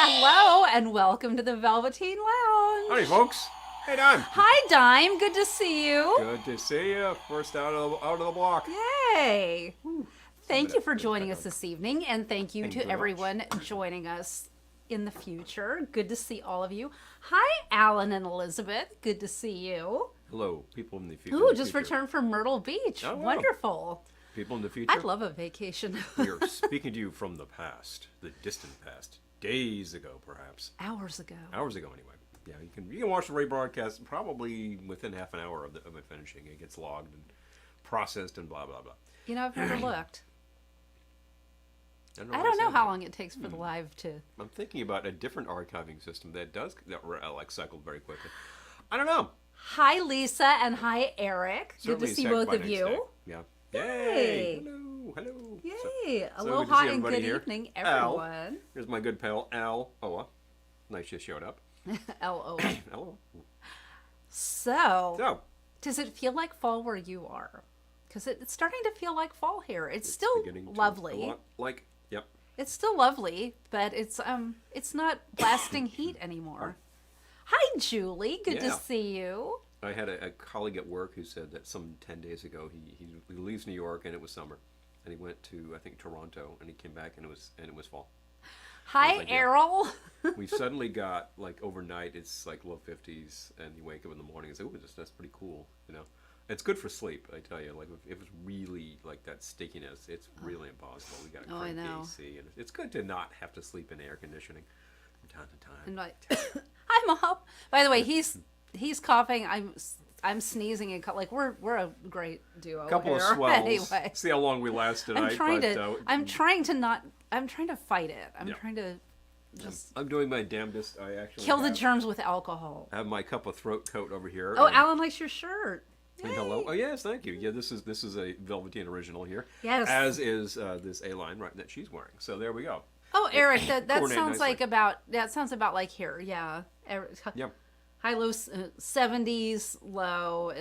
Hello and welcome to the Velveteen Lounge. Howdy, folks. Hey, Dime. Hi, Dime. Good to see you. Good to see you. First out of the block. Yay. Thank you for joining us this evening, and thank you to everyone joining us in the future. Good to see all of you. Hi, Alan and Elizabeth. Good to see you. Hello, people in the future. Ooh, just returned from Myrtle Beach. Oh, wow. Wonderful. People in the future. I'd love a vacation. We are speaking to you from the past, the distant past, days ago, perhaps. Hours ago. Hours ago, anyway. Yeah, you can watch the rebroadcast probably within half an hour of it finishing. It gets logged and processed and blah blah blah. You know, I've never looked. I I don't know how long it takes for the live to. I'm thinking about a different archiving system that like cycled very quickly. I don't know. Hi, Lisa, and hi, Eric. Certainly Good to see check both my of next you. day. Yeah. Yay. Hello. Yay. So Aloha good to see and everybody good here. evening, Al. everyone. Here's my good pal, Al Oa. Nice you showed up. L-O. Hello. So, So, does it feel like fall where you are? Because it's starting to feel like fall here. It's still beginning to lovely. a lot like, yep. It's still lovely, but it's not blasting heat anymore. Hi, Julie. Good to Yeah. see you. I had a colleague at work who said that some 10 days ago he leaves New York and it was summer, and he went to I think Toronto and he came back and it was fall. Hi, like, yeah. Errol. We suddenly got like overnight it's like low 50s and you wake up in the morning and say, "Ooh, that's pretty cool," you know. It's good for sleep, I tell you. Like if it's really like that stickiness, it's really impossible. We got to crank I know. AC, and it's good to not have to sleep in air conditioning from time to time. And hi, Mom. By the way, he's coughing. I'm sneezing and like we're a great duo. Couple here. of swells. Anyway, See how long we last tonight. I'm trying to fight it. I'm trying to just I'm doing my damnedest. I actually kill the germs with alcohol. I have my cup of throat coat over here. Oh, Alan likes your shirt. And hello. Oh yes, thank you. Yeah, this is a Velveteen original here. Yes. As is this A-line right that she's wearing. So there we go. Oh, Eric, that Coordinate sounds nicely. about like here. Yeah. Yep. High, low, 70s, low,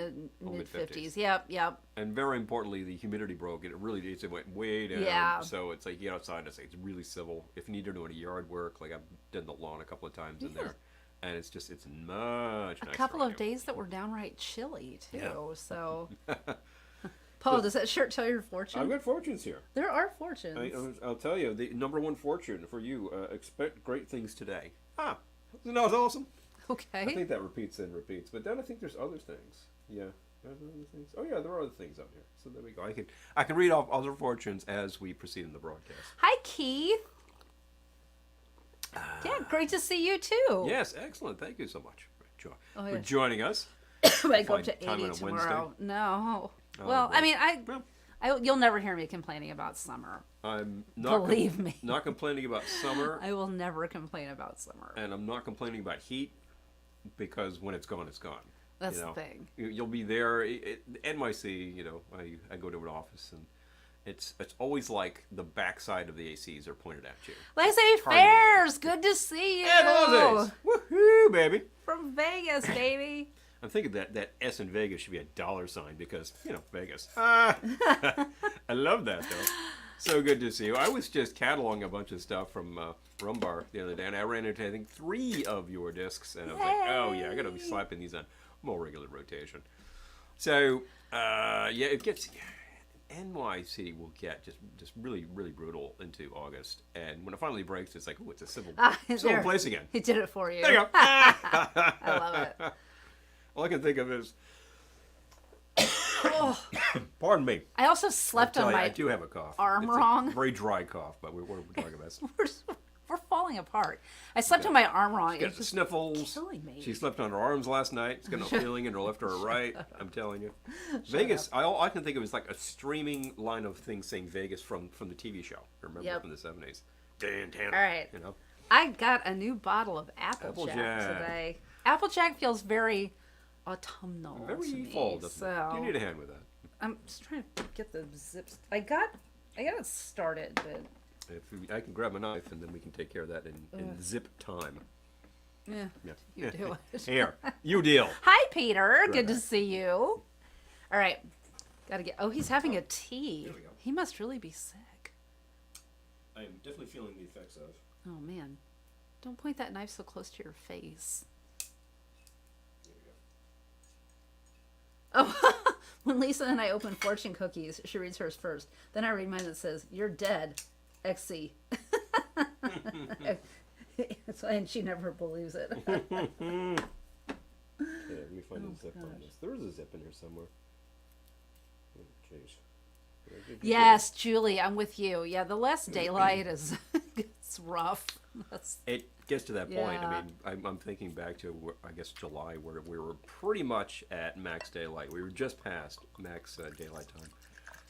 mid 50s. 50s. Yep. And very importantly, the humidity broke. It went way down. Yeah. So it's like you get outside and it's really civil. If you need to do any yard work, like I've done the lawn a couple of times in there. And it's much nicer. A couple of days that were downright chilly, too. Yeah. So, Paul, does that shirt tell your fortune? I've got fortunes here. There are fortunes. I'll tell you, the number one fortune for you, expect great things today. Isn't that awesome? Okay. I think that repeats. But then I think there's other things. Yeah. Are there other things? Oh, yeah, there are other things out here. So there we go. I can read off other fortunes as we proceed in the broadcast. Hi, Keith. Yeah, great to see you too. Yes, excellent. Thank you so much for yeah. joining us. I go up to 80 tomorrow. No. Well, I mean, you'll never hear me complaining about summer. I'm not Believe me. Not complaining about summer. I will never complain about summer. And I'm not complaining about heat because when it's gone, it's gone. That's the thing. You'll be there. NYC, I go to an office and it's always like the backside of the ACs are pointed at you. Laissez-fairs, good to see you. Hey, woohoo, baby. From Vegas, baby. I'm thinking that S in Vegas should be a $sign because, Vegas. I love that, though. So good to see you. I was just cataloging a bunch of stuff from Rumbar the other day, and I ran into, I think, 3 of your discs, and I was like, oh, yeah, I got to be slapping these on more regular rotation. So, it gets... NYC will get just really, really brutal into August, and when it finally breaks, it's like, oh, it's a civil place again. He did it for you. There you go. I love it. All I can think of is, pardon me. I also slept on my I do have a cough. arm it's wrong. A very dry cough, but we're talking about. We're falling apart. I slept on my arm wrong. She's got the sniffles. Killing me. She slept on her arms last night. She's got no feeling in her left or her right. I'm telling you. Vegas, all I can think of is like a streaming line of things saying Vegas from the TV show. Remember from the 70s. Dan Tanner. All right. I got a new bottle of Applejack today. Applejack feels very autumnal. Very fall. So you need a hand with that. I'm just trying to get the zips. I got it started, but. I can grab a knife and then we can take care of that in zip time. Yeah. You do it. Here, you deal. Hi, Peter. Good to see you. All right. Gotta get. Oh, he's having a tea. There we go. He must really be sick. I am definitely feeling the effects of. Oh man, Don't point that knife so close to your face. Oh, when Lisa and I open fortune cookies, she reads hers first. Then I read mine that says, "You're dead, XC." And she never believes it. Yeah, let me find a zip on this. There is a zip in here somewhere. Oh, jeez. Yes, Julie, I'm with you. Yeah, the less daylight is it's rough. It gets to that point. Yeah. I mean, I'm thinking back to, I guess, July, where we were pretty much at max daylight. We were just past max daylight time.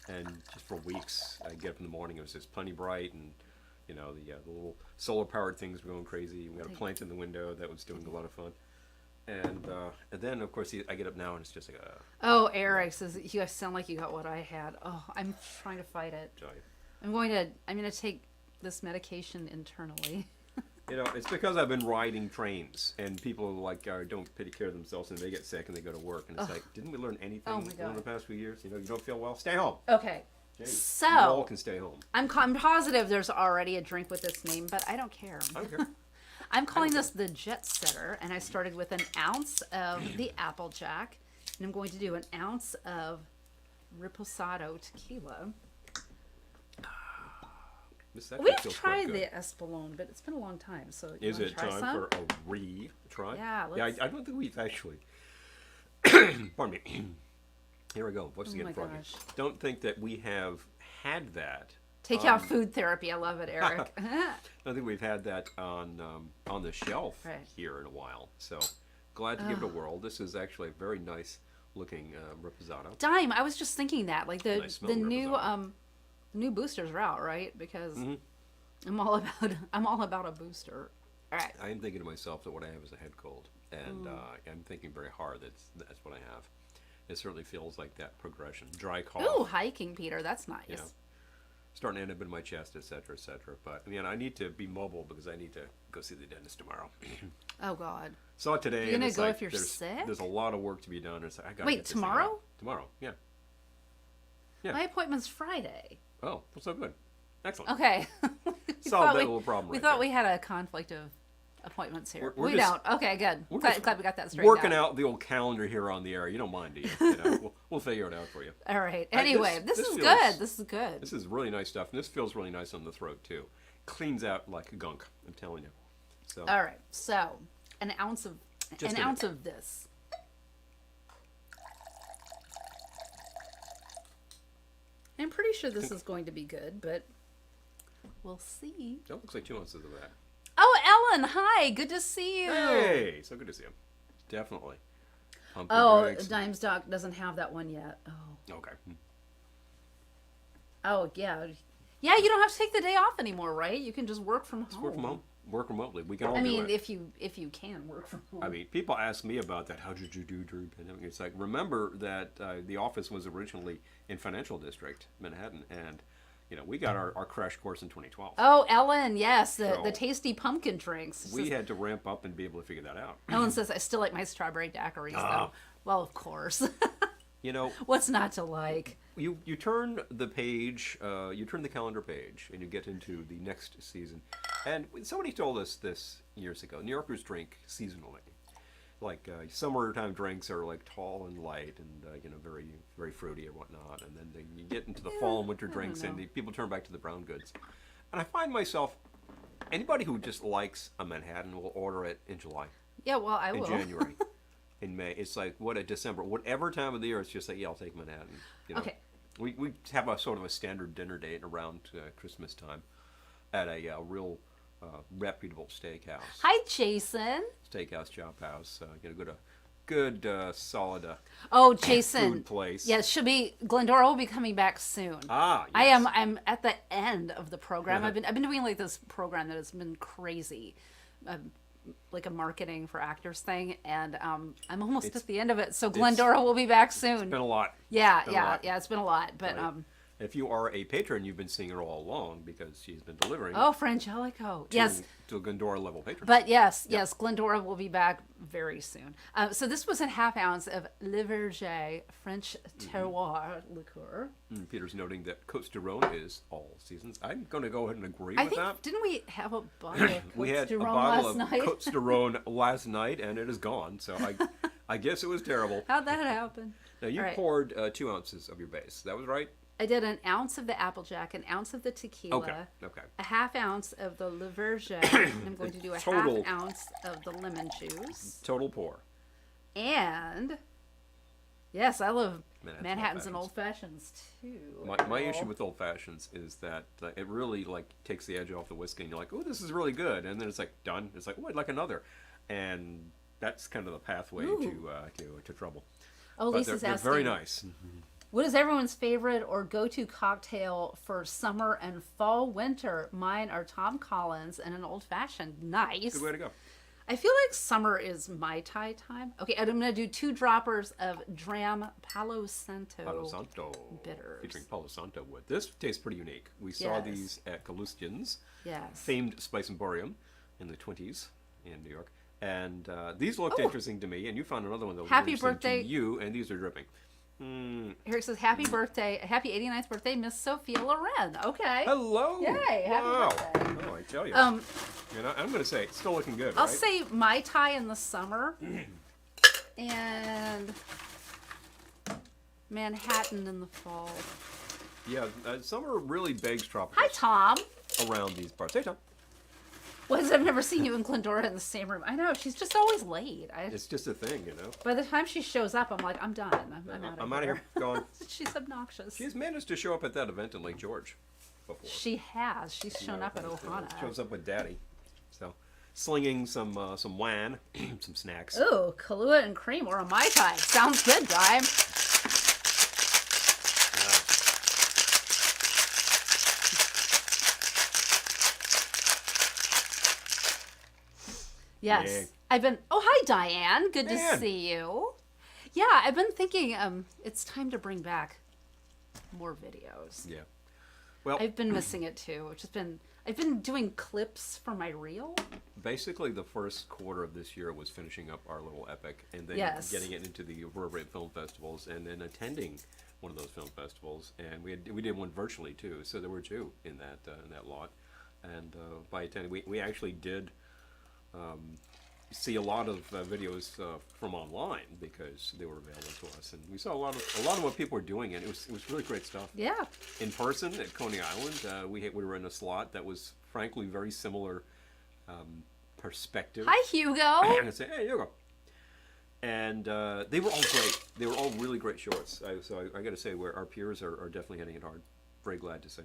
And just for weeks, I'd get up in the morning, it was just plenty bright, and, you know, the little solar-powered things were going crazy. We had a plant in the window that was doing a lot of fun. And then, of course, I get up now, and it's just like a... Oh, Eric says, you guys sound like you got what I had. Oh, I'm trying to fight it. joy. I'm going to take this medication internally. You know, it's because I've been riding trains, and people like don't take care of themselves, and they get sick, and they go to work, and it's like, didn't we learn anything Oh my in God. the past few years? You know, you don't feel well, stay home. Okay. Jeez, So- you all can stay home. I'm positive there's already a drink with this name, but I don't care. I don't care. I'm calling this the Jet Setter, and I started with an ounce of the Applejack, and I'm going to do an ounce of Reposado tequila. This actually We've feels quite tried good. the Espolón, but it's been a long time. So you Is wanna it try time some? for a re-try? Yeah, Yeah, let's- I don't think we've actually. Pardon me. Here we go. What's Oh getting my froggy? gosh. Don't think that we have had that. Take out food therapy. I love it, Eric. I don't think we've had that on the shelf Right. here in a while. So glad to give it a whirl. This is actually a very nice looking reposado. Dime. I was just thinking that, like the Nice smelling new Reposado. new boosters are out, right? Because Mm-hmm. I'm all about a booster. All right. I am thinking to myself that what I have is a head cold, and I'm thinking very hard that's what I have. It certainly feels like that progression. Dry cough. Ooh, hiking, Peter. That's nice. Yeah. Starting to end up in my chest, etc., etc. But I mean, I need to be mobile because I need to go see the dentist tomorrow. Oh God. Saw it today. You're and gonna it's go like, if you're sick? There's a lot of work to be done. It's like, I gotta Wait, get this thing tomorrow? out. Tomorrow, yeah. Yeah. My appointment's Friday. Oh, well, so good. Excellent. Okay. Solved that little problem We right thought there. we had a conflict of appointments here. We're We just- don't. Okay, good. we're Glad, just glad we got that straight Working out the old calendar here on the air. You don't mind, do you? You know, we'll figure it out for you. All right. This- Anyway, this this is feels- good. This is good. This is really nice stuff, and this feels really nice on the throat too. Cleans out like gunk. I'm telling you. So All right. So, an ounce of Just an a ounce bit. of this. I'm pretty sure this is going to be good, but we'll see. that looks like 2 ounces of that. Oh, Ellen, hi. Good to see you. Hey, so good to see you. Definitely. Pumpkin Oh, drinks. Dimes Doc doesn't have that one yet. Oh. Okay. Oh, yeah. Yeah, you don't have to take the day off anymore, right? You can just work from home. Work from home. Work remotely. We can all I do mean, it. if you can work from home. I mean, people ask me about that. How did you do during the pandemic? It's like, remember that the office was originally in Financial District, Manhattan, and you know we got our crash course in 2012. Oh, Ellen, yes, the So- tasty pumpkin drinks. We had to ramp up and be able to figure that out. Ellen says, I still like my strawberry daiquiris, though. Ah. Well, of course. You know, What's not to like? you turn the page, you turn the calendar page, and you get into the next season. And somebody told us this years ago. New Yorkers drink seasonally. Like summertime drinks are like tall and light, and you know very very fruity or whatnot. And then you get into the fall and winter drinks, and know. people turn back to the brown goods. And I find myself, anybody who just likes a Manhattan will order it in July, Yeah, well, I in will. January, in May. It's like what a December, whatever time of the year. It's just like yeah, I'll take Manhattan. You know? Okay. We have a sort of a standard dinner date around Christmas time at a real reputable steakhouse. Hi, Jason. Steakhouse, chop house. You know, good solid Oh, Jason. food place. Yeah, she'll be. Glendora will be coming back soon. Ah, I yes. I'm at the end of the program. I've been doing like this program that has been crazy, like a marketing for actors thing, and I'm almost It's- at the end of it. So Glendora will be back soon. It's been a lot. Yeah, been a yeah, lot. yeah. It's been a lot, but Right. If you are a patron, you've been seeing her all along because she's been delivering. Oh, Frangelico. Yes. To Glendora level patrons. But yes, Glendora will be back very soon. So this was a half ounce of Le Verger French terroir liqueur. Peter's noting that Côte du Rhône is all seasons. I'm going to go ahead and agree with that. Didn't we have a bottle of We Côte had du a Rhône bottle last of night? Côte du Rhône last night, and it is gone. So I guess it was terrible. How'd that happen? Now, you poured 2 ounces of your base. That was right? I did an ounce of the Applejack, an ounce of the tequila, Okay. a half ounce of the Le Verger, and I'm going to do a half ounce of the lemon juice. Total pour. And, yes, I love Manhattans and Old Fashions, too. My issue with Old Fashions is that it really, takes the edge off the whiskey, and you're like, oh, this is really good. And then it's done. It's like, oh, I'd like another. And that's kind of the pathway to trouble. Oh, but Lisa's they're asking. very nice. What is everyone's favorite or go-to cocktail for summer and fall winter? Mine are Tom Collins and an old-fashioned. Nice. Good way to go. I feel like summer is Mai Tai time. Okay, and I'm going to do 2 droppers of Dram Palo Santo. Palo Santo. Bitters. Featuring Palo Santo wood. This tastes pretty unique. We saw these at Galustian's. Yes. Famed Spice Emporium in the 20s in New York. And these looked interesting to me, and you found another one that was Happy birthday to you, and these are dripping. Eric says, happy birthday, happy 89th birthday, Miss Sophia Loren. Okay. Hello. Yay, happy birthday. Oh, I tell you. I'm going to say, it's still looking good, I'll say Mai Tai in the summer and Manhattan in the fall. Yeah, summer really begs tropical. Hi, Tom. Around these parts. Hey, Tom. I've never seen you and Glendora in the same room. I know, she's just always late. It's just a thing, By the time she shows up, I'm like, I'm done. I'm out of here. Gone. She's obnoxious. She's managed to show up at that event in Lake George before. She has. She's shown up at Ohana. Shows up with Daddy. So, slinging some wine, some snacks. Ooh, Kahlua and cream or a Mai Tai. Sounds good, Dime. Yes. Yeah. I've been. Oh, hi, Diane. Good to Diane. see you. Yeah, I've been thinking. It's time to bring back more videos. Yeah. Well, I've been missing it too. I've been doing clips for my reel. basically the first quarter of this year was finishing up our little epic, and then getting it into the appropriate film festivals, and then attending one of those film festivals. And we did one virtually too, so there were 2 in that lot. And by attending, we actually did. See a lot of videos from online because they were available to us, and we saw a lot of what people were doing, and it was really great stuff. Yeah. In person at Coney Island, we were in a slot that was frankly very similar perspective. Hi, Hugo. And I say, hey, Hugo. And they were all great. They were all really great shorts. So I got to say, where our peers are definitely hitting it hard. Very glad to say.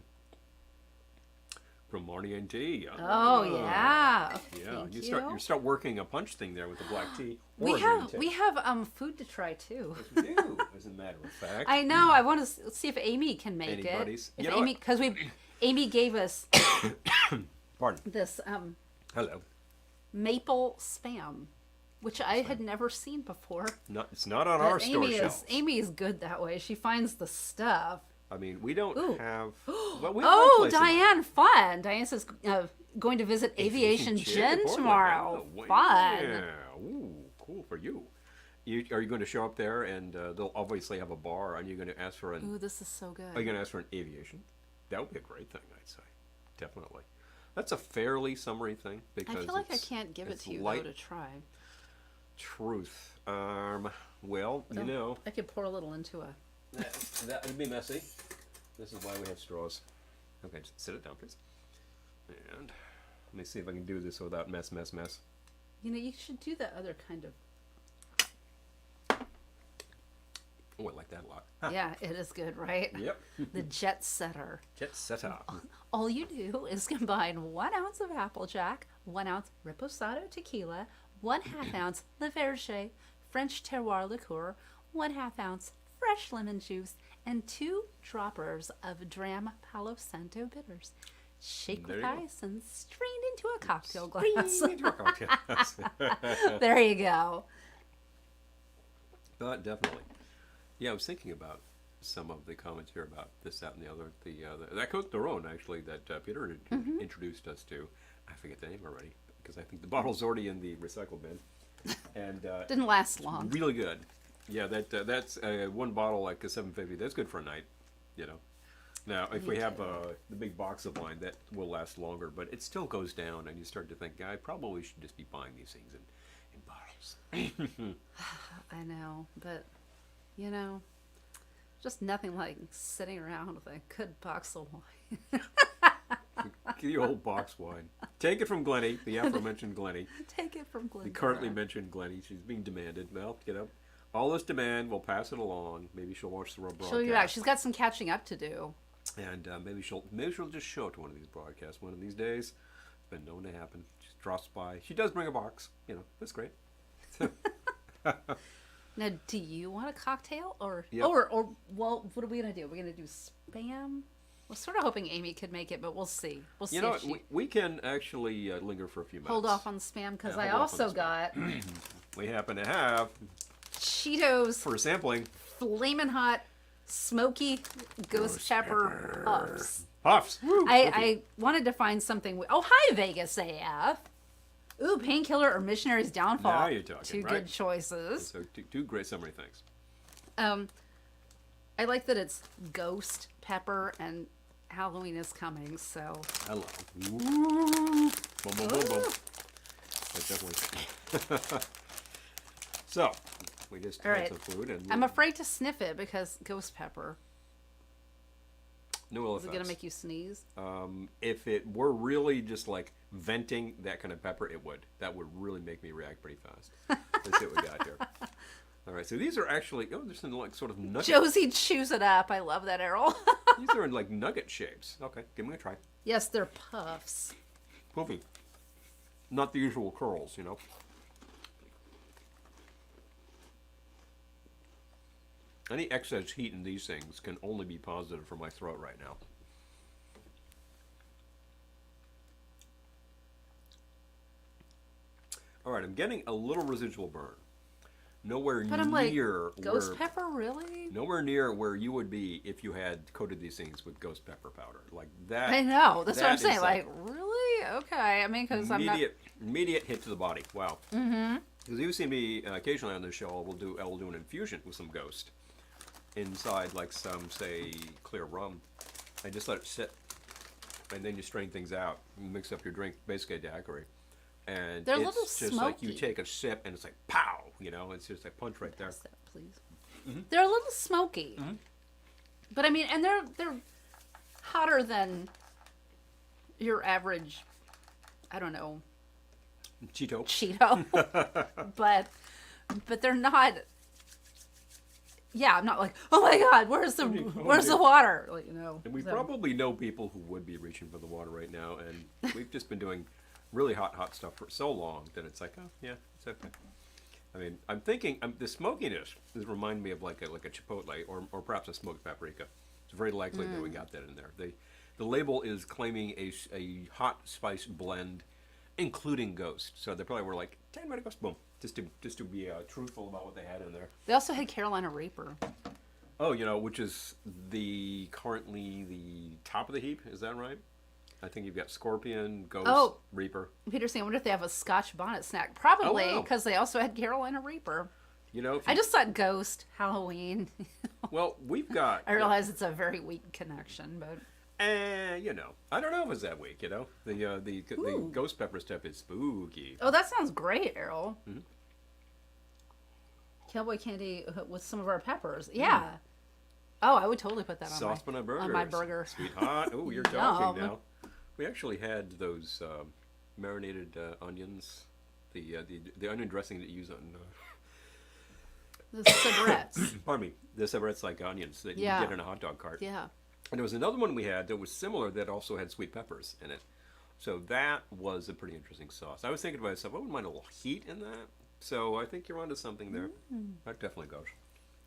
From Marnie and T. Oh yeah. Yeah, Thank you start working a punch thing there with the black tea. We have food to try too. Yes, we do, as a matter of fact. I know. I want to see if Amy can make Anybody's. it. You If know Amy, because Amy gave us Pardon. this Hello. maple spam, which I had never seen before. No, it's not on our store shelves. Amy is good that way. She finds the stuff. I mean, we don't have. Well, we have one Oh, place in mind. Diane, fun. Diane says going to visit Aviation Gin tomorrow. Oh, Fun. Yeah. Ooh, cool for you. Are you going to show up there and they'll obviously have a bar, and you're going to ask for an? Ooh, this is so good. Are you going to ask for an aviation? That would be a great thing, I'd say. Definitely. That's a fairly summary thing because I feel like I can't give it to you though to try. Truth. Well, you know. I could pour a little into a. That would be messy. This is why we have straws. Okay, just sit it down, please. And let me see if I can do this without mess. You know, you should do that other kind of. Oh, I like that a lot. Yeah, it is good, right? Yep. The jet setter. Jet setter. All you do is combine 1 ounce of Applejack, 1 ounce Reposado tequila, 1/2 ounce Le Verger French terroir liqueur, 1/2 ounce fresh lemon juice, and 2 droppers of Dram Palo Santo bitters. Shake with ice and strain into a cocktail glass. There you go. But definitely. Yeah, I was thinking about some of the comments here about this, that, and the other. That Cote d'Aron, actually, that Peter introduced us to. I forget the name already, because I think the bottle's already in the recycle bin. And Didn't last long. really good. Yeah, that's one bottle, like a $7.50. That's good for a night, you know. Now, if we have the big box of wine, that will last longer, but it still goes down, and you start to think, I probably should just be buying these things in bottles. I know, but, you know, just nothing like sitting around with a good box of wine. The old box wine. Take it from Glennie, the aforementioned Glennie. Take it from Glenn. The currently mentioned Glennie. She's being demanded. Well, get up. All this demand, we'll pass it along. Maybe she'll watch the broadcast. She'll be back. She's got some catching up to do. And maybe she'll just show up to one of these broadcasts one of these days. It's been known to happen. She drops by. She does bring a box. You know, that's great. Now, do you want a cocktail or Yep. or well, what are we gonna do? We're gonna do spam. We're sort of hoping Amy could make it, but we'll see. We'll see. You know, if she we can actually linger for a few minutes. hold off on spam because Yeah, I hold off on also the got We happen to have, Cheetos for sampling, flaming hot smoky ghost pepper puffs. puffs. Woo, I wanted to find something. Oh, hi Vegas AF. Ooh, Painkiller or Missionary's Downfall. Now you're talking, Two right? good choices. So two great summary things. I like that it's ghost pepper and Halloween is coming, so. Hello. Woo. Boom, boom, boom, boom. That definitely. So, we just All had right. some food and I'm afraid to sniff it because ghost pepper. no ill Is it effects. going to make you sneeze? If it were really just like venting that kind of pepper, it would. That would really make me react pretty fast. Let's see what we got here. All right, so these are actually, there's in like sort of nugget. Josie chews it up. I love that, Errol. These are in like nugget shapes. Okay, give me a try. Yes, they're puffs. Poofy. Not the usual curls, you know. Any excess heat in these things can only be positive for my throat right now. All right, I'm getting a little residual burn. Nowhere But I'm like, near ghost where, pepper, really? nowhere near where you would be if you had coated these things with ghost pepper powder. Like that. I know. That's what I'm that saying. is Like, really? Okay. I mean, because I'm not. Immediate hit to the body. Wow. Mm-hmm. Because you've seen me occasionally on the show. I will do an infusion with some ghost inside, like some say clear rum. I just let it sit, and then you strain things out, and mix up your drink, basically a daiquiri. And They're a it's little just like you smoky. take a sip, and it's like pow. You know, it's just like punch right there. Pass that, please. They're a little smoky, but I mean, and they're hotter than your average. I don't know, Cheeto. Cheeto, but they're not. Yeah, I'm not like, oh my God, where's the dear. water? Like, you know. And we so- probably know people who would be reaching for the water right now, and we've just been doing really hot stuff for so long that it's like, oh yeah, it's okay. I mean, I'm thinking the smokiness is reminding me of like a chipotle or perhaps a smoked paprika. It's very likely that we got that in there. The label is claiming a hot spice blend, including ghost. So they probably were like 10 minute ghost, boom, just to be truthful about what they had in there. They also had Carolina Reaper. Oh, which is currently the top of the heap. Is that right? I think you've got Scorpion, Ghost, Reaper. Peter's saying, I wonder if they have a Scotch bonnet snack. Probably, wow. because they also had Carolina Reaper. If I just thought Ghost, Halloween. well, we've got. I realize it's a very weak connection, but I don't know if it's that weak. The ghost pepper stuff is spooky. oh, that sounds great, Errol. Cowboy candy with some of our peppers. Yeah. Oh, I would totally put that Sauce on my on my burger. Sweet hot. Oh, you're talking now. We actually had those marinated onions, the onion dressing that you use on. The cigarettes. Pardon me. The cigarettes like onions that Yeah. you get in a hot dog cart. Yeah. And there was another one we had that was similar that also had sweet peppers in it. So that was a pretty interesting sauce. I was thinking to myself, I wouldn't mind a little heat in that. So I think you're onto something there. That definitely goes.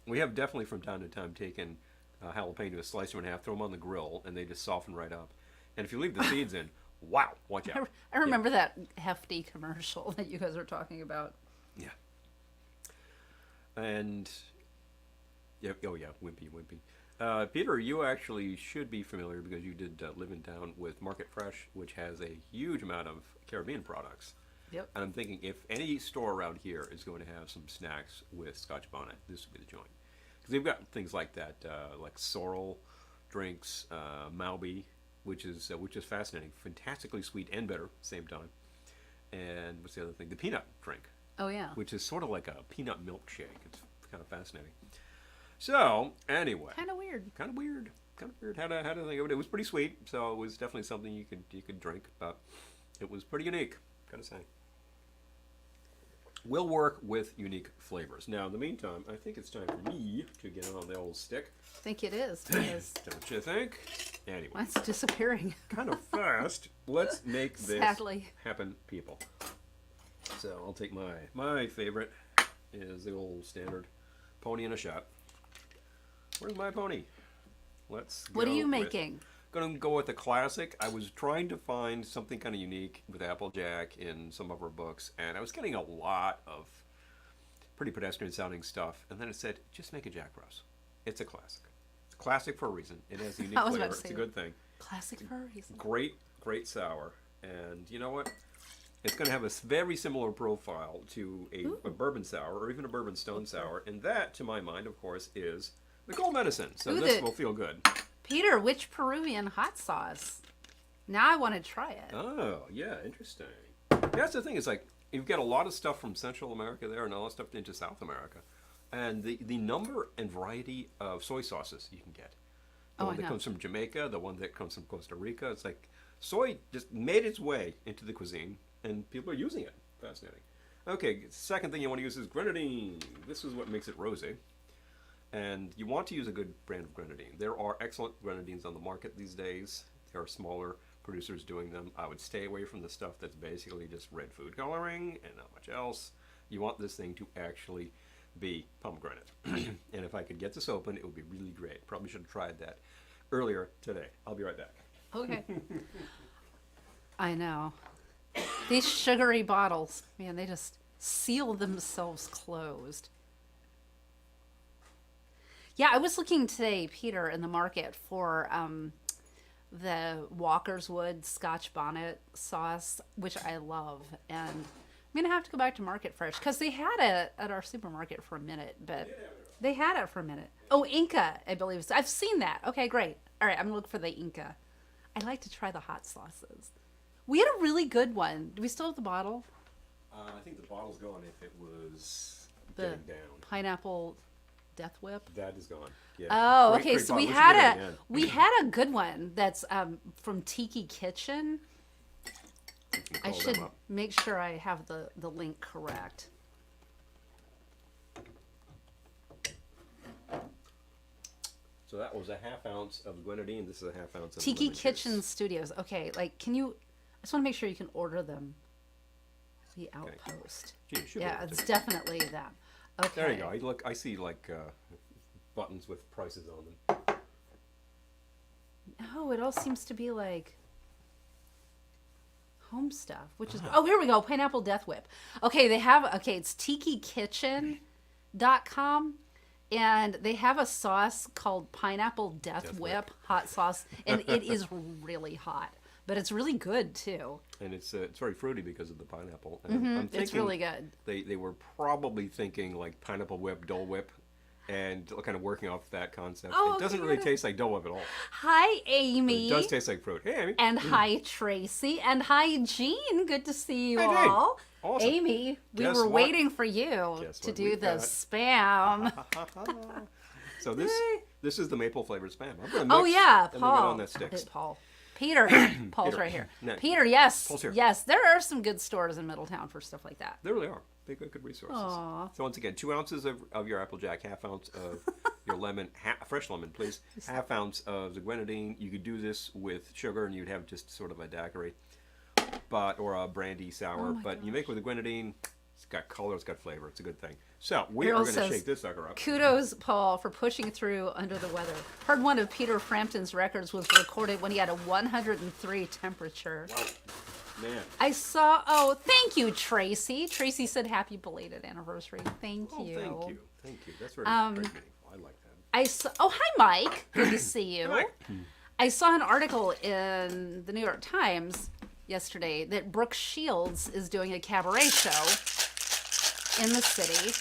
We have definitely from time to time taken jalapenos, slice them in half, throw them on the grill, and they just soften right up. And if you leave the seeds in, wow, watch out. I remember that hefty commercial that you guys were talking about. Yeah. And, yeah, oh yeah, wimpy. Peter, you actually should be familiar because you did live in town with Market Fresh, which has a huge amount of Caribbean products. Yep. And I'm thinking if any store around here is going to have some snacks with Scotch bonnet, this would be the joint. Because they've got things like that, like sorrel drinks, Malby, which is fascinating, fantastically sweet and bitter at the same time. And what's the other thing? The peanut drink, Oh yeah. which is sort of like a peanut milkshake. It's kind of fascinating. So anyway, Kind of weird. kind of weird, How to think of it? It was pretty sweet, so it was definitely something you could drink, but it was pretty unique, gotta say. We'll work with unique flavors. Now, in the meantime, I think it's time for me to get on the old stick. I think it is because Don't you think? Anyway, mine's disappearing. kind of fast. Let's make this Sadly. happen, people. So I'll take my favorite is the old standard pony in a shot. Where's my pony? Let's What are go you with- making? Gonna go with the classic. I was trying to find something kind of unique with Applejack in some of her books, and I was getting a lot of pretty pedestrian sounding stuff. And then it said, just make a Jack Rouse. It's a classic. It's a classic for a reason. It has a unique I was flavor. about to It's say a good thing. Classic for a reason. Great sour. And you know what? It's going to have a very similar profile to a bourbon sour or even a bourbon stone sour. And that, to my mind, of course, is the gold medicine. So Ooh, this will feel good. Peter, which Peruvian hot sauce? Now I want to try it. Oh, yeah, interesting. That's the thing. It's like you've got a lot of stuff from Central America there and a lot of stuff into South America. And the number and variety of soy sauces you can get. The Oh, one I that know. comes from Jamaica, the one that comes from Costa Rica. It's like soy just made its way into the cuisine and people are using it. Fascinating. Okay, second thing you want to use is grenadine. This is what makes it rosy. And you want to use a good brand of grenadine. There are excellent grenadines on the market these days. There are smaller producers doing them. I would stay away from the stuff that's basically just red food coloring and not much else. You want this thing to actually be pomegranate. And if I could get this open, it would be really great. Probably should have tried that earlier today. I'll be right back. Okay. I know. These sugary bottles, man, they just seal themselves closed. Yeah, I was looking today, Peter, in the market for the Walker's Wood Scotch bonnet sauce, which I love. And I'm going to have to go back to Market Fresh because they had it at our supermarket for a minute, but they had it for a minute. Oh, Inca, I believe. I've seen that. Okay, great. All right, I'm going to look for the Inca. I like to try the hot sauces. We had a really good one. Do we still have the bottle? I think the bottle's gone if it was The getting down. pineapple Death Whip. That is gone. Yeah. Oh, Great- okay. great So bottle. we should get it had again. a good one that's from Kitsch-en. I Call should them up. make sure I have the link correct. So that was a half ounce of grenadine. This is a half ounce of Tiki lemon juice. Kitchen Studios. Okay, like can you? I just want to make sure you can order them. The Outpost. Gee, you should be Yeah, able to. it's definitely them. Okay. There you go. I see like buttons with prices on them. Oh, it all seems to be like home stuff, which is oh, here we go. Pineapple Death Whip. Okay, it's tikikitchen.com and they have a sauce called Pineapple Death Death Whip hot sauce and it is really hot, but it's really good too. And it's very fruity because of the pineapple. And I'm thinking It's really good. They were probably thinking like pineapple whip, Dole Whip, and kind of working off that concept. Oh, it doesn't okay, really good. taste like Dole Whip at all. Hi But Amy. it does taste like fruit. Hey, Amy. And hi Tracy and hi Jean. Good to see you Hey, Jean. all. Awesome. Amy, we Guess were what? waiting for you Guess to what do we've the got? spam. So this is the maple flavored spam. I'm gonna Oh mix, yeah, and then get Paul. on that sticks. Paul. Peter. Paul's Peter. right here. No. Peter, yes. Paul's here. Yes, there are some good stores in Middletown for stuff like that. There really are. Big, good resources. Aw. So once again, 2 ounces of your Applejack, half ounce of your lemon, fresh lemon, please. Half ounce of the grenadine. You could do this with sugar, and you'd have just sort of a daiquiri, or a brandy sour. Oh my but you make it with the grenadine. It's got color. It's got flavor. It's a good thing. So we Errol are going to says, shake this sucker up. Kudos, Paul, for pushing through under the weather. Heard one of Peter Frampton's records was recorded when he had a 103 temperature. Wow, man. I saw. Oh, thank you, Tracy. Tracy said happy belated anniversary. Thank Oh, you. thank you. Thank you. That's very, very meaningful. I like that. I saw. Oh, hi, Mike. Good to see you. Hi. I saw an article in the New York Times yesterday that Brooke Shields is doing a cabaret show in the city,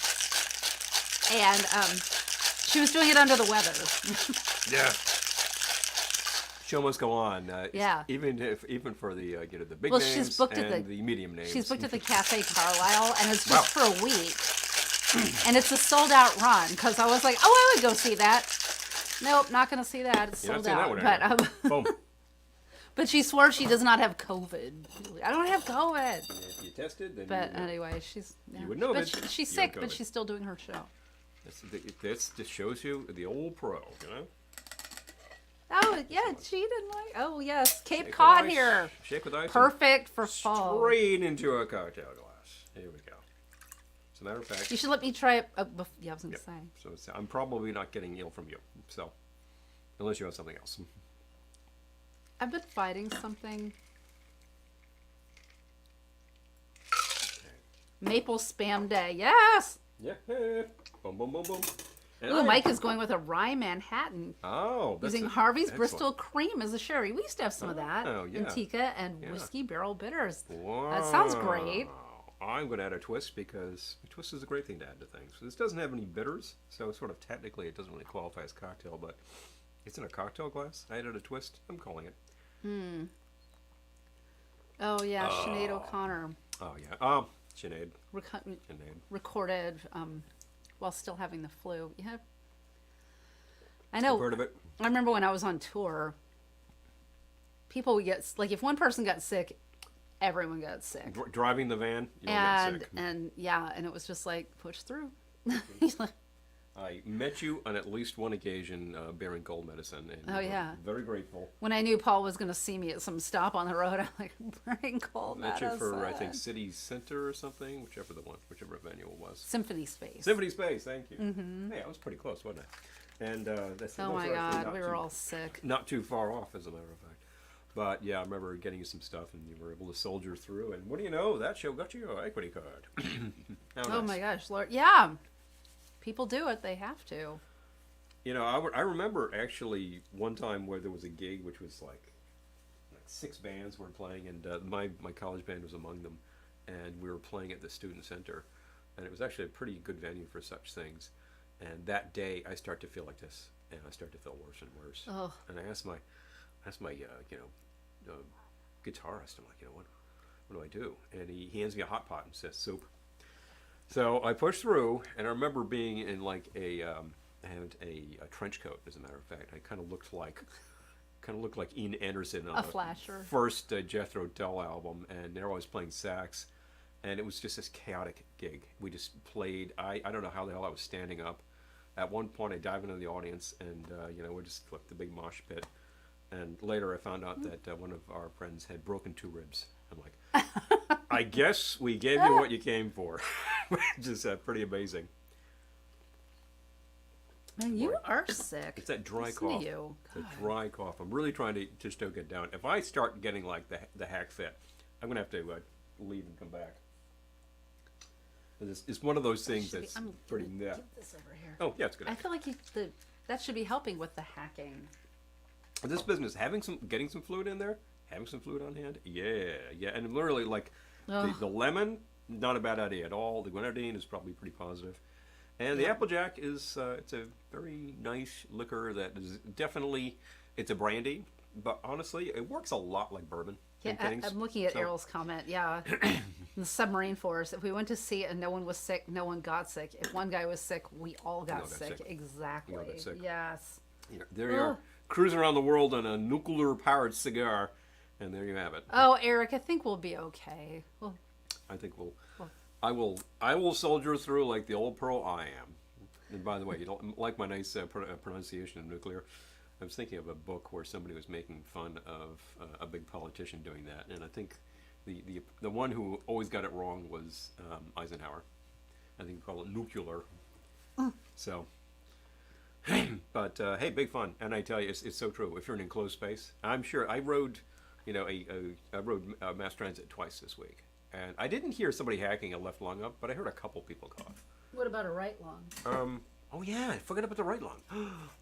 and she was doing it under the weather. Yeah. Show must go on. Yeah. Even for the the big Well, names she's booked at and the medium names. She's booked at the Cafe Carlisle, and it's just Wow. for a week. And it's a sold-out run, because I was like, oh, I would go see that. Nope, not going to see that. It's You're not sold seeing that out. one anymore. Boom. But she swears she does not have COVID. I don't have COVID. If you tested, then But you would know. anyway, she's... Yeah. You would know But that she's you have sick, but COVID. she's still doing her show. This just shows you the old pro, Oh, yeah, she didn't like... Oh, yes, Cape Shake with Cod ice. here. Shake with ice. and Perfect for fall. Straight into a cocktail glass. Here we go. As a matter of fact, You should let me try it. Yeah, I was going to say. so I'm probably not getting ill from you. So, unless you have something else. I've been fighting something. Maple Spam Day. Yes! Yeah. Boom, boom, boom, boom. And Ooh, Mike is going with a rye Manhattan. Oh, that's Using a- Harvey's excellent. Bristol Cream as a sherry. We used to have some of that. Oh, yeah. Antica and Yeah. Whiskey Barrel Bitters. Wow. That sounds great. I'm going to add a twist because a twist is a great thing to add to things. This doesn't have any bitters, so sort of technically it doesn't really qualify as cocktail, but it's in a cocktail glass. I added a twist. I'm calling it. Oh, yeah, Sinead O'Connor. Oh, yeah. Sinead. Sinead. Recorded while still having the flu. Yeah. I know. I've heard of it. I remember when I was on tour, people would get, like, if one person got sick, everyone got sick. Driving the van, you don't get sick. And yeah, and it was just like, push through. I met you on at least one occasion bearing cold medicine. And Oh, yeah. Very grateful. When I knew Paul was going to see me at some stop on the road, I'm like, bring cold Met you for, I think, medicine. City Center or something, whichever venue it was. Symphony Space. Symphony Space, thank you. Mm-hmm. Hey, I was pretty close, wasn't I? And that's Oh those my are actually God, we were all sick. not too far off, as a matter of fact. But yeah, I remember getting you some stuff, and you were able to soldier through. And what do you know? That show got you your equity card. How Oh nice. my gosh, Lord. Yeah. People do it. They have to. You know, I remember actually one time where there was a gig which was like 6 bands were playing, and my college band was among them, and we were playing at the student center, and it was actually a pretty good venue for such things. And that day, I start to feel like this, and I start to feel worse and worse. Oh. And I asked my guitarist, I'm like, what do I do? And he hands me a hot pot and says soup. So I pushed through, and I remember being in like I had a trench coat, as a matter of fact. I kind of looked like Ian Anderson on A the flasher. first Jethro Tull album, and there I was playing sax, and it was just this chaotic gig. We just played. I don't know how the hell I was standing up. At one point, I dive into the audience, and we just flipped the big mosh pit. And later, I found out that one of our friends had broken 2 ribs. I'm like, I guess we gave you what you came for, which is pretty amazing. Man, you are sick. It's that dry Listen cough. to you. The dry cough. I'm really trying to just stoke it down. If I start getting like the hack fit, I'm gonna have to leave and come back. It's one of those things Should be- that's I'm pretty gonna net. give this over here. Oh yeah, it's good. I feel like that should be helping with the hacking. This business, getting some fluid in there, having some fluid on hand, yeah, and literally like the lemon, not a bad idea at all. The grenadine is probably pretty positive, and the Applejack is it's a very nice liquor that is definitely, it's a brandy, but honestly, it works a lot like bourbon. Yeah, and things. I'm looking at So- Errol's comment. Yeah, the submarine force. If we went to sea and no one was sick, no one got sick. If one guy was sick, we all got, sick. Exactly. We all got sick. Yes. Yeah, there you are, cruising around the world on a nuclear-powered cigar, and there you have it. Oh, Eric, I think we'll be okay. Well, I think I will soldier through like the old pro I am. And by the way, you don't like my nice pronunciation of nuclear. I was thinking of a book where somebody was making fun of a big politician doing that, and I think the one who always got it wrong was Eisenhower. I think he called it nuclear. So, but hey, big fun, and I tell you, it's so true. If you're in an enclosed space, I'm sure I rode, I rode mass transit twice this week, and I didn't hear somebody hacking a left lung up, but I heard a couple people cough. what about a right lung? Oh yeah, I forgot about the right lung.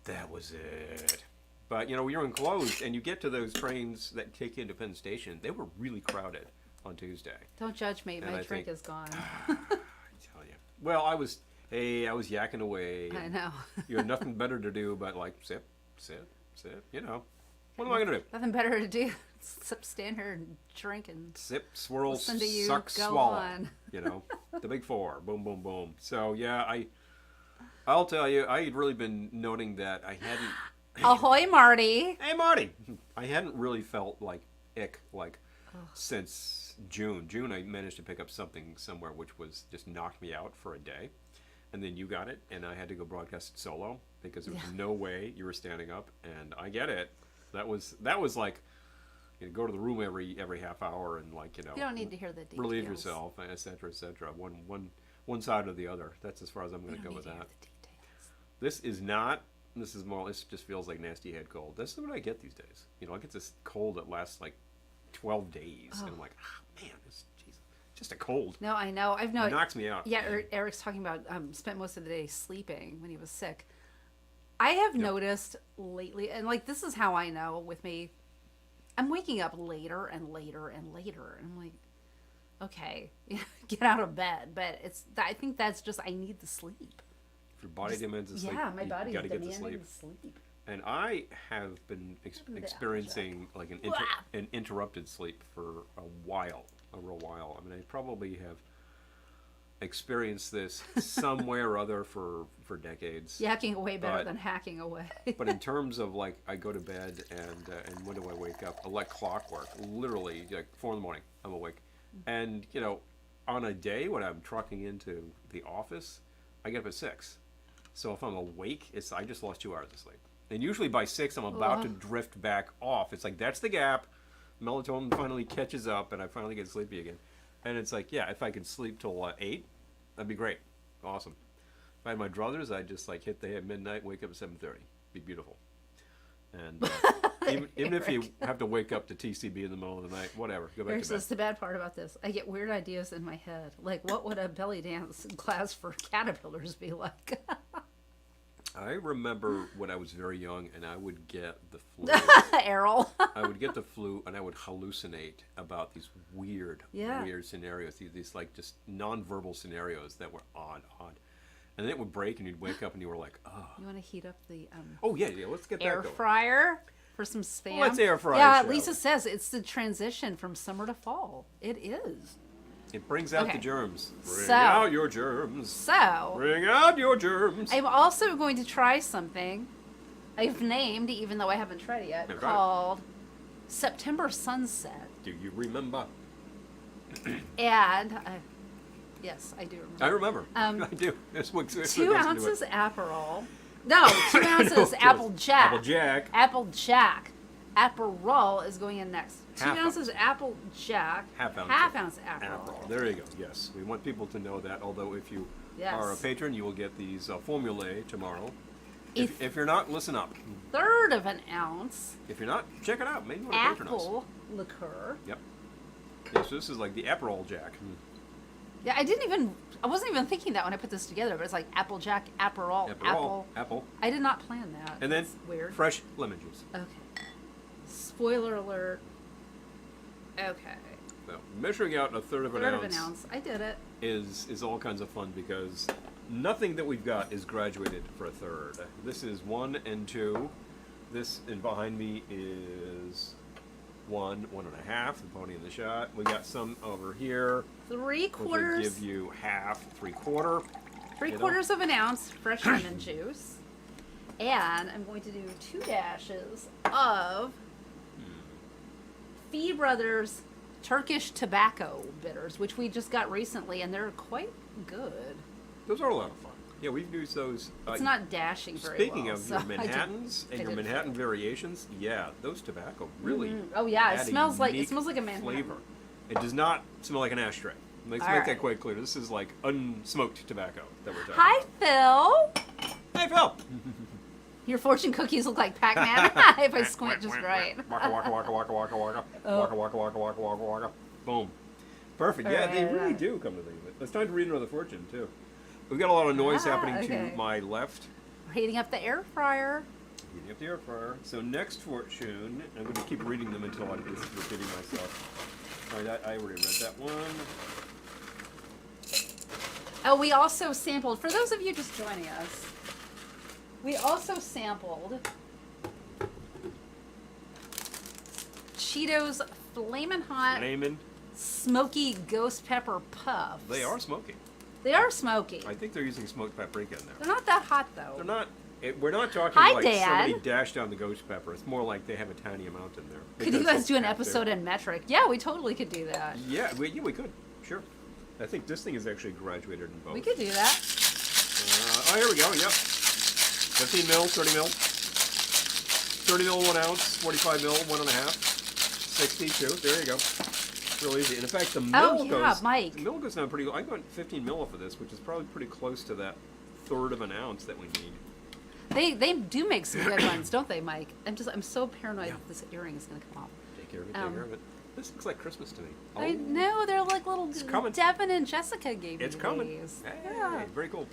That was it. But you know, we were enclosed, and you get to those trains that take you into Penn Station. They were really crowded on Tuesday. Don't judge me. And My I drink think- is gone. I tell you. Well, I was yakking away. I know. You had nothing better to do but like sip, sip, sip. You know, what am I gonna do? Nothing better to do. Except stand here and drink and Sip, swirl, listen to you suck, go swallow. on. You know, the big four. Boom, boom, boom. So yeah, I'll tell you, I had really been noting that I hadn't. Ahoy, Marty. Hey, Marty. I hadn't really felt like ick since June. June, I managed to pick up something somewhere which was just knocked me out for a day, and then you got it, and I had to go broadcast it solo because there was no way you were standing up, and I get it. That was like. You know, go to the room every half hour and You don't need to hear the details. relieve yourself, et cetera, et cetera. One side or the other. That's as far as I'm going to go with that. This is not. This is more. This just feels like nasty head cold. This is what I get these days. You know, I get this cold that lasts like 12 days, and I'm like, man, it's just a cold. No, I know. I've known. It knocks me out. Yeah, Eric's talking about spent most of the day sleeping when he was sick. I have noticed lately, and like this is how I know with me. I'm waking up later and later and later, and I'm like, okay, get out of bed. But I think that's just I need the sleep. If your body demands sleep, Yeah, my body got to is get to demanding sleep. sleep. And I have been experiencing like an interrupted sleep for a real while. I mean, I probably have experienced this somewhere or other for decades. Yakking away better than hacking away. But in terms of like, I go to bed and when do I wake up? Like clockwork, literally like 4 a.m, I'm awake. And you know, on a day when I'm trucking into the office, I get up at 6. So if I'm awake, I just lost 2 hours of sleep. And usually by 6, I'm about to drift back off. It's like that's the gap. Melatonin finally catches up, and I finally get sleepy again. And it's like, yeah, if I could sleep till 8, that'd be great, awesome. If I had my druthers, I'd just like hit the at midnight, wake up at 7:30, be beautiful. And even if you have to wake up to TCB in the middle of the night, whatever, go back Eric to bed. says the bad part about this, I get weird ideas in my head. Like, what would a belly dance class for caterpillars be like? I remember when I was very young, and I would get the flu. Errol. I would get the flu, and I would hallucinate about these weird scenarios. These like just nonverbal scenarios that were odd. And then it would break, and you'd wake up, and you were like, oh. You want to heat up the Oh yeah, let's get air that going. fryer for some spam? Let's air fry. Yeah, shall Lisa we? says it's the transition from summer to fall. It is. It brings out Okay. the germs. Bring So- out your germs. So, Bring out your germs. I'm also going to try something I've named, even though I haven't tried it yet, Never tried it. called September Sunset. Do you remember? And, yes, I do remember. I remember. Um, I do. That's what 2 ounces Aperol. No, 2 ounces Of Apple course. Jack. Apple Jack. Apple Jack. Aperol is going in next. 2 Half ounces Apple Jack. Half ounce. Half ounce Aperol. Apple. There you go. Yes, we want people to know that. Although if you Yes. are a patron, you will get these formulae tomorrow. If- If you're not, listen up. Third of an ounce If you're not, check it out. Maybe you want to patronize. apple liqueur. Yep. Yeah, so this is like the Aperol Jack. Yeah, I wasn't even thinking that when I put this together, but it's like Apple Jack, Aperol, Apple. I did not plan that. And then That's weird. fresh lemon juice. Okay. Spoiler alert. Okay. So measuring out a third of an ounce. I did it. is all kinds of fun because nothing that we've got is graduated for a third. This is 1 and 2. This and behind me is 1, 1.5. The pony in the shot. We got some over here. 3 Which quarters. would give you half, 3/4. 3/4 of an ounce fresh lemon juice. And I'm going to do 2 dashes of Fee Brothers Turkish tobacco bitters, which we just got recently, and they're quite good. Those are a lot of fun. Yeah, we've used those. It's not dashing very Speaking well. of so your I did- Manhattans I and your did Manhattan fail. variations, yeah, those tobacco really. Oh yeah, it add smells like unique a Manhattan. flavor. It does not smell like an ashtray. Let's All make that right. quite clear. This is like unsmoked tobacco that we're talking Hi Phil. about. Hey, Phil! Your fortune cookies look like Pac-Man if I squint just right. Waka, waka, waka, waka, waka, waka. Oh. Waka, waka, waka, waka, waka, waka. Boom. Perfect. Yeah, they Alright. really do come to think of it. It's time to read another fortune, too. We got a lot of noise Ah, happening okay. to my left. We're heating up the air fryer. Heating up the air fryer. So next fortune, I'm going to keep reading them until I'm just repeating myself. All right, I already read that one. Oh, we also sampled, for those of you just joining us, we also sampled Cheetos Flamin' Hot Layman. Smoky Ghost Pepper Puffs. They are smoky. They are smoky. I think they're using smoked paprika in there. They're not that hot, though. They're not. We're not talking Hi, like Dad. somebody dashed down the ghost pepper. It's more like they have a tiny amount in there. Could you Because guys do an it's episode there. in metric? Yeah, we totally could do that. Yeah, we could. Sure. I think this thing is actually graduated in both. We could do that. Oh, here we go. Yep. 15 mil, 30 mil. 30 mil, 1 ounce. 45 mil, 1.5. 62. There you go. Real easy. And in fact, the mill Oh, yeah, goes. Mike. The mill goes down pretty. I got 15 mil off of this, which is probably pretty close to that third of an ounce that we need. They do make some good ones, don't they, Mike? I'm so paranoid Yeah. that this earring is going to come off. Take care of it. Take care of it. This looks like Christmas to me. I know, they're like little coming. Devin and Jessica gave It's me coming. these. Hey, Yeah. very cool.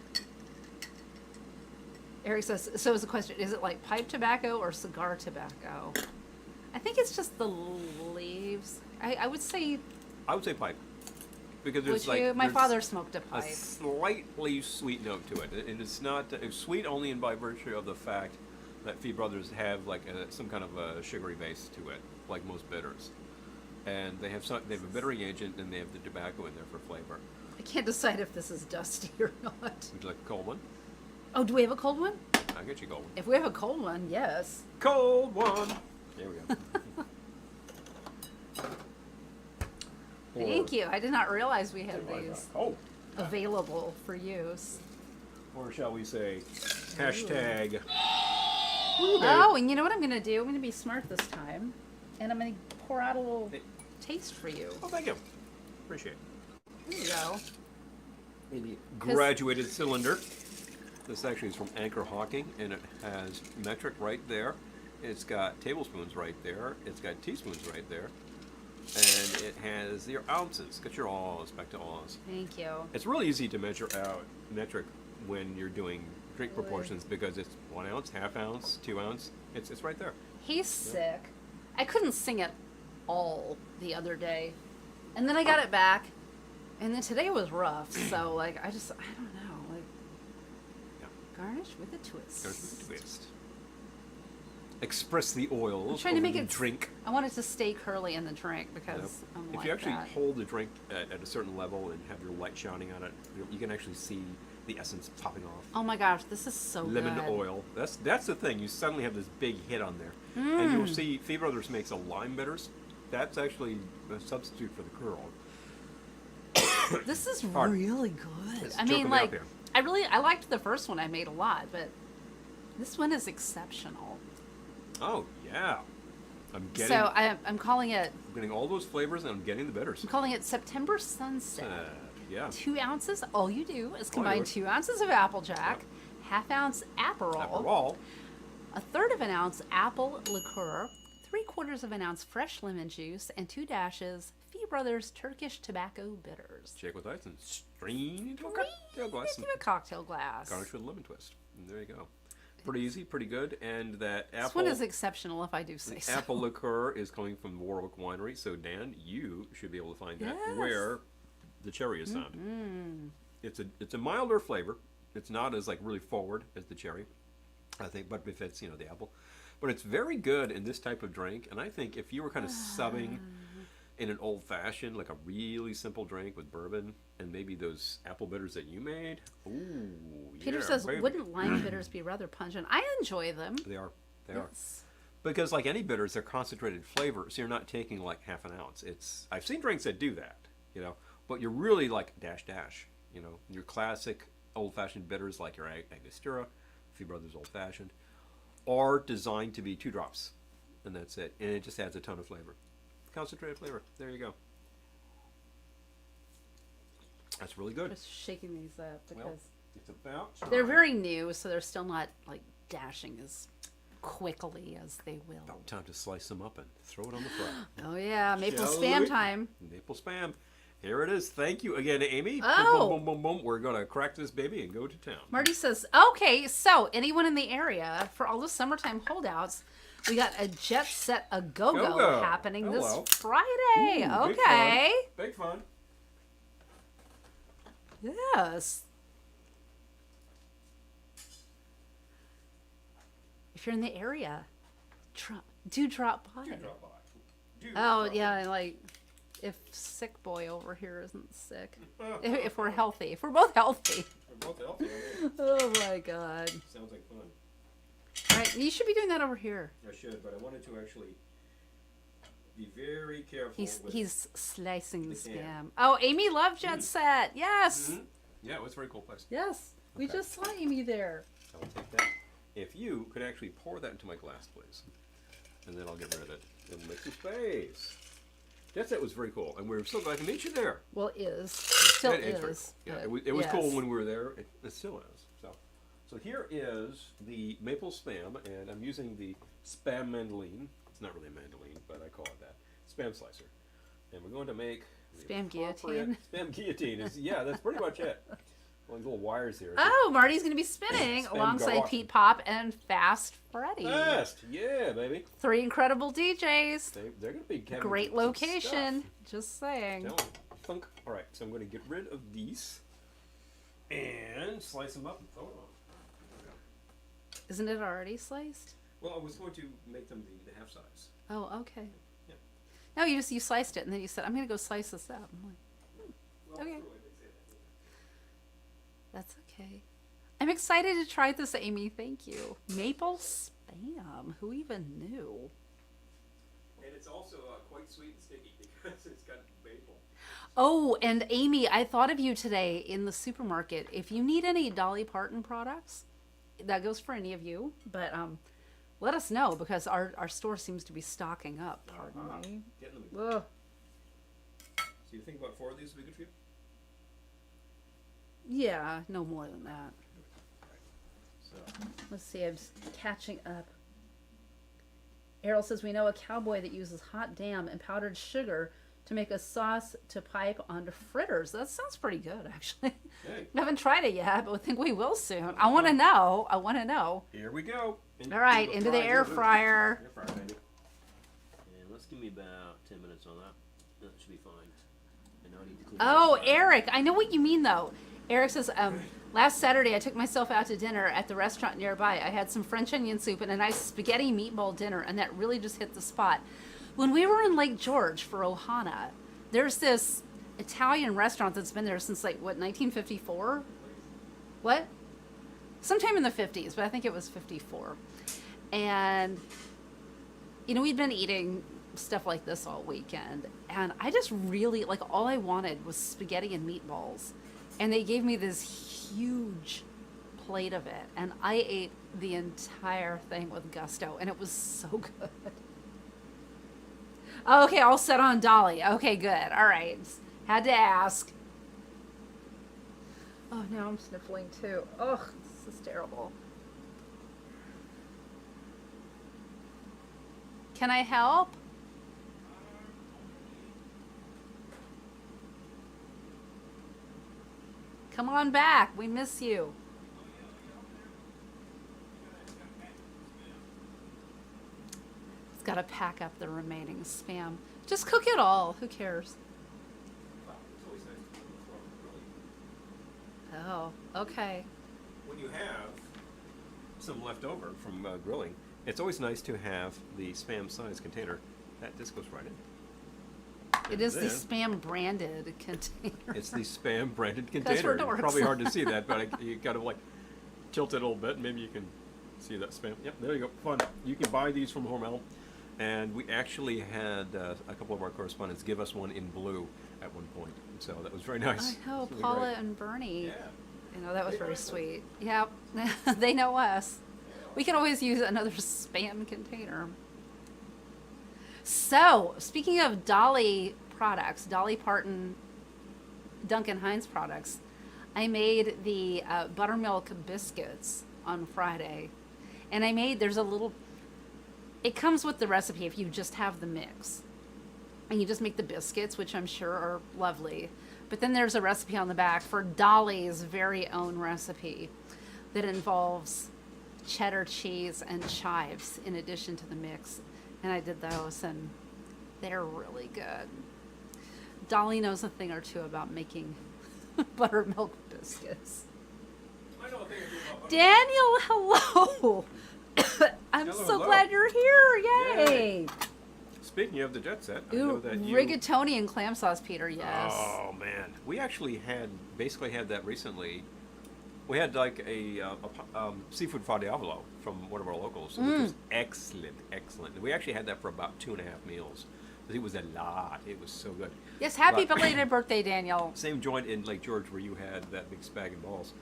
Eric says, so is the question, is it like pipe tobacco or cigar tobacco? I think it's just the leaves. I would say, I would say pipe, because would there's like you? My there's father smoked a a pipe. slightly sweet note to it, and it's not it's sweet only in by virtue of the fact that Fee Brothers have like some kind of a sugary base to it, like most bitters, and they have a bittering agent and they have the tobacco in there for flavor. I can't decide if this is dusty or not. Would you like a cold one? Oh, do we have a cold one? I'll get you a cold one. If we have a cold one, yes. Cold one. There we go. Thank you. I did not realize we had these Oh. available for use. Or shall we say, hashtag. Oh, and you know what I'm going to do? I'm going to be smart this time. And I'm going to pour out a little taste for you. Oh, thank you. Appreciate it. There you go. In the graduated cylinder. This actually is from Anchor Hawking, and it has metric right there. It's got tablespoons right there. It's got teaspoons right there. And it has your ounces. Got your awls, back to awls. Thank you. It's really easy to measure out metric when you're doing drink proportions because it's 1 ounce, ½ ounce, 2 ounce. It's right there. He's sick. I couldn't sing it all the other day. And then I got it back. And then today was rough. So, like, I don't know. Like, Yeah. garnish with a twist. There's the twist. Express the oils. I'm trying to over make the it drink. I want it to stay curly in the drink because Yep. I'm If like you actually that. hold the drink at a certain level and have your light shining on it, you can actually see the essence popping off. Oh my gosh, this is so Lemon good. oil. That's the thing. You suddenly have this big hit on there, and you'll see Fee Brothers makes a lime bitters. That's actually a substitute for the curl. This is Hard. really good. It's I jerking mean, me out like, there. I liked the first one I made a lot, but this one is exceptional. Oh yeah, I'm getting. So I'm calling it. I'm getting all those flavors, and I'm getting the bitters. I'm calling it September Sunset. Yeah. 2 ounces. All you do is combine do is- 2 ounces of Applejack, ½ ounce Aperol, Aperol. a third of an ounce apple liqueur, 3/4 of an ounce fresh lemon juice, and 2 dashes Fee Brothers Turkish tobacco bitters. Shake with ice and strain into a Strain cocktail glass. into a cocktail glass. Garnish with a lemon twist. And there you go. Pretty easy, pretty good. And that This apple. one is exceptional, if I do say so. Apple liqueur is coming from Warwick Winery, so Dan, you should be able to find that Yes. where the cherry is found. It's a milder flavor. It's not as like really forward as the cherry, I think, but befits the apple. But it's very good in this type of drink, and I think if you were kind of subbing in an old fashioned, like a really simple drink with bourbon and maybe those apple bitters that you made, ooh, Peter yeah, says, baby. wouldn't lime bitters be rather pungent? I enjoy them. They are. Yes. Because like any bitters, they're concentrated flavor, so you're not taking like ½ an ounce. I've seen drinks that do that, but you're really like dash, your classic old-fashioned bitters like your Angostura, Fee Brothers Old Fashioned, are designed to be 2 drops, and that's it. And it just adds a ton of flavor, concentrated flavor. There you go. That's really good. Just shaking these up because Well, it's about they're time. very new, so they're still not like dashing as quickly as they will. About time to slice them up and throw it on the fry. Oh yeah, maple Shall spam we? time. Maple spam. Here it is. Thank you again, Amy. Oh. Boom, boom, boom, boom. We're going to crack this baby and go to town. Marty says, okay, so anyone in the area, for all the summertime holdouts, we got a Jet Set a Go-Go happening Hello. this Friday. Ooh, okay. Big fun. Yes. If you're in the area, do drop by. Do drop by. Oh, yeah, like, if sick boy over here isn't sick. If we're healthy. If we're both healthy. We're both healthy. Oh, my God. Sounds like fun. All right, you should be doing that over here. I should, but I wanted to actually be very careful. He's slicing the the spam. ham. Oh, Amy loved Jet Set. Yes. Mhm. Yeah, it was a very cool place. Yes. We Okay. just saw Amy there. I will take that. If you could actually pour that into my glass, please. And then I'll get rid of it. And make some space. Jet Set was very cool, and we're so glad to meet you there. Well, still It's very is. cool. Yeah, but it was cool yes. when we were there. It still is. So here is the maple spam, and I'm using the spam mandolin. It's not really a mandolin, but I call it that. Spam slicer. And we're going to make the Spam appropriate- guillotine? Spam guillotine is, yeah, that's pretty much it. All these little wires here. Oh, Marty's going to be spinning Spam alongside garage. Pete Pop and Fast Freddy. Fast, yeah, baby. 3 incredible DJs. They're going to be having Great some location. stuff. Just saying. Tell 'em. Thunk. All right, so I'm going to get rid of these and slice them up and throw them on. Isn't it already sliced? Well, I was going to make them the half size. Oh, okay. Yeah. No, you sliced it and then you said, I'm going to go slice this up. I'm like, Well, Okay. anyway, they say that. that's okay. I'm excited to try this, Amy. Thank you. Maple spam. Who even knew? And it's also quite sweet and sticky because it's got maple. Oh, and Amy, I thought of you today in the supermarket. If you need any Dolly Parton products, that goes for any of you, but let us know because our store seems to be stocking up. Pardon me. Getting them. Ugh. So you think about 4 of these would be good for you? Yeah, no more than that. So, Let's see, I'm just catching up. Errol says, we know a cowboy that uses hot damn and powdered sugar to make a sauce to pipe onto fritters. That sounds pretty good, actually. hey, I haven't tried it yet, but I think we will soon. I want to know. I want to know. here we go. All right, into the air fryer. Air fryer, baby. And let's give me about 10 minutes on that. That should be fine. And now I need to clean Oh, the air fryer. Eric, I know what you mean, though. Eric says, last Saturday I took myself out to dinner at the restaurant nearby. I had some French onion soup and a nice spaghetti meatball dinner, and that really just hit the spot. When we were in Lake George for Ohana, there's this Italian restaurant that's been there since, like, what, 1954? What? Sometime in the 50s, but I think it was 54. And, you know, we'd been eating stuff like this all weekend, and I just really, like, all I wanted was spaghetti and meatballs. And they gave me this huge plate of it, and I ate the entire thing with gusto, and it was so good. Oh, okay, all set on Dolly. Okay, good. All right. Had to ask. Oh, now I'm sniffling too. Ugh, this is terrible. Can I help? Come on back. We miss you. It's got to pack up the remaining spam. Just cook it all. Who cares? Wow, it's always nice to clean the floor, really. Oh, okay. When you have some left over from grilling, it's always nice to have the spam size container. That just goes right in. It is the then- spam branded container. It's the spam branded 'Cause container. we're dorks. Probably hard to see that, but you gotta like tilt it a little bit, and maybe you can see that spam. Yep, there you go. Fun. You can buy these from Hormel, and we actually had a couple of our correspondents give us one in blue at one point, so that was very nice. I know, It's really Paula great. and Bernie. Yeah. You know, that was They know very us. sweet. Yep. They know us. We can always use another spam container. So, speaking of Dolly products, Dolly Parton, Duncan Hines products, I made the buttermilk biscuits on Friday. And I made, there's a little, it comes with the recipe if you just have the mix. and you just make the biscuits, which I'm sure are lovely. But then there's a recipe on the back for Dolly's very own recipe that involves cheddar cheese and chives in addition to the mix. And I did those, and they're really good. Dolly knows a thing or two about making buttermilk biscuits. I know a thing or two about Daniel, hello. I'm Hello, so hello. glad you're here. Yay. Speaking of the jet set, I know Ooh, that you... rigatoni and clam sauce, Peter, yes. Oh man, we actually basically had that recently. We had like a seafood fa diavolo from one of our locals, which was excellent. And we actually had that for about 2.5 meals. It was a lot. It was so good. Yes, happy But- belated birthday, Daniel. Same joint in Lake George where you had that big spag and balls.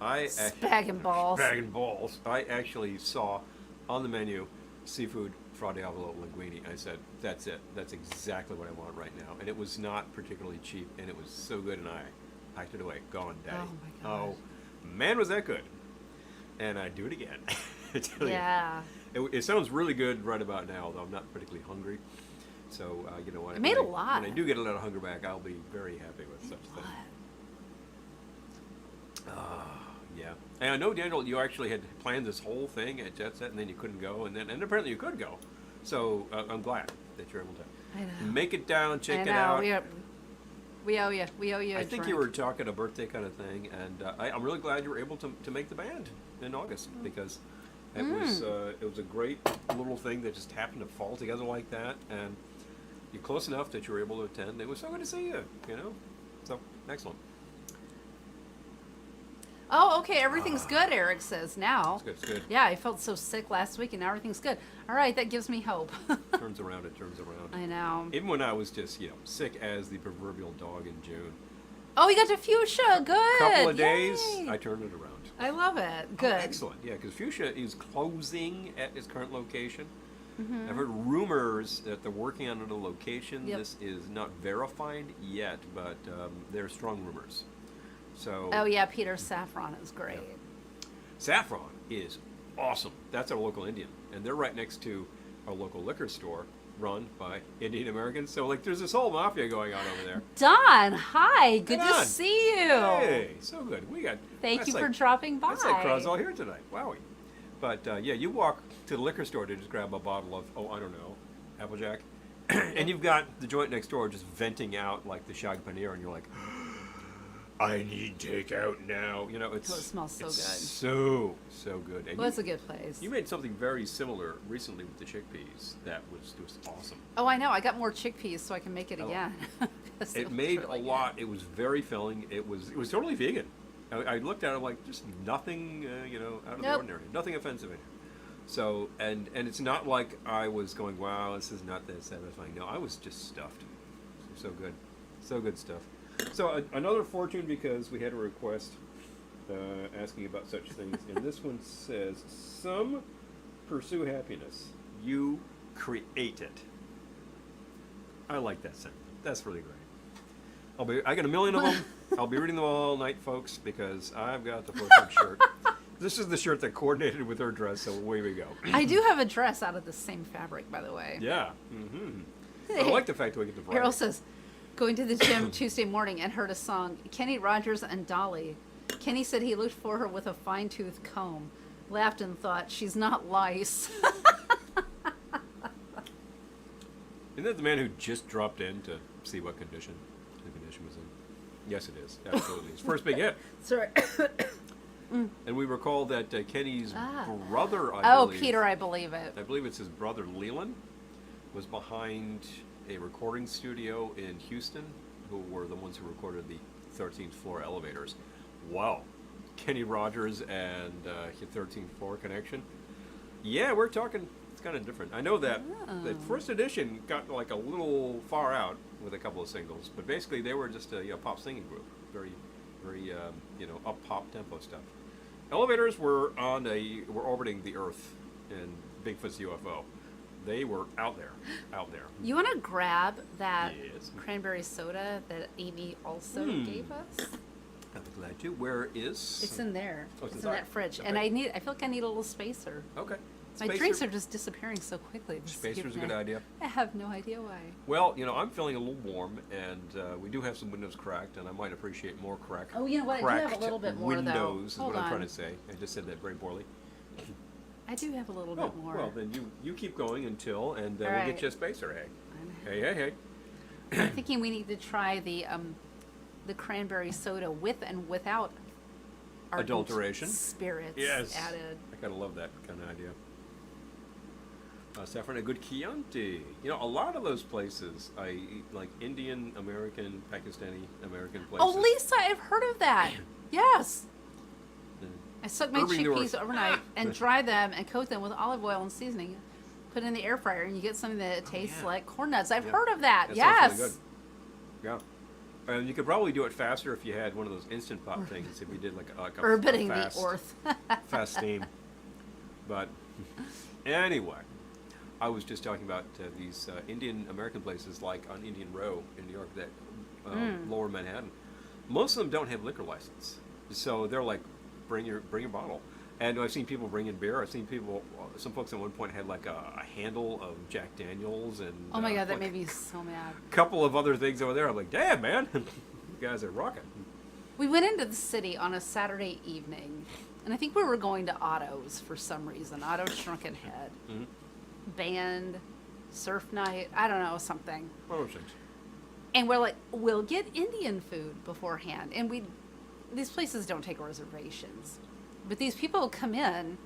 Spag and balls. Spag and balls. I actually saw on the menu seafood fra diavolo linguine. I said, that's it. That's exactly what I want right now. And it was not particularly cheap, and it was so good, and I packed it away. Gone, Daddy. Oh, my gosh. Oh, man, was that good. And I'd do it again. I tell you. Yeah. It sounds really good right about now, although I'm not particularly hungry. So, you know what? It made a lot. When I do get a little hunger back, I'll be very happy with such things. Yeah. And I know, Daniel, you actually had planned this whole thing at Jet Set, and then you couldn't go, and apparently you could go. So I'm glad that you're able to I know. make it down, check I it know. out. We owe you. We owe you a I think drink. you were talking a birthday kind of thing, and I'm really glad you were able to make the band in August, because it was a great little thing that just happened to fall together like that, and you're close enough that you were able to attend. It was so good to see you, you know? So, excellent. Oh, okay. Everything's good, Eric says now. It's good, it's good. Yeah, I felt so sick last week, and now everything's good. All right, that gives me hope. Turns around, it turns around. I know. Even when I was just, sick as the proverbial dog in June. Oh, we got to Fuchsia. Good. Couple of days, Yay. I turned it around. I love it. Good. Oh, excellent, yeah, because Fuchsia is closing at its current location. I've heard rumors that they're working on another location. Yep. This is not verified yet, but there are strong rumors. So Oh, yeah, Peter Saffron is great. Saffron is awesome. That's our local Indian, and they're right next to our local liquor store run by Indian Americans. So there's this whole mafia going on over there. Don, hi. Good to Don. see you. Hey, so good. We got. Thank that's you for like- dropping by. That's like crowds all here tonight. Wowie. But yeah, you walk to the liquor store to just grab a bottle of, I don't know, Applejack, and you've got the joint next door just venting out like the shag paneer, and you're like, I need takeout now. You know, it smells so it's good. So good. And Well, it's a good place. you made something very similar recently with the chickpeas. That was awesome. Oh, I know. I got more chickpeas so I can make it Oh. again. 'Cause It was made really a good. lot. It was very filling. It was totally vegan. I looked at it like just nothing, out of the Nope. ordinary. Nothing offensive in here. So and it's not like I was going, wow, this is not that satisfying. No, I was just stuffed. So good, so good stuff. So another fortune because we had a request asking about such things, and this one says, "Some pursue happiness, you create it." I like that sentence. That's really great. I got a million of them. I'll be reading them all night, folks, because I've got the fortune shirt. This is the shirt that coordinated with her dress, so away we go. I do have a dress out of the same fabric, by the way. Yeah. I like the fact that we get the variety. Harold says, going to the gym Tuesday morning and heard a song, Kenny Rogers and Dolly. Kenny said he looked for her with a fine-tooth comb, laughed and thought, she's not lice. Isn't that the man who just dropped in to see what condition the condition was in? Yes, it is. Absolutely. His first big hit. Sorry. And we recall that Kenny's brother, I Oh, believe, Peter, I believe it. I believe it's his brother Leland, was behind a recording studio in Houston, who were the ones who recorded the 13th floor elevators. Wow. Kenny Rogers and your 13th floor connection. Yeah, we're talking, it's kind of different. I know that the first edition got like a little far out with a couple of singles, but basically they were just a pop singing group. Very, very, up pop tempo stuff. Elevators were orbiting the Earth in Bigfoot's UFO. They were out there. You want to grab that Yes. cranberry soda that Amy also gave us? I'd be glad to. Where is? It's in there. Oh, it's It's in inside. that fridge. Okay. And I feel like I need a little spacer. Okay. My drinks are just disappearing so quickly. Spacer's a good idea. I have no idea why. Well, I'm feeling a little warm, and we do have some windows cracked, and I might appreciate more cracked. Oh, you know what? I do have a little bit more, though. Windows is Hold what I'm on. trying to say. I just said that very poorly. I do have a little bit more. Well, then you keep going until, and we'll get you a spacer, hey. Hey. I'm thinking we need to try the cranberry soda with and without ardent adulteration spirits added. I gotta love that kind of idea. Saffron, a good Chianti. A lot of those places I eat, like Indian American, Pakistani American places. Oh, Lisa, I've heard of that. Yes. I soak my Irving, New chickpeas York. overnight and dry them and coat them with olive oil and seasoning. Put it in the air fryer and you get something that tastes like corn nuts. I've heard of that. That Yes. sounds really good. Yeah. And you could probably do it faster if you had one of those instant pot things. If you did like a Orbiting fast, the earth. fast steam. But anyway, I was just talking about these Indian American places like on Indian Row in New York that Lower Manhattan. Most of them don't have liquor license, so they're like, bring your bottle. And I've seen people bring in beer. I've seen some folks at one point had like a handle of Jack Daniels and Oh my God, that like made me so mad. a couple of other things over there. I'm like, damn, man, you guys are rocking. We went into the city on a Saturday evening, and I think we were going to Otto's for some reason. Otto's Shrunken Head. Mm-hmm. Band, surf night, I don't know, something. One of those things. And we're like, we'll get Indian food beforehand. And these places don't take reservations. But these people come in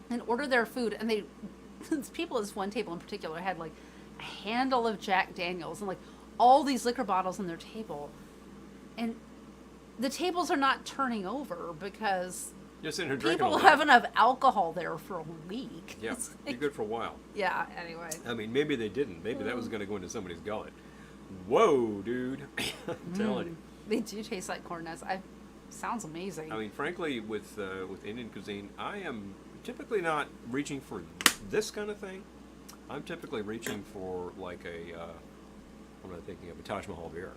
and order their food, and these people, this one table in particular, had like a handle of Jack Daniels and like all these liquor bottles on their table. And the tables are not turning over because Just sitting here drinking people all have day. enough alcohol there for a week. Yeah, It's you're like- good for a while. yeah, anyway. I mean, maybe they didn't. Maybe that was going to go into somebody's gullet. Whoa, dude. I'm telling you. They do taste like corn nuts. Sounds amazing. I mean, frankly, with Indian cuisine, I am typically not reaching for this kind of thing. I'm typically reaching for like what am I thinking of? A Taj Mahal beer.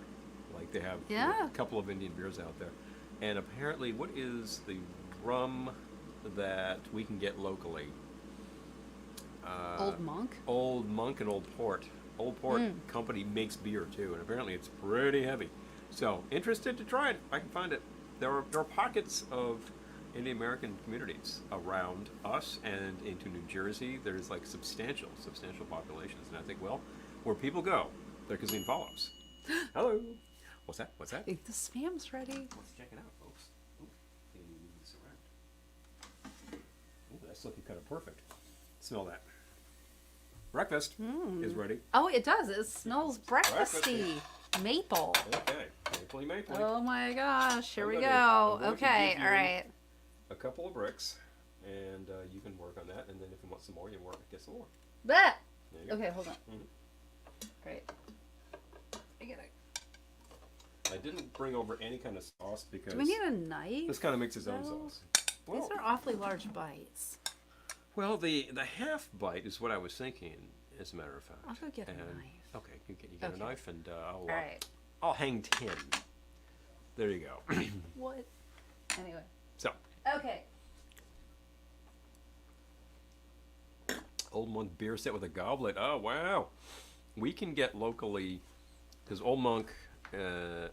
Like they have a couple of Indian beers out there. And apparently, what is the rum that we can get locally? Old Monk? Old Monk and Old Port. Old Port Company makes beer too, and apparently it's pretty heavy. So, interested to try it. I can find it. There are pockets of Indian American communities around us and into New Jersey. There's like substantial populations, and I think, well, where people go, their cuisine follows. Hello. What's that? I think the spam's ready. Let's check it out, folks. Ooh, can you move this around? Ooh, that's looking kind of perfect. Smell that. Breakfast is ready. Oh, it does. It smells breakfasty. Breakfasty. Maple. Okay, mapley. Oh my gosh, here we I'm go. going to Okay, give you all right. a couple of bricks, and you can work on that. And then if you want some more, you get some more. But There you go. okay, hold on. Mhm. Right. I get it. I didn't bring over any kind of sauce because Do we need a knife? this kind of makes its own though? sauce. These are awfully large bites. Well, the half bite is what I was thinking, as a matter of fact. I'll go get a And- knife. Okay, you get a Okay. knife, and All right. I'll hang 10. There you go. What? Anyway. So, Okay. Old Monk beer set with a goblet. Oh, wow. We can get locally, because Old Monk,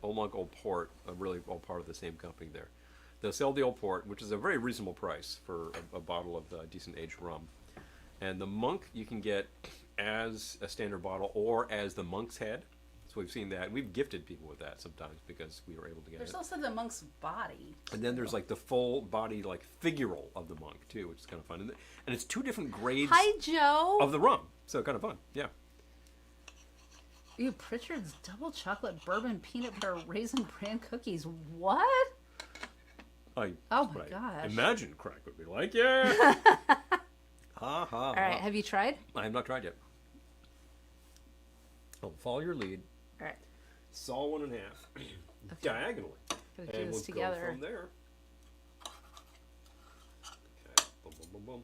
Old Port are really all part of the same company there. They'll sell the Old Port, which is a very reasonable price for a bottle of decent aged rum. And the Monk you can get as a standard bottle or as the Monk's Head. So we've seen that. And we've gifted people with that sometimes because we were able to get There's it. also the monk's body. And then there's like the full body, like figural of the monk too, which is kind of fun. And it's two different grades Hi, Joe. of the rum. So kind of fun. Yeah. Ew, Pritchard's double chocolate bourbon peanut butter raisin bran cookies. What? Oh my gosh. Imagine crack would be like, yeah. Ha ha. All right, have you tried? I have not tried yet. I'll follow your lead. All right. Saw 1.5 diagonally. Gotta do And this we'll together. go from there. Okay. Boom, boom, boom, boom.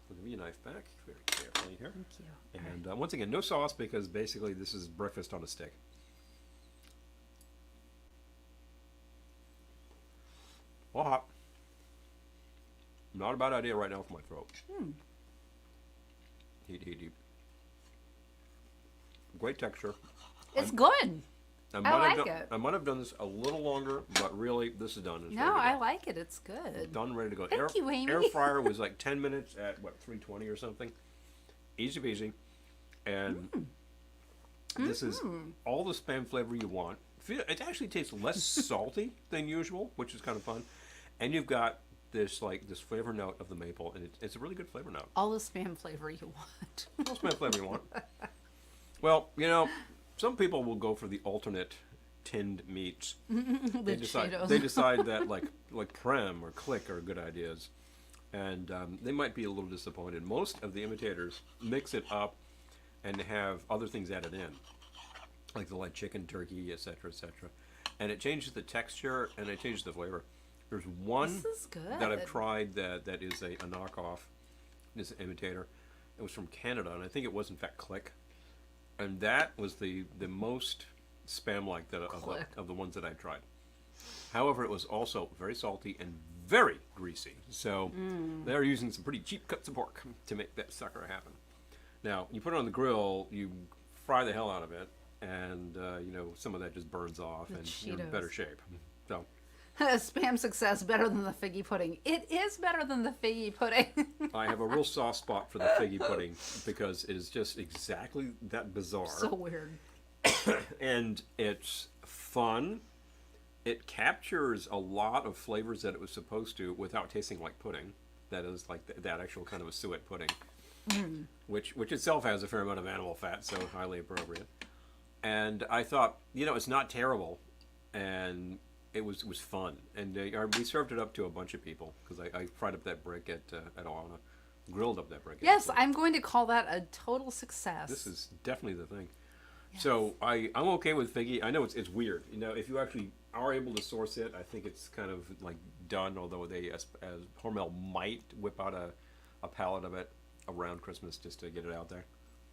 We'll give you a knife back very carefully here. Thank you. And once again, no sauce because basically this is breakfast on a stick. Well, hot. Not a bad idea right now for my throat. Heat. Great texture. It's good. I like it. I might have done this a little longer, but really, this is done. It's No, ready to I go. like it. It's good. Done, ready to go. Thank you, Amy. Air fryer was like 10 minutes at, what, 320 or something? Easy peasy. And this is all the Spam flavor you want. It actually tastes less salty than usual, which is kind of fun. And you've got this flavor note of the maple, and it's a really good flavor note. All the Spam flavor you want. All Spam flavor you want. Well, you know, some people will go for the alternate tinned meats. They decide that like Prem or Click are good ideas, and they might be a little disappointed. Most of the imitators mix it up and have other things added in, like the chicken, turkey, etc., and it changes the texture and it changes the flavor. There's one This is good. that I've tried that is a knockoff. This imitator. It was from Canada, and I think it was in fact Click. And that was the most Spam-like of the ones that I tried. However, it was also very salty and very greasy. So they're using some pretty cheap cuts of pork to make that sucker happen. Now, you put it on the grill, you fry the hell out of it, and you know, some of that just burns off, and you're in better shape. So. Spam success better than the figgy pudding. It is better than the figgy pudding. I have a real soft spot for the figgy pudding because it is just exactly that bizarre. So weird. And it's fun. It captures a lot of flavors that it was supposed to without tasting like pudding. That is like that actual kind of a suet pudding, which itself has a fair amount of animal fat, so highly appropriate. And I thought, you know, it's not terrible, and it was fun, and we served it up to a bunch of people because I fried up that brick at Alana, grilled up that brick. Yes, I'm going to call that a total success. This is definitely the thing. Yes. So I'm okay with figgy. I know it's weird. You know, if you actually are able to source it, I think it's kind of like done. Although they, as Hormel might whip out a pallet of it around Christmas just to get it out there.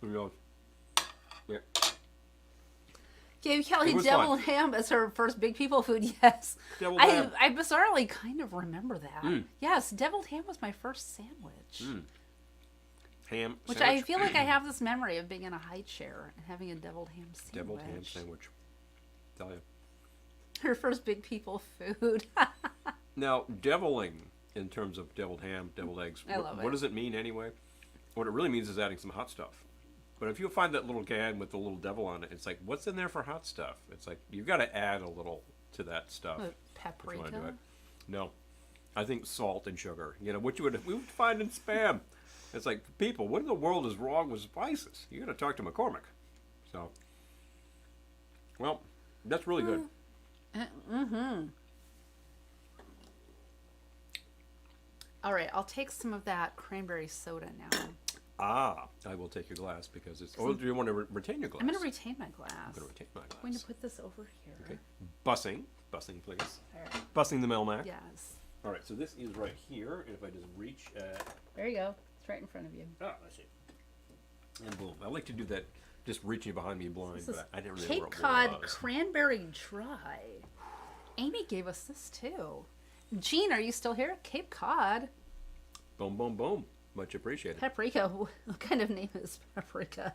Who knows? Yeah. Gave Kelly deviled ham as her first Big People food. Yes, I bizarrely kind of remember that. Yes, deviled ham was my first sandwich. Ham, which sandwich. I feel like I have this memory of being in a high chair and having a deviled ham sandwich. Deviled ham sandwich. Tell you. Her first Big People food. Now, deviling in terms of deviled ham, deviled eggs. I love it. What does it mean anyway? What it really means is adding some hot stuff. But if you find that little can with the little devil on it, it's like, what's in there for hot stuff? It's like, you've got to add a little to that stuff. Paprika? If you want to do it. No. I think salt and sugar. You know, what we would find in Spam. It's like, people, what in the world is wrong with spices? You got to talk to McCormick. So, well, that's really good. All right, I'll take some of that cranberry soda now. Ah, I will take your glass because it's... Or do you want to retain your glass? I'm going to retain my glass. I'm going to retain my glass. I'm going to put this over here. Okay. Bussing, please. All right. Bussing the Melmac. Yes. All right, so this is right here. And if I just reach... there you go. It's right in front of you. Ah, I see. And boom. I like to do that just reaching behind me blind, but I didn't really know Cape where it Cod was. Cranberry Dry. Amy gave us this too. Jean, are you still here? Cape Cod. Boom, boom, boom. Much appreciated. Paprika. What kind of name is Paprika?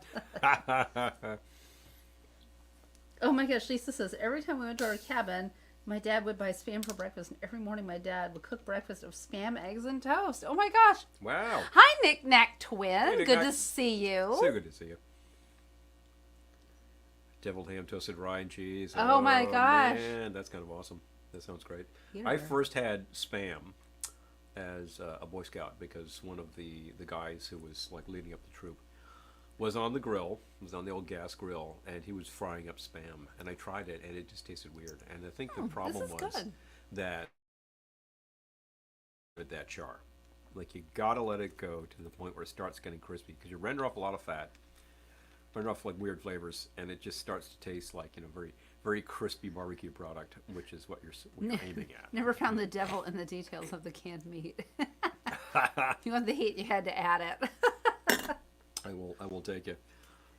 Oh my gosh, Lisa says, every time we went to our cabin, my dad would buy Spam for breakfast, and every morning my dad would cook breakfast of Spam, eggs, and toast. Oh my gosh. Wow. Hi, Knick Knack Twin. Hey, good to see you. So good to see you. Deviled ham, toasted rye and cheese. Oh my gosh. Man, that's kind of awesome. That sounds great. Here. I first had Spam as a Boy Scout because one of the guys who was like leading up the troop was on the grill, was on the old gas grill, and he was frying up Spam, and I tried it, and it just tasted weird. And I think the problem was good. that that char, like you gotta let it go to the point where it starts getting crispy because you render off a lot of fat, render off like weird flavors, and it just starts to taste like, you know, very very crispy barbecue product, which is what you're aiming at. Never found the devil in the details of the canned meat. If you want the heat, you had to add it. I will take it.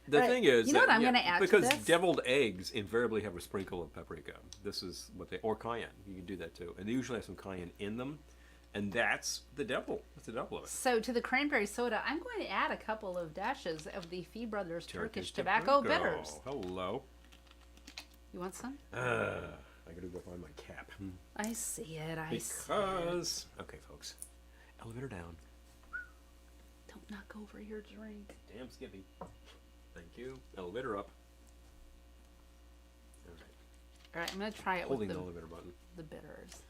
The thing is, you know what I'm going to add because to this? deviled eggs invariably have a sprinkle of paprika. This is what they, or cayenne. You can do that too, and they usually have some cayenne in them, And that's the devil. That's the devil of it. So to the cranberry soda, I'm going to add a couple of dashes of the Fee Brothers Turkish Tobacco Bitters. Hello. You want some? I gotta go find my cap. I see it. Because, okay, folks, elevator down. Don't knock over your drink. Damn Skippy. Thank you. Elevator up. All right, I'm gonna try it Holding with the elevator button. the bitters.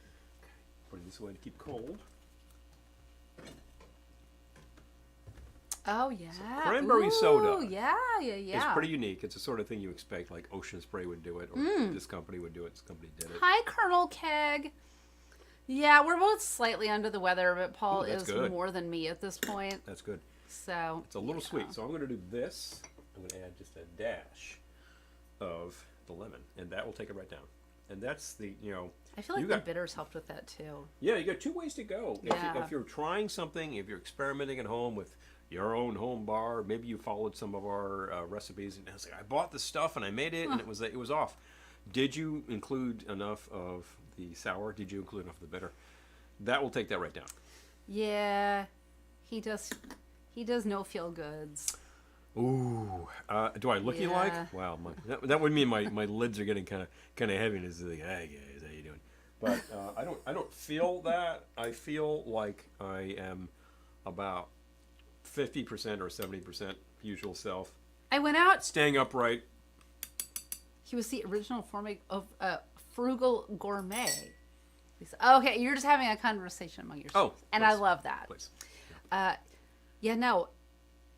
Okay, putting this away to keep cold. Oh yeah, cranberry soda. Oh yeah. It's pretty unique. It's the sort of thing you expect, like Ocean Spray would do it, or this company would do it. This company did it. Hi, Colonel Keg. Yeah, we're both slightly under the weather, but Paul is good. more than me at this point. That's good. So It's a little sweet, so I'm going to do this. I'm going to add just a dash of the lemon, and that will take it right down. And that's the, I feel like the bitters helped with that too. Yeah, you got two ways to go. Yeah. If you're trying something, if you're experimenting at home with your own home bar, maybe you followed some of our recipes, and it's like, I bought this stuff and I made it, and it was off. Did you include enough of the sour? Did you include enough of the bitter? That will take that right down. Yeah, he does no feel goods. Ooh, do I look you like? Wow, that would mean my lids are getting kind of heavy, and it's like, hey guys, how you doing? But I don't feel that. I feel like I am about 50% or 70% usual self. I went out. Staying upright. He was the original form of frugal gourmet. Okay, you're just having a conversation among yourselves. Oh, and please. I love that. Please. Yeah, no.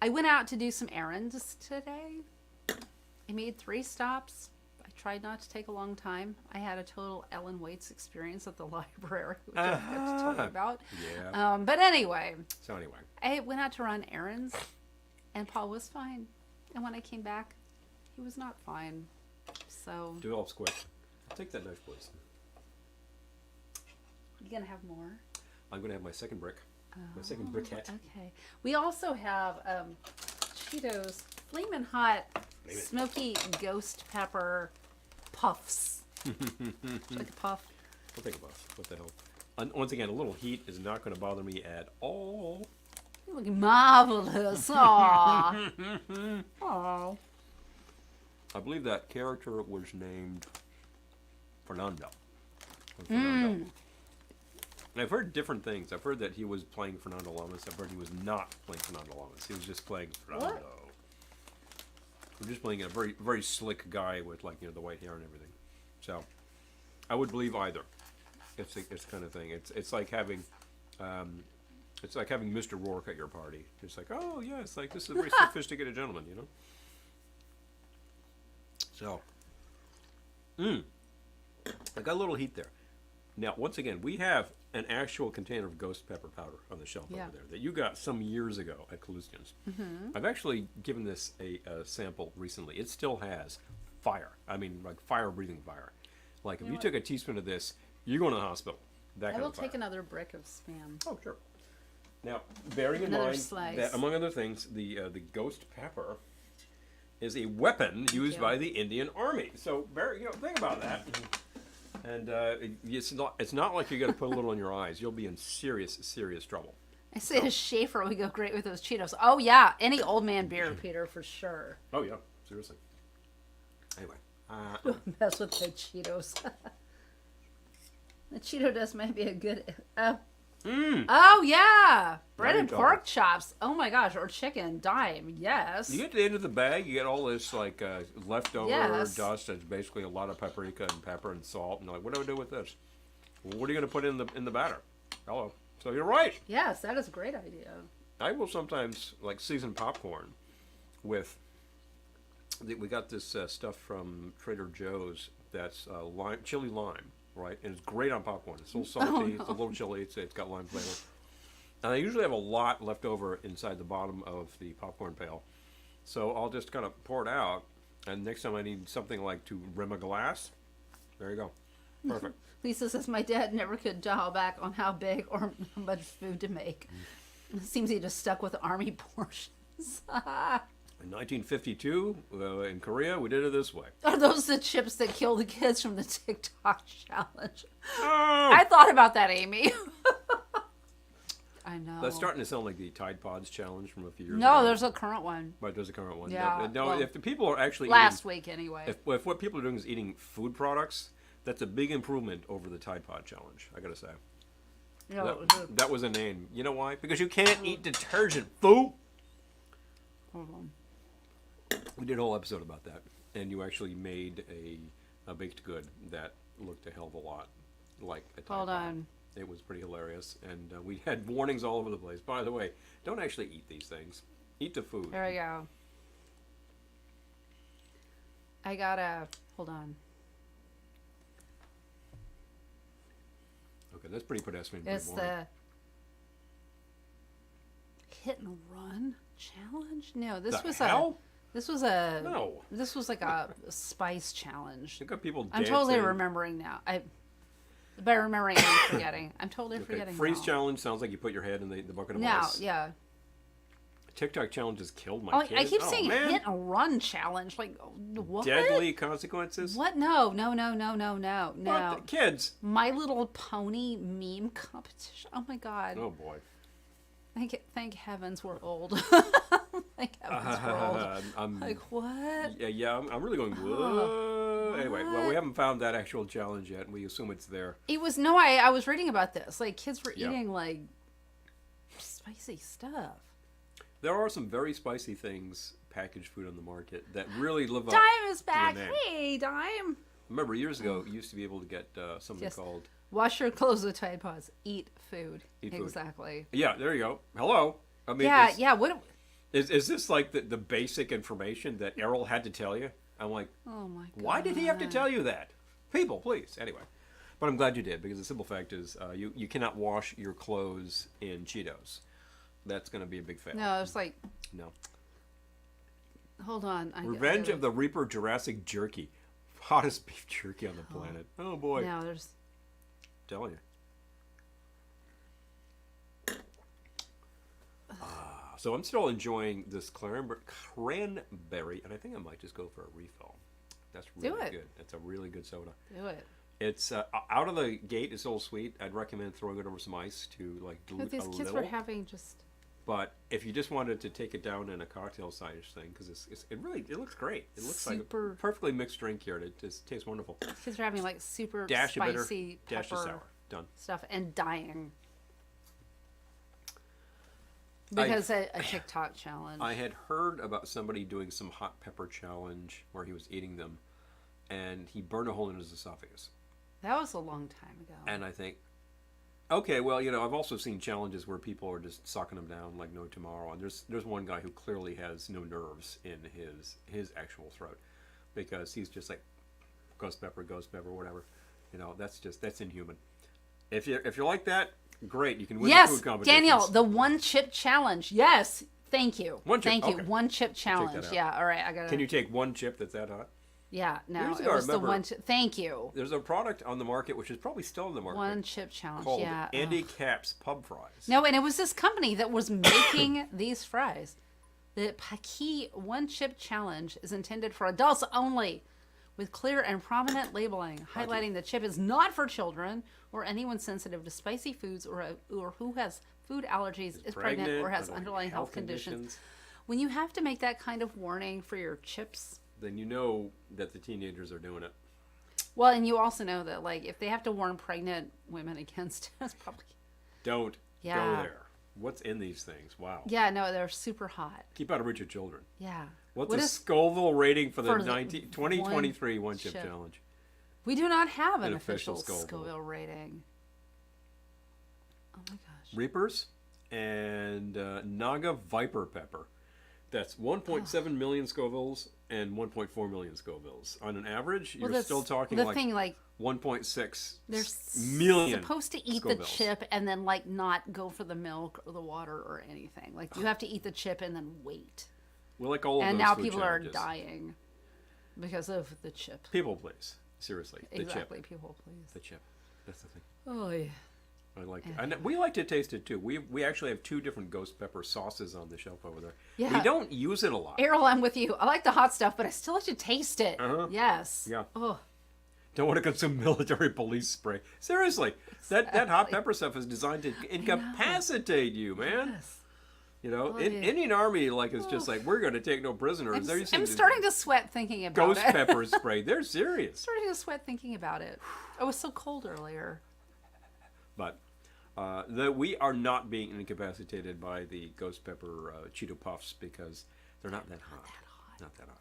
I went out to do some errands today. I made 3 stops. I tried not to take a long time. I had a total Ellen Waits experience at the library, which I have to tell you about. Yeah. But anyway. So anyway. I went out to run errands, and Paul was fine. And when I came back, he was not fine. So. Develops quick. Take that knife, please. You gonna have more? I'm gonna have my second brick. My second briquette. Okay. We also have Cheetos Flamin' Hot Smoky Ghost Pepper Puffs. Like a puff. I'll take a puff. What the hell? Once again, a little heat is not going to bother me at all. You look marvelous. Aww. Aww. I believe that character was named Fernando. Fernando. And I've heard different things. I've heard that he was playing Fernando Lamas. I've heard he was not playing Fernando Lamas. He was just playing Fernando. What? We're just playing a very, very slick guy with, like, the white hair and everything. So, I would believe either. It's the kind of thing. It's like having, Mr. Rourke at your party. It's like, oh yeah, it's like this is a very sophisticated gentleman, So, I got a little heat there. Now, once again, we have an actual container of ghost pepper powder on the shelf over there that you got some years ago at Kalustian's. I've actually given this a sample recently. It still has fire. I mean, like fire-breathing fire. Like, if you took a teaspoon of this, you're going to the hospital. That I kind will of fire. take another brick of Spam. Oh, sure. Now, bearing in Another mind slice. that, among other things, the ghost pepper is a weapon used by the Indian Army. So, think about that. And it's not like you're going to put a little in your eyes. You'll be in serious, serious trouble. I say to Schaefer would go great with those Cheetos. Oh, yeah. Any old man beer, Peter, for sure. Oh, yeah. Seriously. Anyway. Mess with the Cheetos. The Cheeto dust might be a good... Oh, yeah. Bread and pork chops. Oh, my gosh. Or chicken. Dime. Yes. You get to the end of the bag, you get all this, like, leftover dust. It's basically a lot of paprika and pepper and salt. And you're like, what do I do with this? Well, what are you going to put in the batter? Hello. So you're right. Yes, that is a great idea. I will sometimes, like, season popcorn with... We got this stuff from Trader Joe's that's chili lime, right? And it's great on popcorn. It's a little salty, it's a little chili, it's got lime flavor. And I usually have a lot left over inside the bottom of the popcorn pail. So I'll just kind of pour it out, and next time I need something like to rim a glass, there you go. Perfect. Lisa says, my dad never could dial back on how big or how much food to make. It seems he just stuck with Army portions. In 1952, in Korea, we did it this way. Are those the chips that kill the kids from the TikTok challenge? Oh! I thought about that, Amy. I know. That's starting to sound like the Tide Pods challenge from a few years ago. No, there's a current one. Right, there's a current one. Yeah, No, well, if the people are actually last week anyway. if what people are doing is eating food products, that's a big improvement over the Tide Pod challenge, I gotta say. No, That was a name. You know why? Because you can't eat detergent, fool! hold on. We did a whole episode about that. And you actually made a baked good that looked a hell of a lot like a Tide Hold Pod. on. It was pretty hilarious. And we had warnings all over the place. By the way, don't actually eat these things. Eat the food. There we go. I gotta, hold on. Okay, that's pretty pedestrian. Pretty It's boring. the hit and run challenge? No, this The was hell? this was a No. this was like a spice challenge. You got people I'm dancing. totally remembering now. By remembering, I'm forgetting. I'm totally Okay, forgetting. freeze now. challenge sounds like you put your head in the bucket of No, ice. yeah. TikTok challenge has killed my Oh, kids. I keep Oh, saying man. hit and run challenge. Like what? Deadly consequences. What? No, no, no, no, no, no, no. What? Kids. My Little Pony meme competition. Oh my god. Oh boy. Thank heavens we're old. Thank heavens we're old. I'm, Like what? yeah, I'm really going. Whoa. Anyway, well, we haven't found that actual challenge yet, and we assume it's there. It was no. I was reading about this. Like kids were Yeah. eating like spicy stuff. There are some very spicy things, packaged food on the market that really live up. Dime is back. name. Hey, Dime. Remember, years ago, you used to be able to get something Yes. called. Wash your clothes with Tide Pods. Eat food. Eat food. Exactly. Yeah, there you go. Hello. I mean, Yeah, yeah. What? is this like the basic information that Errol had to tell you? I'm like, Oh my god. why did he have to tell you that? People, please. Anyway. But I'm glad you did, because the simple fact is you cannot wash your clothes in Cheetos. That's going to be a big fail. No, it's like. No. Hold on. Revenge of the Reaper Jurassic Jerky. Hottest beef jerky on the planet. Oh, boy. No, there's. Telling you. So I'm still enjoying this cranberry, and I think I might just go for a refill. That's Do really it. good. That's a really good soda. Do it. It's out of the gate. It's a little sweet. I'd recommend throwing it over some ice to like dilute But these a kids little. were having just. But if you just wanted to take it down in a cocktail size thing, because it looks great. It looks like a Super- perfectly mixed drink here. It just tastes wonderful. Kids were having like super Dash of bitter, spicy dash pepper of sour. Done. stuff and dying. Because a TikTok challenge. I had heard about somebody doing some hot pepper challenge where he was eating them, and he burned a hole in his esophagus. That was a long time ago. And I think, okay, well, I've also seen challenges where people are just sucking them down like no tomorrow. And there's one guy who clearly has no nerves in his actual throat, because he's just like ghost pepper, whatever. That's inhuman. If you're like that, great, you can win the Yes, food competitions. Daniel, the one chip challenge. Yes, thank you. One chip, Thank you. okay. One chip challenge. out. Yeah, all right, I got Can it. you take one chip that's that hot? Yeah, no, Years it ago, I was the remember- one chip. Thank you. There's a product on the market, which is probably still in the market, One chip challenge. called Yeah. Andy ugh. Cap's Pub Fries. No, and it was this company that was making these fries. The Paqui One Chip Challenge is intended for adults only, with clear and prominent labeling highlighting the chip is not for children or anyone sensitive to spicy foods or who has food allergies, is pregnant, or has underlying health conditions. When you have to make that kind of warning for your chips, Then you know that the teenagers are doing it. well, and you also know that like if they have to warn pregnant women against it, it's probably Don't Yeah. go there. What's in these things? Wow. yeah, no, they're super hot. Keep out of reach of children. Yeah. What's What the is- Scoville rating for the for the 2023 one chip chip. challenge? We do not have an An official official Scoville. Scoville rating. Oh my gosh. Reapers and Naga Viper Pepper. That's 1.7 million Scovilles and 1.4 million Scovilles. On an average, Well, you're that's still talking the like thing, like 1.6 they're million. supposed to eat Scovilles. the chip and then like not go for the milk or the water or anything. Like you have to eat the chip and then wait. We like all of And those now food people challenges. are dying because of the chip. People, please. Seriously. The Exactly, chip. people, please. The chip. That's the thing. Oh yeah. I like it. And we like to taste it too. We actually have 2 different ghost pepper sauces on the shelf over there. Yeah. We don't use it a lot. Errol, I'm with you. I like the hot stuff, but I still like to taste it. Uh-huh. Yes. Yeah. Oh. Don't want to consume military police spray. Seriously, that hot pepper stuff is designed to incapacitate you, man. Yes. You know, Love it. Indian Army, like, is just like, we're going to take no prisoners. I'm starting to sweat thinking about ghost it. pepper spray. They're serious. Starting to sweat thinking about it. It was so cold earlier. But we are not being incapacitated by the ghost pepper Cheeto Puffs because they're not that hot. Not that hot.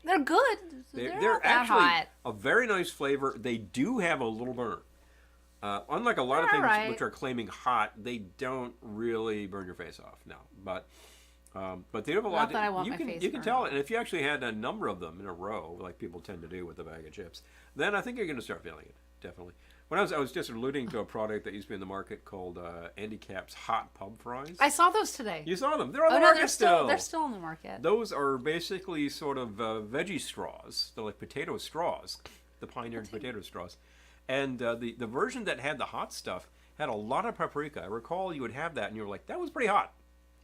They're good. They're not that actually hot. a very nice flavor. They do have a little burn. Unlike a lot of things which are claiming hot, they don't really burn your face off. No, but they have a lot. Not that I want you my can face you can burned tell off. it, and if you actually had a number of them in a row, like people tend to do with a bag of chips, then I think you're going to start feeling it. Definitely. When I was just alluding to a product that used to be in the market called Andy Cap's Hot Pub Fries. I saw those today. You saw them? They're on the no, market they're still on the market. Those are basically sort of veggie straws. They're like potato straws, the pioneered potato straws. And the version that had the hot stuff had a lot of paprika. I recall you would have that, and you were like, that was pretty hot.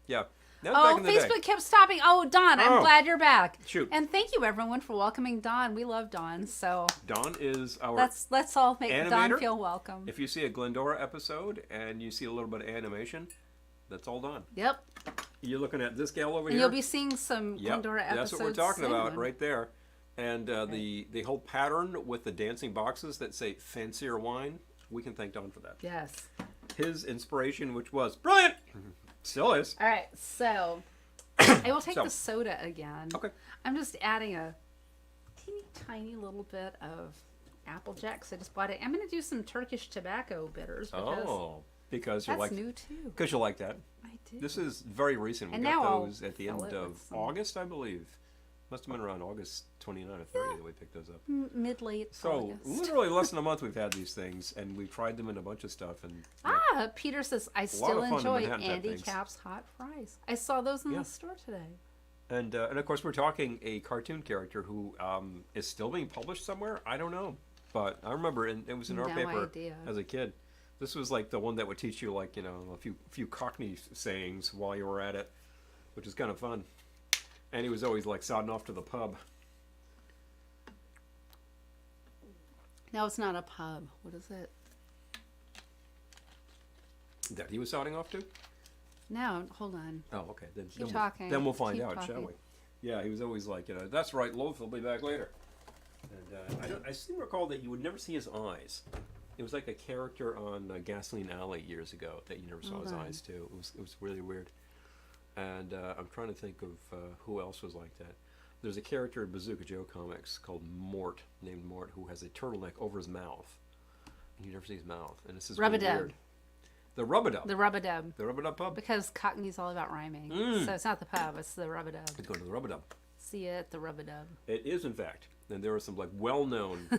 Yeah. That was back in the Facebook day. kept stopping. Oh, Dawn, I'm glad you're back. Shoot. And thank you, everyone, for welcoming Dawn. We love Dawn, so Dawn is our let's all make animator. Dawn feel welcome. If you see a Glendora episode and you see a little bit of animation, that's all Dawn. Yep. You're looking at this gal over And here. you'll be seeing some Yep, Glendora episodes that's what we're talking about soon. right there. And the whole pattern with the dancing boxes that say fancier wine, we can thank Don for that. Yes. His inspiration, which was brilliant, still is. All right, so I will take So. the soda again. Okay. I'm just adding a teeny tiny little bit of Applejack. So I just bought it. I'm going to do some Turkish tobacco bitters Because you that's like new too. because you like that. I do. This is very recent. We And got now I'll those at the fill end it of with some- August, I believe. Must have been around August 29 or 30 that we picked those up. Mid-late So August. literally less than a month we've had these things, and we've tried them in a bunch of stuff. And Peter says, I of still fun in enjoy Manhattan type Andy things. Cap's hot fries. I saw those in Yeah. the store today. And of course, we're talking a cartoon character who is still being published somewhere. I don't know, but I remember it was in our No paper idea. as a kid. This was like the one that would teach you, like, you know, a few Cockney sayings while you were at it, which is kind of fun. And he was always like sodding off to the pub. No, it's not a pub. What is it? That he was sodding off to? No, hold on. Oh, okay. Keep talking. Then we'll find Keep out, shall talking. we? Yeah, he was always like, you know, that's right, Loaf will be back later. And I seem to recall that you would never see his eyes. It was like a character on Gasoline Alley years ago that you never saw his eyes too. It was really weird. And I'm trying to think of who else was like that. There's a character in Bazooka Joe comics called Mort, named Mort, who has a turtleneck over his mouth. And you never see his mouth. And this is really Rub-a-dub. weird. The Rub-a-Dub. The Rub-a-Dub. The Rub-a-Dub pub. Because Cockney's all about rhyming. So it's not the pub, it's the Rub-a-Dub. Let's go to the Rub-a-Dub. See you at the Rub-a-Dub. It is, in fact. And there were some like well-known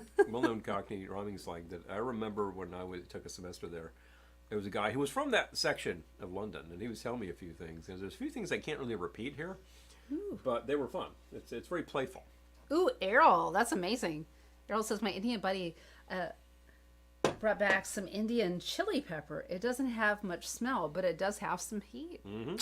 Cockney rhyming slang that I remember when I took a semester there. There was a guy who was from that section of London, and he was telling me a few things. And there's a few things I can't really repeat here, but they were fun. It's very playful. Ooh, Errol, that's amazing. Errol says, my Indian buddy brought back some Indian chili pepper. It doesn't have much smell, but it does have some heat. Mm-hmm.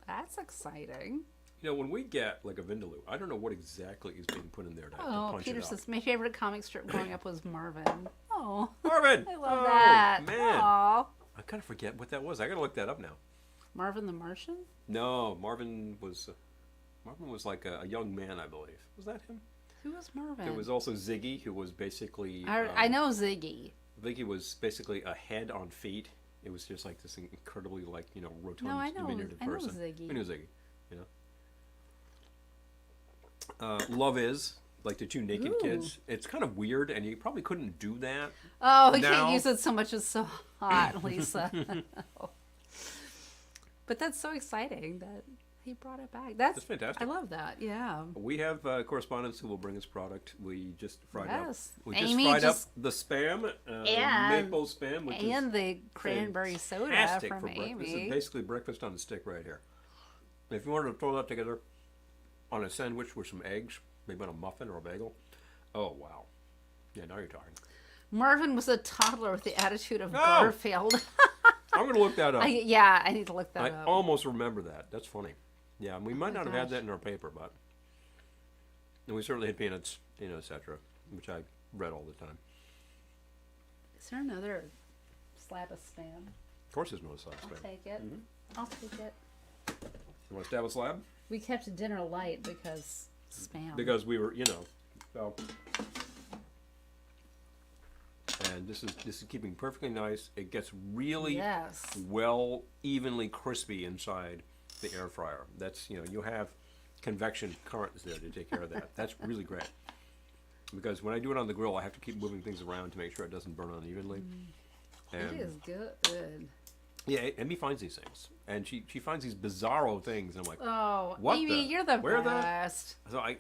That's exciting. You know, when we get like a vindaloo, I don't know what exactly is being put in there to punch Peter it up. says, my favorite comic strip growing up was Marvin. Oh, Marvin! I love that. Man. Aw. I kind of forget what that was. I got to look that up now. Marvin the Martian? No, Marvin was like a young man, I believe. Was that him? Who was Marvin? There was also Ziggy, who was basically... I know Ziggy. Ziggy was basically a head on feet. It was just like this incredibly, like, you know, rotund, No, I know diminutive person. Ziggy. I knew Ziggy, you know. Love Is, like the two naked kids. It's kind of weird, and you probably couldn't do that. Oh, we now. can't use it so much. It's so hot, Lisa. But that's so exciting that he brought it back. That's fantastic. I love that. Yeah. We have correspondents who will bring us product. We just fried Yes. up. We just Amy fried just- up the spam, And- maple spam, which And is the cranberry soda fantastic from for breakfast. This Amy. is basically breakfast on a stick right here. If you wanted to throw that together on a sandwich with some eggs, maybe on a muffin or a bagel, oh wow, yeah, now you're talking. Marvin was a toddler with the attitude of Oh! Garfield. I'm gonna look that up. I need to look that I up. almost remember that. That's funny. Yeah, we might not have had gosh. that in our paper, but and we certainly had peanuts, you know, etc., which I read all the time. Is there another slab of spam? Of course, there's no sauce. I'll take it. I'll take it. You want to stab a slab? We kept dinner light because spam. Because we were, well. And this is keeping perfectly nice. It gets really well, evenly crispy inside the air fryer. That's, you have convection currents there to take care of that. That's really great. Because when I do it on the grill, I have to keep moving things around to make sure it doesn't burn unevenly. And it is good. yeah, Amy finds these things, and she finds these bizarro things, and I'm like, oh, what Amy, you're the where best. So I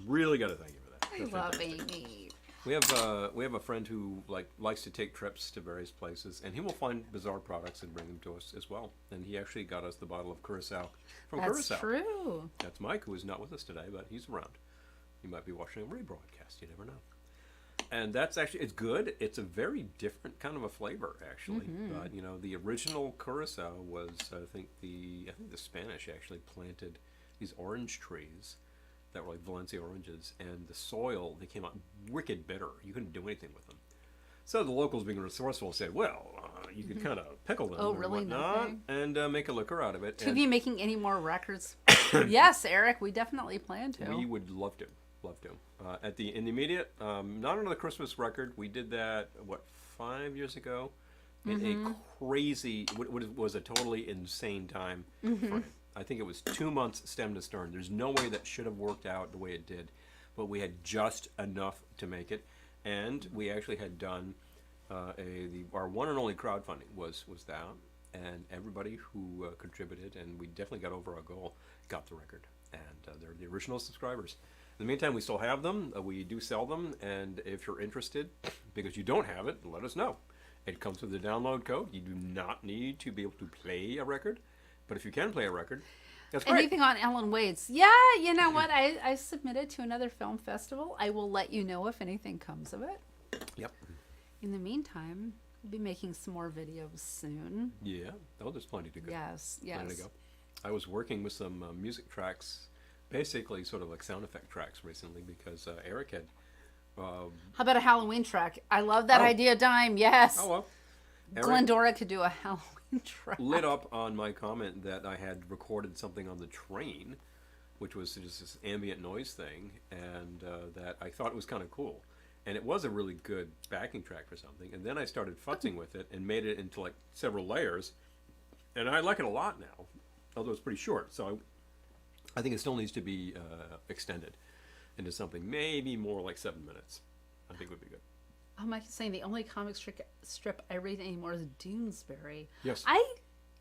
really got to thank you for that. I love Amy. We have a friend who likes to take trips to various places, and he will find bizarre products and bring them to us as well. And he actually got us the bottle of Curacao from Curacao. That's true. That's Mike, who is not with us today, but he's around. He might be watching a rebroadcast. You never know. And that's actually, it's good. It's a very different kind of a flavor, actually. But the original Curacao was, I think the Spanish actually planted these orange trees that were like Valencia oranges, and the soil, they came out wicked bitter. You couldn't do anything with them. So the locals, being resourceful, said, well, you could kind of pickle them and whatnot, and make a liquor out of it. To be making any more records? Yes, Eric, we definitely plan to. We would love to. In the immediate, not on the Christmas record. We did that 5 years ago, in a crazy, what was a totally insane time frame. I think it was 2 months stem to stern. There's no way that should have worked out the way it did, but we had just enough to make it, and we actually had done our one and only crowdfunding was that, and everybody who contributed, and we definitely got over our goal, got the record, and they're the original subscribers. In the meantime, we still have them. We do sell them, and if you're interested, because you don't have it, let us know. It comes with the download code. You do not need to be able to play a record, but if you can play a record, that's great. Anything on Ellen Wade's? Yeah, you know what? I submitted to another film festival. I will let you know if anything comes of it. Yep. In the meantime, we'll be making some more videos soon. Yeah. Oh, there's plenty to go. Yes. Plenty to go. I was working with some music tracks, basically sort of like sound effect tracks recently, because Eric had... How about a Halloween track? I love that idea, Dime. Yes. Oh, well. Eric Glendora could do a Halloween track. Lit up on my comment that I had recorded something on the train, which was just this ambient noise thing, and that I thought was kind of cool. And it was a really good backing track for something. And then I started futzing with it and made it into like several layers. And I like it a lot now, although it's pretty short. So I think it still needs to be extended into something maybe more like 7 minutes. I think would be good. Oh, Mike is saying the only comic strip I read anymore is Doonesbury. Yes. I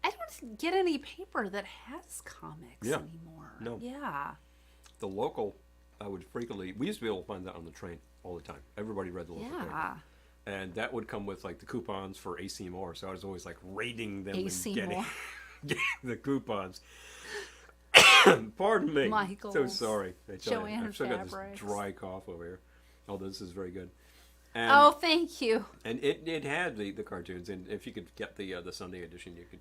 don't get any paper that has comics anymore. No. Yeah. The local, I would frequently, we used to be able to find that on the train all the time. Everybody read the local paper. And that would come with like the coupons for AC Moore. So I was always like raiding them AC and Moore. getting the coupons. Pardon me. Michael's, so sorry. Joanne I've still got Fabrics. this dry cough over here. Although this is very good. And, Oh, thank you. And it had the cartoons, and if you could get the Sunday edition, you could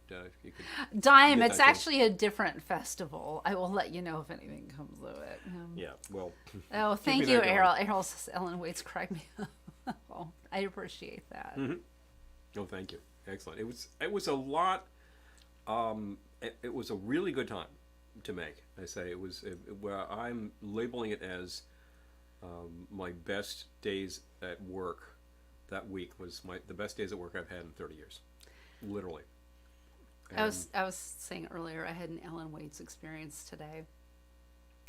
Dime, get it's that actually a different festival. I will let you know if anything comes of it. Yeah, well. Oh, thank you, Errol. Errol says Ellen Wade's crack me up. Oh, I appreciate that. Oh, thank you. Excellent. It was a lot. It was a really good time to make. I say well, I'm labeling it as my best days at work. That week was the best days at work I've had in 30 years, literally. And I was saying earlier, I had an Ellen Wade's experience today.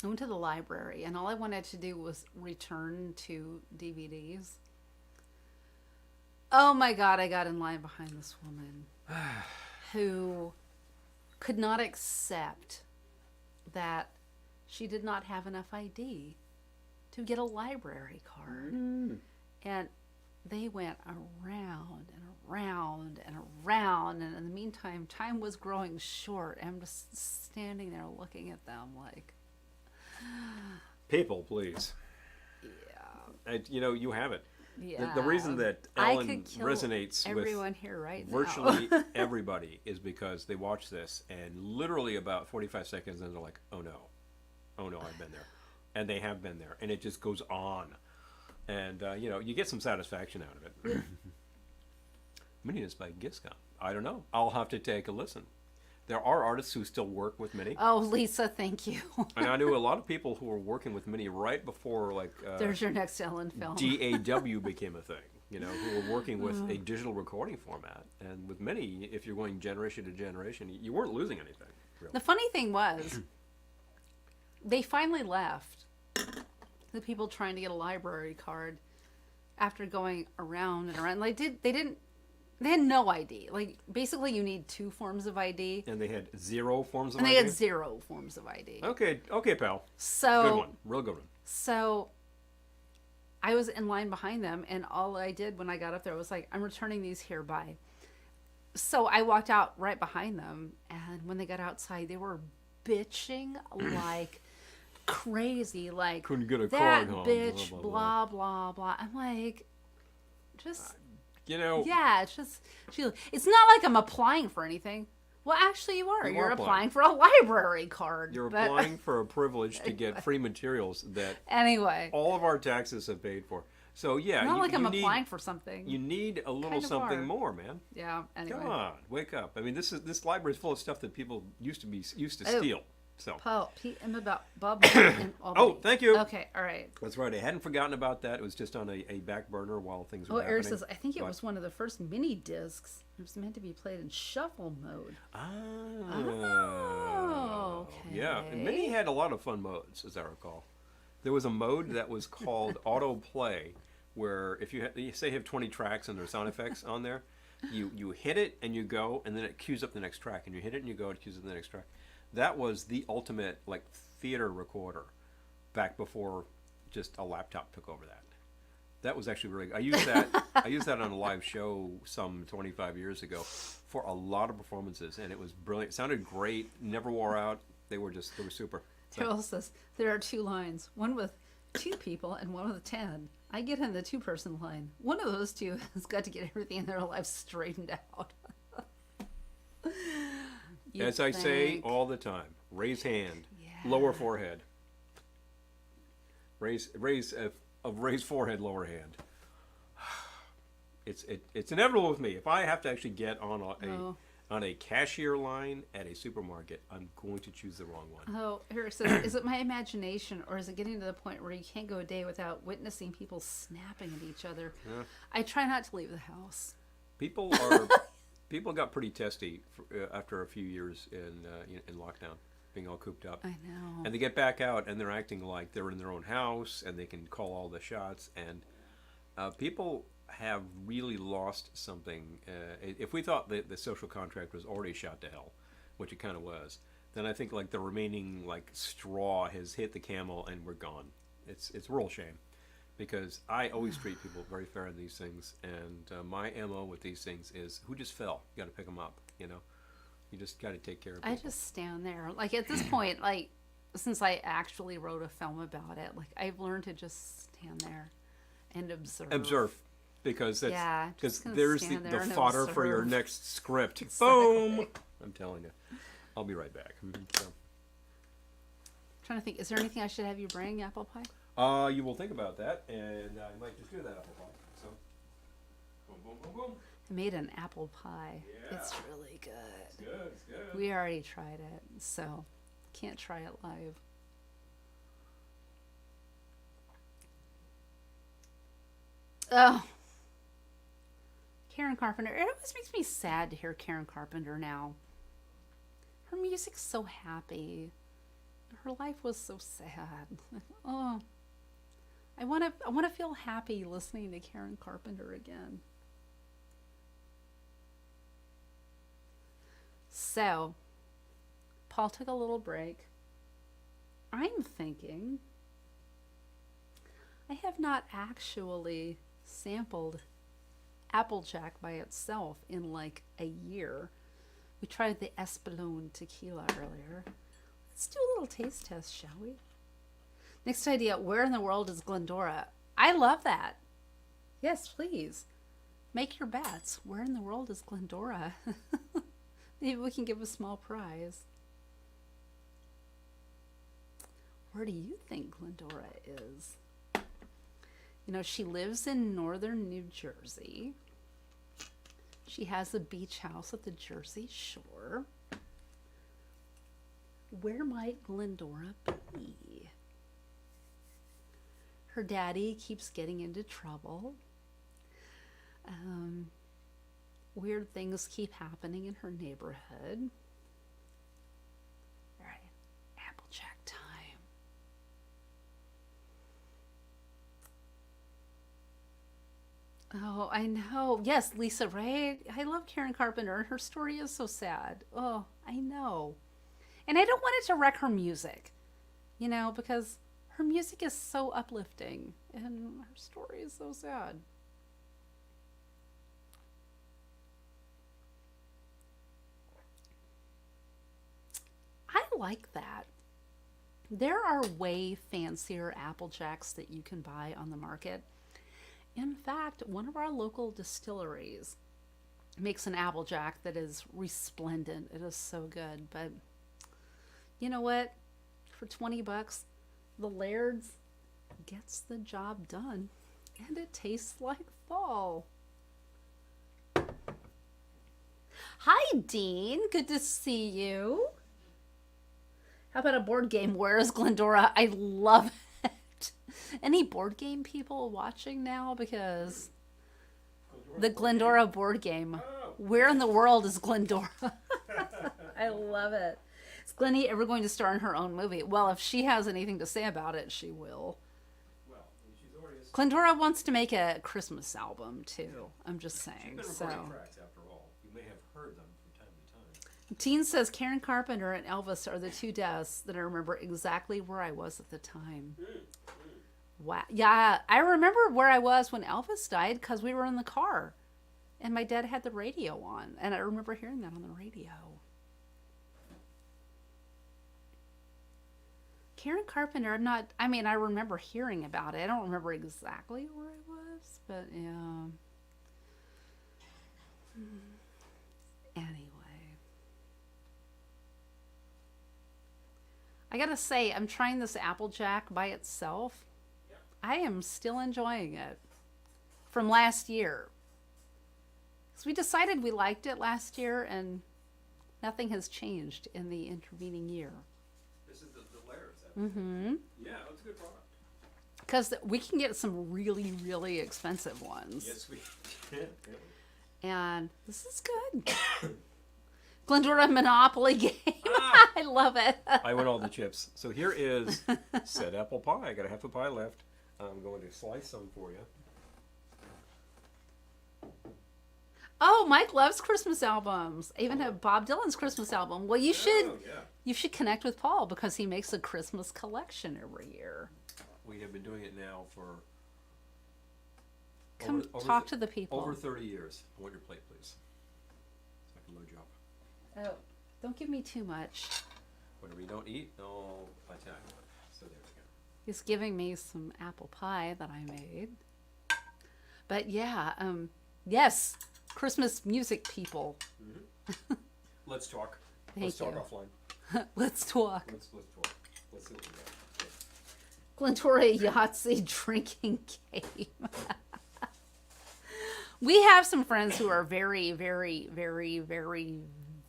I went to the library, and all I wanted to do was return to DVDs. Oh my God, I got in line behind this woman who could not accept that she did not have enough ID to get a library card. And they went around and around and around, and in the meantime, time was growing short. I'm just standing there looking at them like... People, please. Yeah. You have it. Yeah. The reason that Ellen resonates everyone with here right virtually now. everybody is because they watch this, and literally about 45 seconds, and they're like, oh no, I've been there. And they have been there, and it just goes on And, you get some satisfaction out of it. Minnie by Giscon. I don't know. I'll have to take a listen. There are artists who still work with Minnie. Oh, Lisa, thank you. And I knew a lot of people who were working with Minnie right before, There's your next Ellen film. DAW became a thing, who were working with a digital recording format. And with Minnie, if you're going generation to generation, you weren't losing anything, really. The funny thing was, they finally left. The people trying to get a library card after going around and around. They had no ID. Like, basically, you need 2 forms of ID. And they had 0 forms of and ID? And they had 0 forms of ID. Okay, pal. So, good one. Real good one. So, I was in line behind them, and all I did when I got up there was like, I'm returning these hereby. So, I walked out right behind them, and when they got outside, they were bitching like crazy. Like, couldn't get a that card home, bitch, blah, blah, blah. I'm like, just... Yeah, it's just it's not like I'm applying for anything. Well, actually, you are. You're applying for a library card. You're applying for a privilege to get free materials that all of our taxes have paid for. So yeah, not like I'm applying for something. You need a little something more, man. Yeah. Anyway, come on, wake up. I mean, this library is full of stuff that people used to steal. So. Paul, PM about Bob and Albany. Oh, thank you. Okay, all right. That's right. I hadn't forgotten about that. It was just on a back burner while things were happening. Eric says, I think it was one of the first mini discs. It was meant to be played in shuffle mode. Oh, okay. Yeah. And Mini had a lot of fun modes, as I recall. There was a mode that was called auto play, where if you say you have 20 tracks and there's sound effects on there, you hit it and you go, and then it queues up the next track, and you hit it and you go, it queues up the next track. That was the ultimate theater recorder back before just a laptop took over that. That was actually really good. I used that on a live show some 25 years ago for a lot of performances, and it was brilliant. It sounded great, never wore out. They were super. Terrell says there are 2 lines, one with 2 people and one with 10. I get in the 2-person line. One of those 2 has got to get everything in their life straightened out. As I say all the time, raise hand, lower forehead. Raise forehead, lower hand. It's inevitable with me. If I have to actually get on a cashier line at a supermarket, I'm going to choose the wrong one. Oh, Eric says, is it my imagination, or is it getting to the point where you can't go a day without witnessing people snapping at each other? Yeah. I try not to leave the house. People got pretty testy after a few years in lockdown, being all cooped up. I know. And they get back out, and they're acting like they're in their own house, and they can call all the shots. And people have really lost something. If we thought that the social contract was already shot to hell, which it kind of was, then I think the remaining straw has hit the camel, and we're gone. It's a real shame. Because I always treat people very fair in these things, and my MO with these things is, who just fell? You got to pick them up, You just got to take care of people. I just stand there. At this point, since I actually wrote a film about it, I've learned to just stand there and observe. Observe, because there's the fodder observe. for your next script. Exactly. Boom! I'm telling you. I'll be right back. So. Trying to think, is there anything I should have you bring, apple pie? You will think about that, and I might just do that apple pie. So, boom, boom, boom, boom. I made an apple pie. Yeah. It's really good. It's good. We already tried it, so can't try it live. Oh, Karen Carpenter. It always makes me sad to hear Karen Carpenter now. Her music's so happy. Her life was so sad. Oh, I want to feel happy listening to Karen Carpenter again. So, Paul took a little break. I'm thinking I have not actually sampled Applejack by itself in a year. We tried the Espolón tequila earlier. Let's do a little taste test, shall we? Next idea, where in the world is Glendora? I love that. Yes, please. Make your bets. Where in the world is Glendora? Maybe we can give a small prize. Where do you think Glendora is? You know, she lives in northern New Jersey. She has a beach house at the Jersey Shore. Where might Glendora be? Her daddy keeps getting into trouble. Weird things keep happening in her neighborhood. All right, Applejack time. Oh, I know. Yes, Lisa, right? I love Karen Carpenter. Her story is so sad. Oh, I know. And I don't want it to wreck her music, you know, because her music is so uplifting and her story is so sad. I like that. There are way fancier Applejacks that you can buy on the market. In fact, one of our local distilleries makes an Applejack that is resplendent. It is so good. But you know what? For 20 bucks, the Laird's gets the job done. And it tastes like fall. Hi, Dean. Good to see you. How about a board game? Where is Glendora? I love it. Any board game people watching now? Because the Glendora board game. Where in the world is Glendora? I love it. Is Glennie ever going to star in her own movie? Well, if she has anything to say about it, she will. Well, she's already. Glendora wants to make a Christmas album too. I'm just saying. She's So. been recording tracks after all. You may have heard them from time to time. Teen says Karen Carpenter and Elvis are the two deaths that I remember exactly where I was at the time. Wow. Yeah, I remember where I was when Elvis died because we were in the car and my dad had the radio on and I remember hearing that on the radio. Karen Carpenter, I remember hearing about it. I don't remember exactly where I was, but yeah. Anyway. I gotta say, I'm trying this Applejack by itself. Yeah. I am still enjoying it from last year. Because we decided we liked it last year and nothing has changed in the intervening year. This is the Laird's. Mm-hmm. Yeah, it's a good product. Because we can get some really, really expensive ones. Yes, we can. And this is good. Glendora Monopoly game. Ah! I love it. I want all the chips. So here is said apple pie. I got a half a pie left. I'm going to slice some for you. Oh, Mike loves Christmas albums. I even have Bob Dylan's Christmas album. Well, you should connect with Paul because he makes a Christmas collection every year. We have been doing it now for Come talk to the people. Over 30 years. I want your plate, please. So I can load you up. Oh, don't give me too much. Whatever you don't eat, no Italian. So there we go. He's giving me some apple pie that I made. But yeah, yes, Christmas music people. Mm-hmm. Let's talk. Thank Let's you. talk offline. Let's talk. Let's talk. Let's see what we got. Glentora Yahtzee drinking game. We have some friends who are very, very, very, very,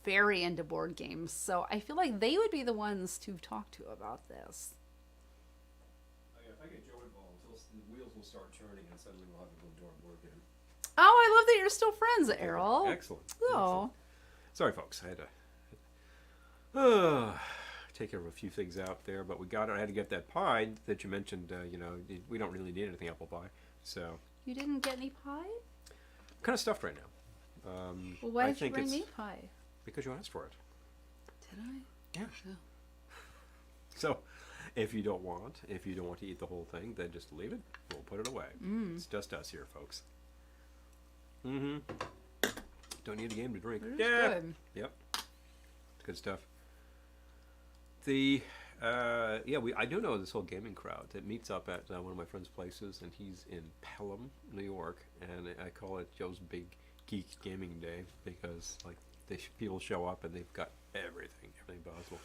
very into board games, so I feel like they would be the ones to talk to about this. If I get Joe involved, the wheels will start turning and suddenly we'll have a Glendora board game. Oh, I love that you're still friends, Errol. Excellent. Oh. Sorry, folks. I had to take care of a few things out there, but we got it. I had to get that pie that you mentioned. We don't really need anything apple pie, so. You didn't get any pie? I'm kind of stuffed right now. Well, why I did you think bring it's me pie? because you asked for it. Did I? Yeah. Oh. So, if you don't want to eat the whole thing, then just leave it. We'll put it away. It's just us here, folks. Mm-hmm. Don't need a game to drink. It is good. Yep. Good stuff. I do know this whole gaming crowd that meets up at one of my friend's places, and he's in Pelham, New York, and I call it Joe's Big Geek Gaming Day because people show up and they've got everything possible.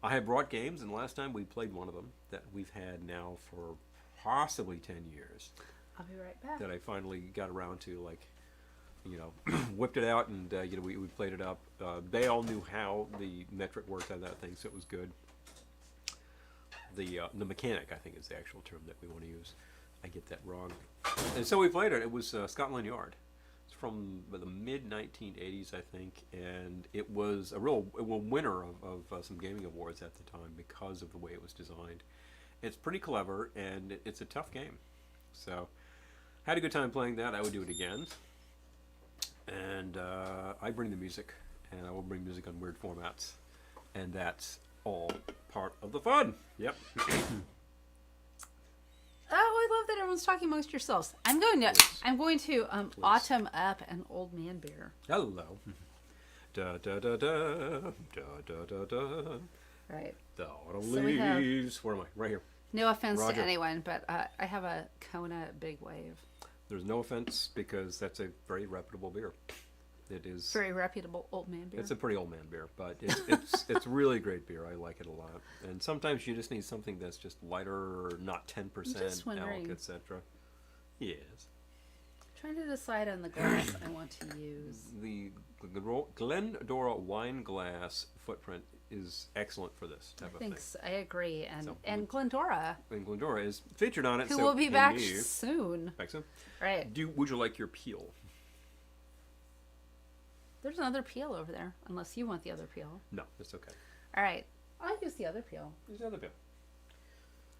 I had brought games, and last time we played one of them that we've had now for possibly 10 years. I'll be right back. that I finally got around to, like, whipped it out, and we played it up. They all knew how the metric worked on that thing, so it was good. The mechanic, I think, is the actual term that we want to use. I get that wrong. And so we played it. It was Scotland Yard. It's from the mid 1980s, I think, and it was a real winner of some gaming awards at the time because of the way it was designed. It's pretty clever, and it's a tough game. So, had a good time playing that. I would do it again. And I bring the music, and I will bring music on weird formats, and that's all part of the fun. Yep. Oh, I love that everyone's talking amongst yourselves. I'm going to autumn up an old man beer. Hello. Da da da da da da da da. Right. The autumn leaves. Where am I? Right here. No offense Roger. to anyone, but I have a Kona Big Wave. There's no offense because that's a very reputable beer. It is Very reputable old man beer. It's a pretty old man beer, but it's really great beer. I like it a lot. And sometimes you just need something that's just lighter, or not 10% alc, etc. Yes. Trying to decide on the glass I want to use. The Glendora wine glass footprint is excellent for this type of thing. I agree. So, And Glendora, And Glendora is featured on it. who so will be can back you- soon. Back soon. Right. Would you like your peel? There's another peel over there, unless you want the other peel. No, that's okay. All right. I'll use the other peel. There's another peel.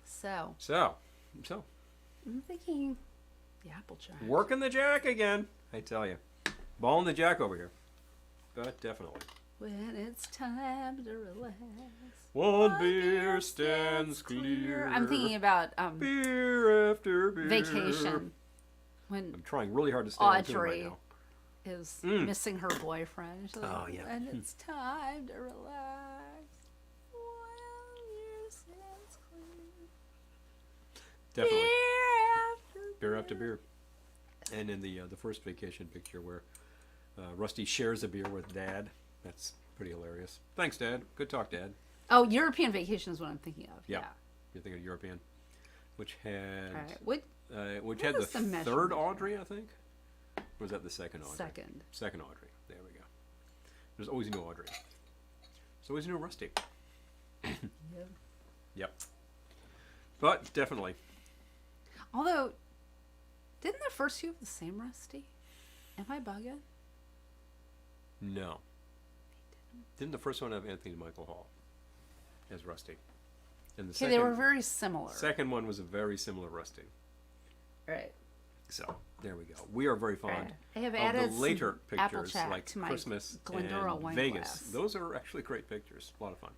So, So, I'm thinking the apple jack. working the jack again. I tell you, balling the jack over here. But definitely. When it's time to relax. One beer stands clear. I'm thinking about beer after beer. Vacation. When I'm trying really hard to stay on tune right Audrey now. is missing her boyfriend. She's like, Oh, yeah. And it's time to relax. When your sins clear. Definitely. Beer Beer after beer. And in the first vacation picture where Rusty shares a beer with Dad, that's pretty hilarious. Thanks, Dad. Good talk, Dad. Oh, European vacation is what I'm thinking of. Yeah. Yeah. You're thinking of European, which had All right. What? which what had the is the measurement third here? Audrey, I think. Or was that the second Audrey? Second. Second Audrey. There we go. There's always a new Audrey. There's always a new Rusty. Yeah. Yep. But definitely. Although, didn't the first two have the same Rusty? Am I bugging? No. Didn't the first one have Anthony Michael Hall as Rusty? And the Okay, they were very similar. second one was a very similar Rusty. Right. So there we go. We are very fond Right. I have of added the later some apple pictures, jack like to my Christmas Glendora and wine Vegas. glass. Those are actually great pictures. A lot of fun.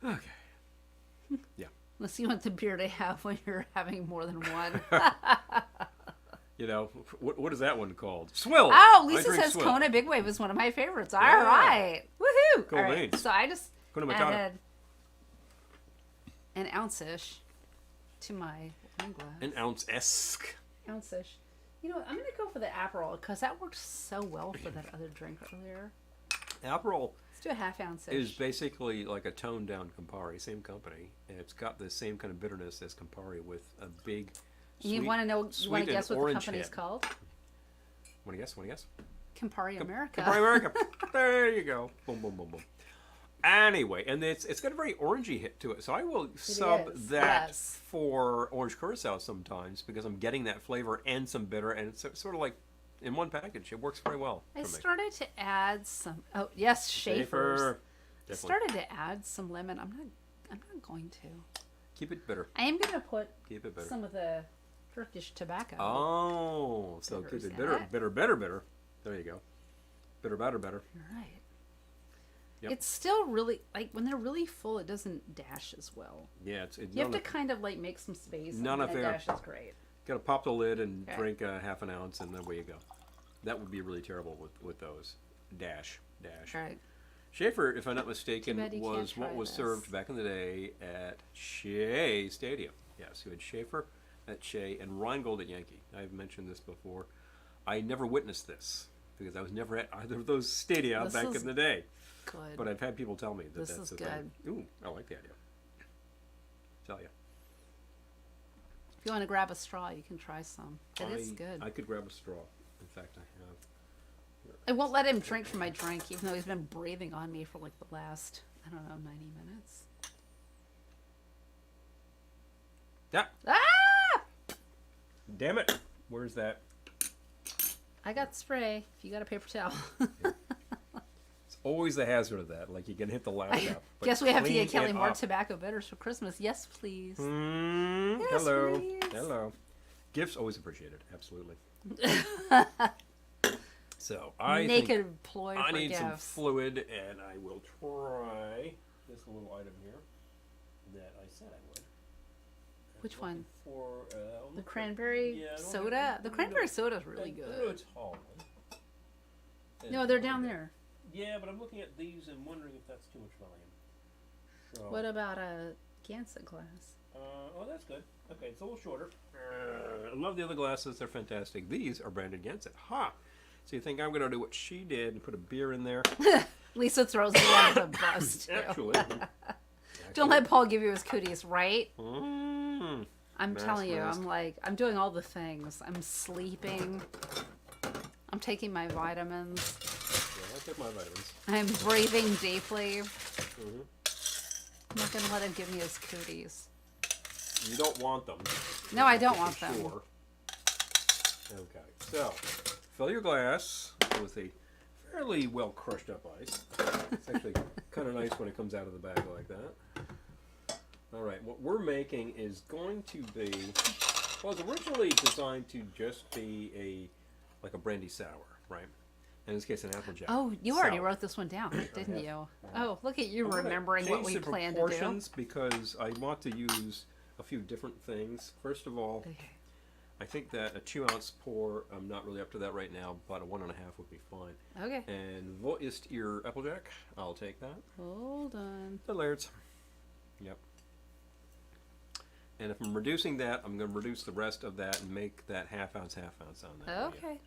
Okay. Yeah. Unless you want the beer to have when you're having more than one. You know, what is that one called? Swill. Oh, I Lisa drink says Swill. Kona Big Wave is one of my favorites. All Yeah. right. Woohoo. Cool All right. beans. So I just Kona Matata. added an ounce-ish to my wine glass. An ounce-esque. Ounce-ish. You know what? I'm going to go for the Aperol because that worked so well for that other drink earlier. Aperol Let's do a half ounce-ish. is basically like a toned down Campari, same company, and it's got the same kind of bitterness as Campari with a big. You sweet- want to know? You sweet want to and guess what the orange company's head. called? Want to guess? Want to guess? Campari America. Campari America. There you go. Boom, boom, boom, boom. Anyway, and it's got a very orangey hit to it, so I will sub is, that yes. for orange curacao sometimes because I'm getting that flavor and some bitter, and it's sort of like in one package. It works very well I for me. started to add some. Oh yes, Schaefer's. Schaefer. I Definitely. started to add some lemon. I'm not going to. Keep it bitter. I am going to put Keep it bitter. some of the Turkish tobacco. Oh, so keep Bitters it in bitter, it. bitter. There you go. Bitter, better. You're right. Yep. It's still really like when they're really full, it doesn't dash as well. Yeah, it's You have to kind of like make some space. None and of then fair. it dashes great. Got to pop the lid and Okay. drink a half an ounce, and then away you go. That would be really terrible with those. Dash. All right. Schaefer, if I'm not mistaken, Too bad you can't was what try was this. served back in the day at Shea Stadium. Yes, you had Schaefer at Shea and Rheingold at Yankee. I've mentioned this before. I never witnessed this because I was never at either of those stadia This back is in the day. Good. But I've had people tell me that This that's is the thing. Ooh, I like the idea. Tell you. If you want to grab a straw, you can try some. It is good. I could grab a straw. In fact, I have. I won't let him drink from my drink, even though he's been breathing on me for like the last, I don't know, 90 minutes. Yeah. Ah! Damn it. Where's that? I got spray. If you got a paper towel. It's always the hazard of that. Like you can hit the laptop. but Guess we have to clean get Kelly it more up. tobacco bitters for Christmas. Yes, please. Yes, Hello. please. Hello. Gifts always appreciated. Absolutely. So I Naked think ploy I for need some gifts. fluid, and I will try this little item here that I said I would. Which one? For The cranberry soda? The cranberry soda is really No, good. it's tall one. No, they're down there. Yeah, but I'm looking at these and wondering if that's too much volume. So, What about a Gansett glass? oh, that's good. Okay, it's a little shorter. I love the other glasses. They're fantastic. These are branded Gansett. Ha! So you think I'm going to do what she did and put a beer in there? Lisa throws me under the bus, too. Actually. Don't let Paul give you his cooties, right? Mm. I'm Mask, telling you, mask. I'm doing all the things. I'm sleeping. I'm taking my vitamins. Yeah, I take my vitamins. I'm breathing deeply. Mhm. I'm not going to let him give me his cooties. You don't want them. No, I don't For want them. sure. Okay, so fill your glass with a fairly well crushed up ice. It's actually kind of nice when it comes out of the bag like that. All right, what we're making is going to be, well, it's originally designed to just be like a brandy sour, right? In this case, an Applejack. Oh, you already sour. wrote this one down, didn't have. you? Oh, look at you I'm gonna remembering what we change the planned to do. proportions because I want to use a few different things. First of all, Okay. I think that a 2-ounce pour, I'm not really up to that right now, but a 1.5 would be fine. Okay. And what is your Applejack? I'll take that. Hold on. The Lairds. Yep. And if I'm reducing that, I'm going to reduce the rest of that and make that half ounce on that. Okay.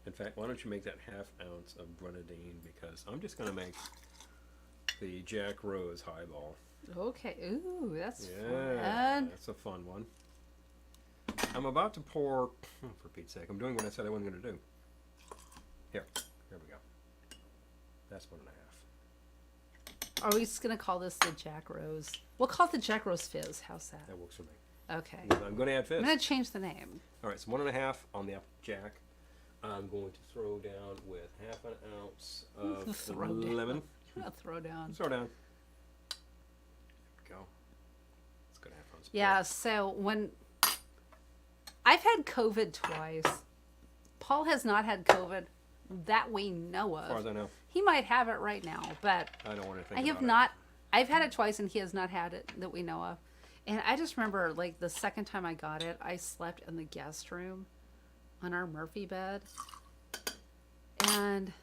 In fact, why don't you make that half ounce of grenadine, because I'm just going to make the Jack Rose highball. Okay. Ooh, that's Yeah, fun. that's a fun one. I'm about to pour, for Pete's sake, I'm doing what I said I wasn't going to do. Here we go. That's 1.5. Are we just going to call this the Jack Rose? We'll call it the Jack Rose Fizz. How's that? That works for me. Okay. I'm going to add fizz. I'm going to change the name. All right, so 1.5 on the Applejack. I'm going to throw down with half an ounce of Throw down. lemon. I'm going to throw down. Throw down. There we go. It's a good half ounce. Yeah, so when I've had COVID twice. Paul has not had COVID that we know As far of. as I know, He might have it right now, but I don't want to think I have about not. I've had it twice, and he has not had it that we know of. And I just remember, like, the second time I got it, I slept in the guest room on our Murphy bed. And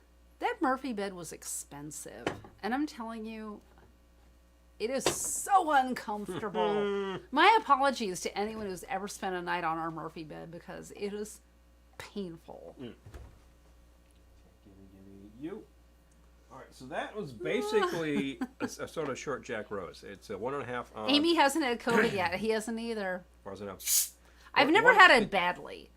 that Murphy bed was expensive. And I'm telling you, it is so uncomfortable. My apologies to anyone who's ever spent a night on our Murphy bed, because it is painful. Gimme you. All right, so that was basically a sort of short Jack Rose. It's a 1.5 ounce. Amy hasn't had COVID yet. He hasn't either. As far as I know. I've What- never what- had it badly.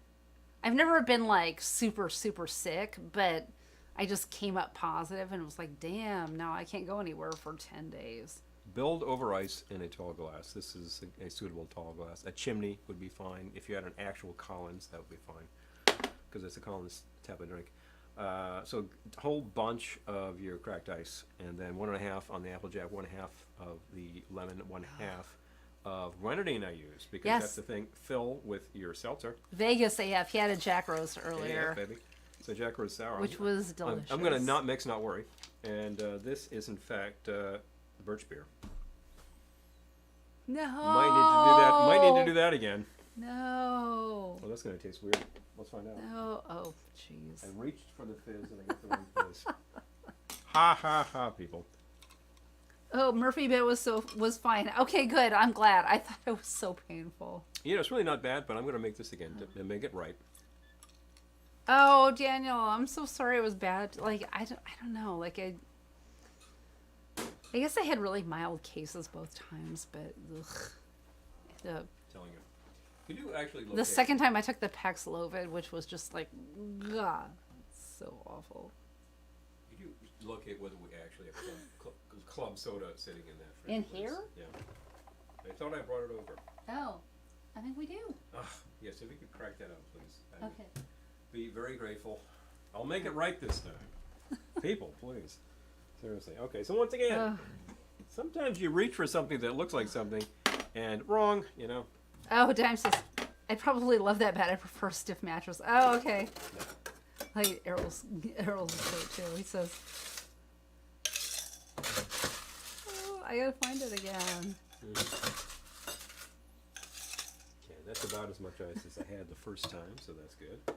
I've never been like super sick, but I just came up positive and was like, damn, now I can't go anywhere for 10 days. Build over ice in a tall glass. This is a suitable tall glass. A chimney would be fine. If you had an actual Collins, that would be fine, because it's a Collins type of drink. So a whole bunch of your cracked ice, and then 1.5 on the Applejack, 1.5 of the lemon, 1/2 of grenadine I use, because Yes. that's the thing. Fill with your seltzer. Vegas AF, he had a Jack Rose earlier, Yeah, baby. So Jack Rose Sour. which was delicious. I'm going to not mix, not worry. And this is, in fact, birch beer. No. Might need to do that again. No. Well, that's going to taste weird. Let's find out. No. Oh, jeez. I reached for the fizz and I got the wrong fizz. Ha ha ha, people. Oh, Murphy bit was fine. Okay, good. I'm glad. I thought it was so painful. You know, it's really not bad, but I'm going to make this again to make it right. Oh, Daniel, I'm so sorry it was bad. Like, I don't know. Like, I guess I had really mild cases both times, but ugh. Telling you. Could you actually look The second time I took the Paxlovid, which was just like, God, so awful. Could you locate whether we actually have club soda sitting in that fridge? In please? here? Yeah. I thought I brought it over. Oh, I think we do. Yes, if you could crack that up, please. I would Okay. be very grateful. I'll make it right this time. People, please. Seriously. Okay, so once again, sometimes you reach for something that looks like something, and wrong, you know. Oh, Dime says, I'd probably love that bed. I prefer stiff mattress. Oh, okay. Like Errol's great too. He says, oh, I gotta find it again. Okay, that's about as much ice as I had the first time, so that's good. I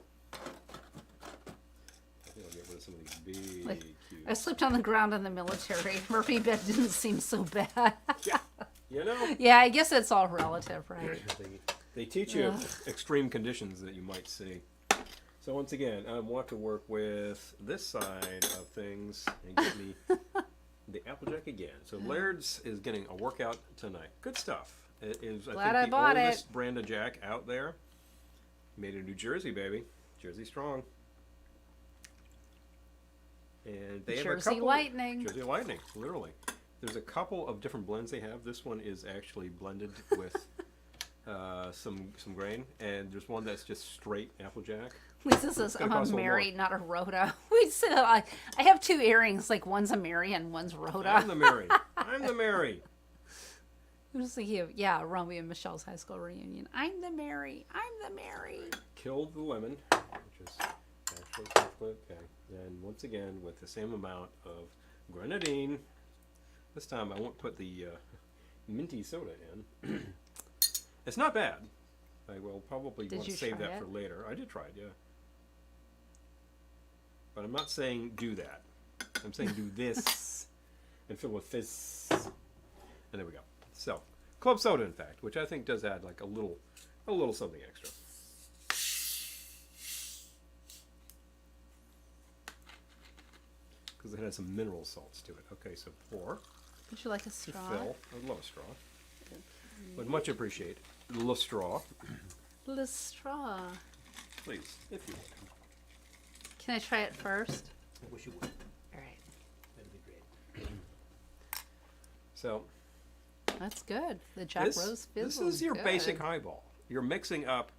think I'll get rid of some of these big Like, cubes. I slept on the ground in the military. Murphy bed didn't seem so bad. Yeah, you know. Yeah, I guess it's all relative, right? They teach you extreme conditions that you might see. So once again, I want to work with this side of things and get me the Applejack again. So Laird's is getting a workout tonight. Good stuff. It is, Glad I I think, the bought oldest it. brand of Jack out there. Made in New Jersey, baby. Jersey strong. And they have a Jersey couple. Lightning. Jersey Lightning, literally. There's a couple of different blends they have. This one is actually blended with some grain, and there's one that's just straight Applejack. Lisa says, gonna I'm cost a a little Mary, not a Rhoda. We said, I have two earrings, like one's a Mary and one's Rhoda. I'm the Mary. I'm the Mary. I'm just thinking of, Romeo and Michelle's high school reunion. I'm the Mary. I'm the Mary. Killed the lemon, which is actually perfectly okay. And once again, with the same amount of grenadine. This time I won't put the minty soda in. It's not bad. I will probably Did want to you save try that it? for later. I did try it, yeah. But I'm not saying do that. I'm saying do this and fill with this. And there we go. So, club soda, in fact, which I think does add like a little something extra. Because it has some mineral salts to it. Okay, so pour Would you like a to straw? fill. I love a straw. Would much appreciate a little straw. The straw. Please, if you would. Can I try it first? I wish you would. All right. That'd be great. So, That's good. The Jack Rose this Fizz is your good. basic highball. You're mixing up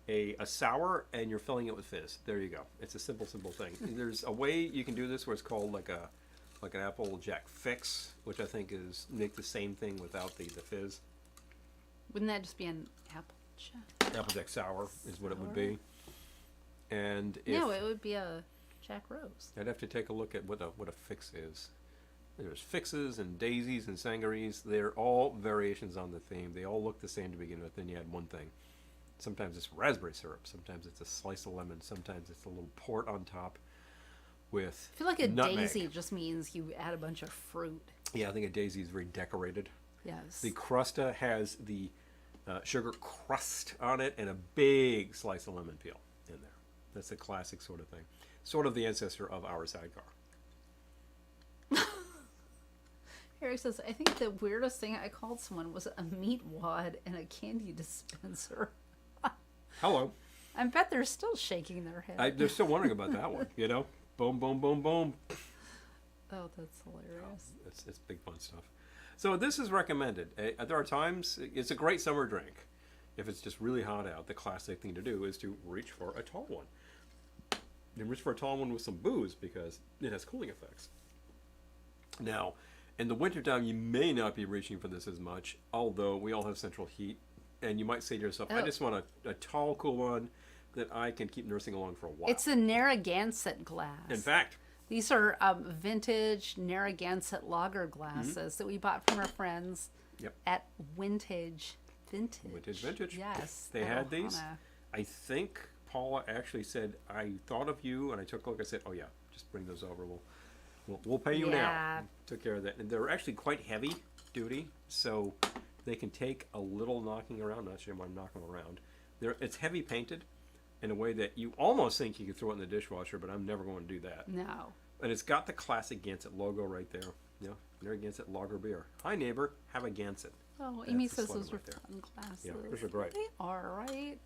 a sour and you're filling it with fizz. There you go. It's a simple thing. There's a way you can do this where it's called like an Applejack fix, which I think is make the same thing without the fizz. Wouldn't that just be an Applejack? Applejack sour is what it would Sour? be. And if, No, it would be a Jack Rose. I'd have to take a look at what a fix is. There's fixes and daisies and sangarees. They're all variations on the theme. They all look the same to begin with. Then you add one thing. Sometimes it's raspberry syrup. Sometimes it's a slice of lemon. Sometimes it's a little port on top with I feel like a nutmeg. daisy just means you add a bunch of fruit. Yeah, I think a daisy is very decorated. Yes. The crusta has the sugar crust on it and a big slice of lemon peel in there. That's a classic sort of thing. Sort of the ancestor of our sidecar. Harry says, I think the weirdest thing I called someone was a meat wad and a candy dispenser. Hello. I bet they're still shaking their head. They're still wondering about that one, you know? Boom, boom, boom, boom. Oh, that's hilarious. It's big fun stuff. So this is recommended. There are times, it's a great summer drink. If it's just really hot out, the classic thing to do is to reach for a tall one. And reach for a tall one with some booze because it has cooling effects. Now, in the wintertime, you may not be reaching for this as much, although we all have central heat. And you might say to yourself, I Oh. just want a tall, cool one that I can keep nursing along for a while. It's a Narragansett glass. In fact, These are vintage Narragansett lager glasses that we bought from our friends Yep. at Vintage. Vintage. Yes. They at had these. Ohana. I think Paula actually said, I thought of you, and I took a look. I said, oh yeah, just bring those over. We'll pay you Yeah. now. Took care of that. And they're actually quite heavy duty, so they can take a little knocking around. Not sure I'm knocking around. It's heavy painted in a way that you almost think you could throw it in the dishwasher, but I'm never going to do that. No. And it's got the classic Gansett logo right there. You know, Narragansett Lager beer. Hi neighbor, have a Gansett. Oh, Amy That's the says those slogan were right there. fun glasses. Yeah, those are great. They are, right?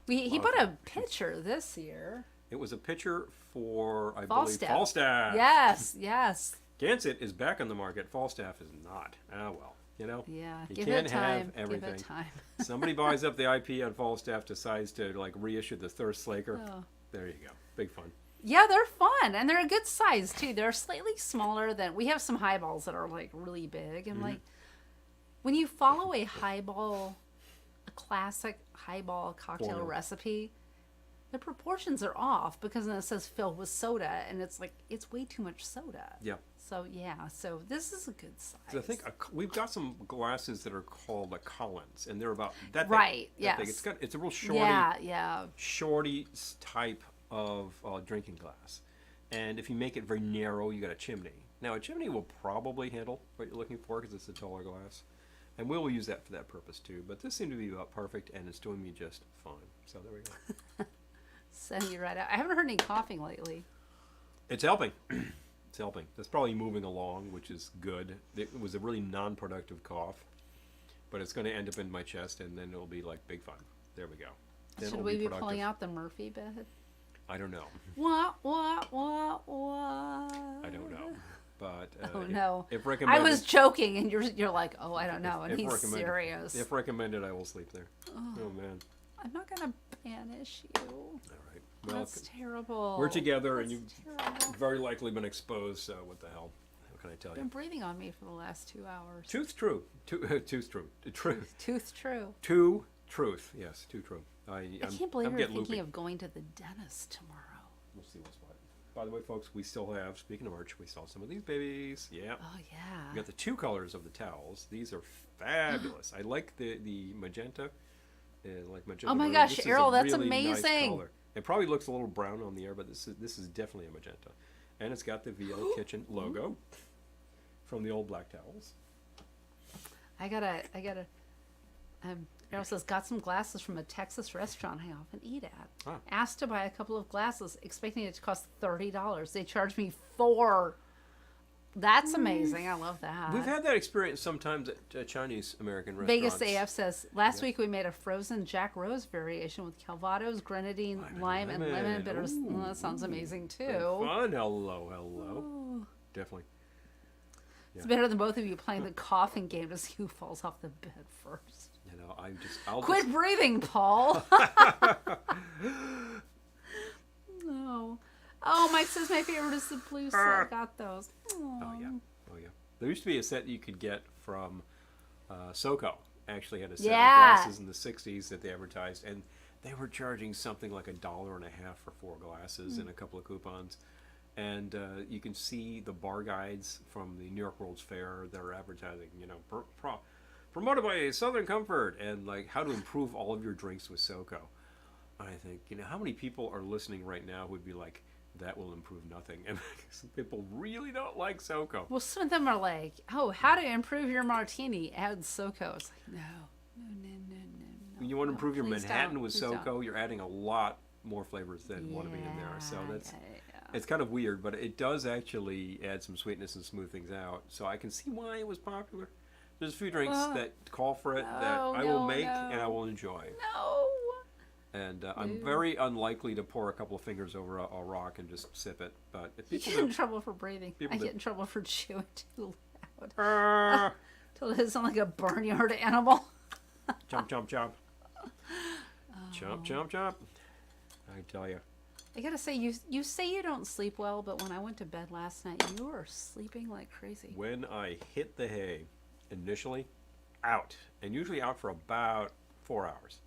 He bought a pitcher this year. It was a pitcher for, I believe, Falstaff. Falstaff. Yes, yes. Gansett is back on the market. Falstaff is not. Ah, well, you know. Yeah, You give can't it time. have everything. Give it time. Somebody buys up the IP on Falstaff, decides to like reissue the Thirst Slaker. Oh. There you go. Big fun. Yeah, they're fun, and they're a good size too. They're slightly smaller than we have some highballs that are like really big, and like when you follow a highball, a classic highball cocktail Formula. recipe, the proportions are off because then it says filled with soda, and it's like it's way too much soda. Yeah. So yeah, so this is a good size. So I think we've got some glasses that are called a Collins, and they're about that big. Right, That big. yes. It's a real shorty, yeah. shorty type of drinking glass. And if you make it very narrow, you got a chimney. Now a chimney will probably handle what you're looking for because it's a taller glass, and we will use that for that purpose too. But this seemed to be about perfect, and it's doing me just fine. So there we go. Send you right out. I haven't heard any coughing lately. It's helping. It's helping. That's probably moving along, which is good. It was a really non-productive cough, but it's going to end up in my chest, and then it'll be like big fun. There we go. Then Should it'll we be productive. pulling out the Murphy bed? I don't know. What? I don't know. But Oh no! if I recommended, was joking, and you're like, oh, I don't know, and if he's recommended- serious. If recommended, I will sleep there. Oh man. I'm not gonna banish you. All right. Well, That's terrible. we're together, and That's you've terrible. very likely been exposed. So what the hell? What can I tell Been you? breathing on me for the last 2 hours. Tooth true. Tooth true. Truth. Tooth true. Two truth. Yes. Two true. I can't believe I'm you're getting thinking loopy. of going to the dentist tomorrow. We'll see what's what. By the way, folks, we still have, speaking of merch, we saw some of these babies. Yeah. Oh We yeah. got the two colors of the towels. These are fabulous. I like the magenta. Like magenta. Oh my maroon. gosh, This is a Errol, that's really nice amazing. color. It probably looks a little brown on the air, but this is definitely a magenta. And it's got the VL Kitchen logo from the old black towels. I gotta. Errol says, got some glasses from a Texas restaurant I often eat at. Ah. Asked to buy a couple of glasses, expecting it to cost $30. They charged me $4. That's amazing. I love that. We've had that experience sometimes at Chinese American Vegas restaurants. AF says, last week we made a frozen Jack Rose variation with Calvados, grenadine, lime, and lemon bitters. Ooh, Oh, that sounds amazing too. Fun. Hello. Definitely. It's better than both of you playing the coughing game to see who falls off the bed first. You know, I'll Quit breathing, Paul. No. Oh, Mike says my favorite is the blue set. Got those. Oh yeah. There used to be a set you could get from SoCo. Actually had a set Yeah. of glasses in the '60s that they advertised, and they were charging something like $1.50 for 4 glasses and a couple of coupons. And you can see the bar guides from the New York World's Fair. They're advertising, you know, promoted by Southern Comfort, and like how to improve all of your drinks with SoCo. I think, you know, how many people are listening right now would be like, that will improve nothing. And some people really don't like SoCo. Well, some of them are like, oh, how to improve your martini? Add SoCo. It's like, no. When you want to improve your please Manhattan don't, with please SoCo, don't. you're adding a lot more flavors than want to be in there. So that's yeah. it's kind of weird, but it does actually add some sweetness and smooth things out. So I can see why it was popular. There's a few drinks that call for it that I will make and I will enjoy. No. And I'm very unlikely to pour a couple of fingers over a rock and just sip it. But if You people get in do, trouble for breathing. People I do. get in trouble for chewing too loud. Till it sounds like a barnyard animal. chomp, chomp, chomp. Chomp, chomp, chomp. I tell you. I gotta say, you say you don't sleep well, but when I went to bed last night, you were sleeping like crazy. When I hit the hay, initially, out. And usually out for about 4 hours.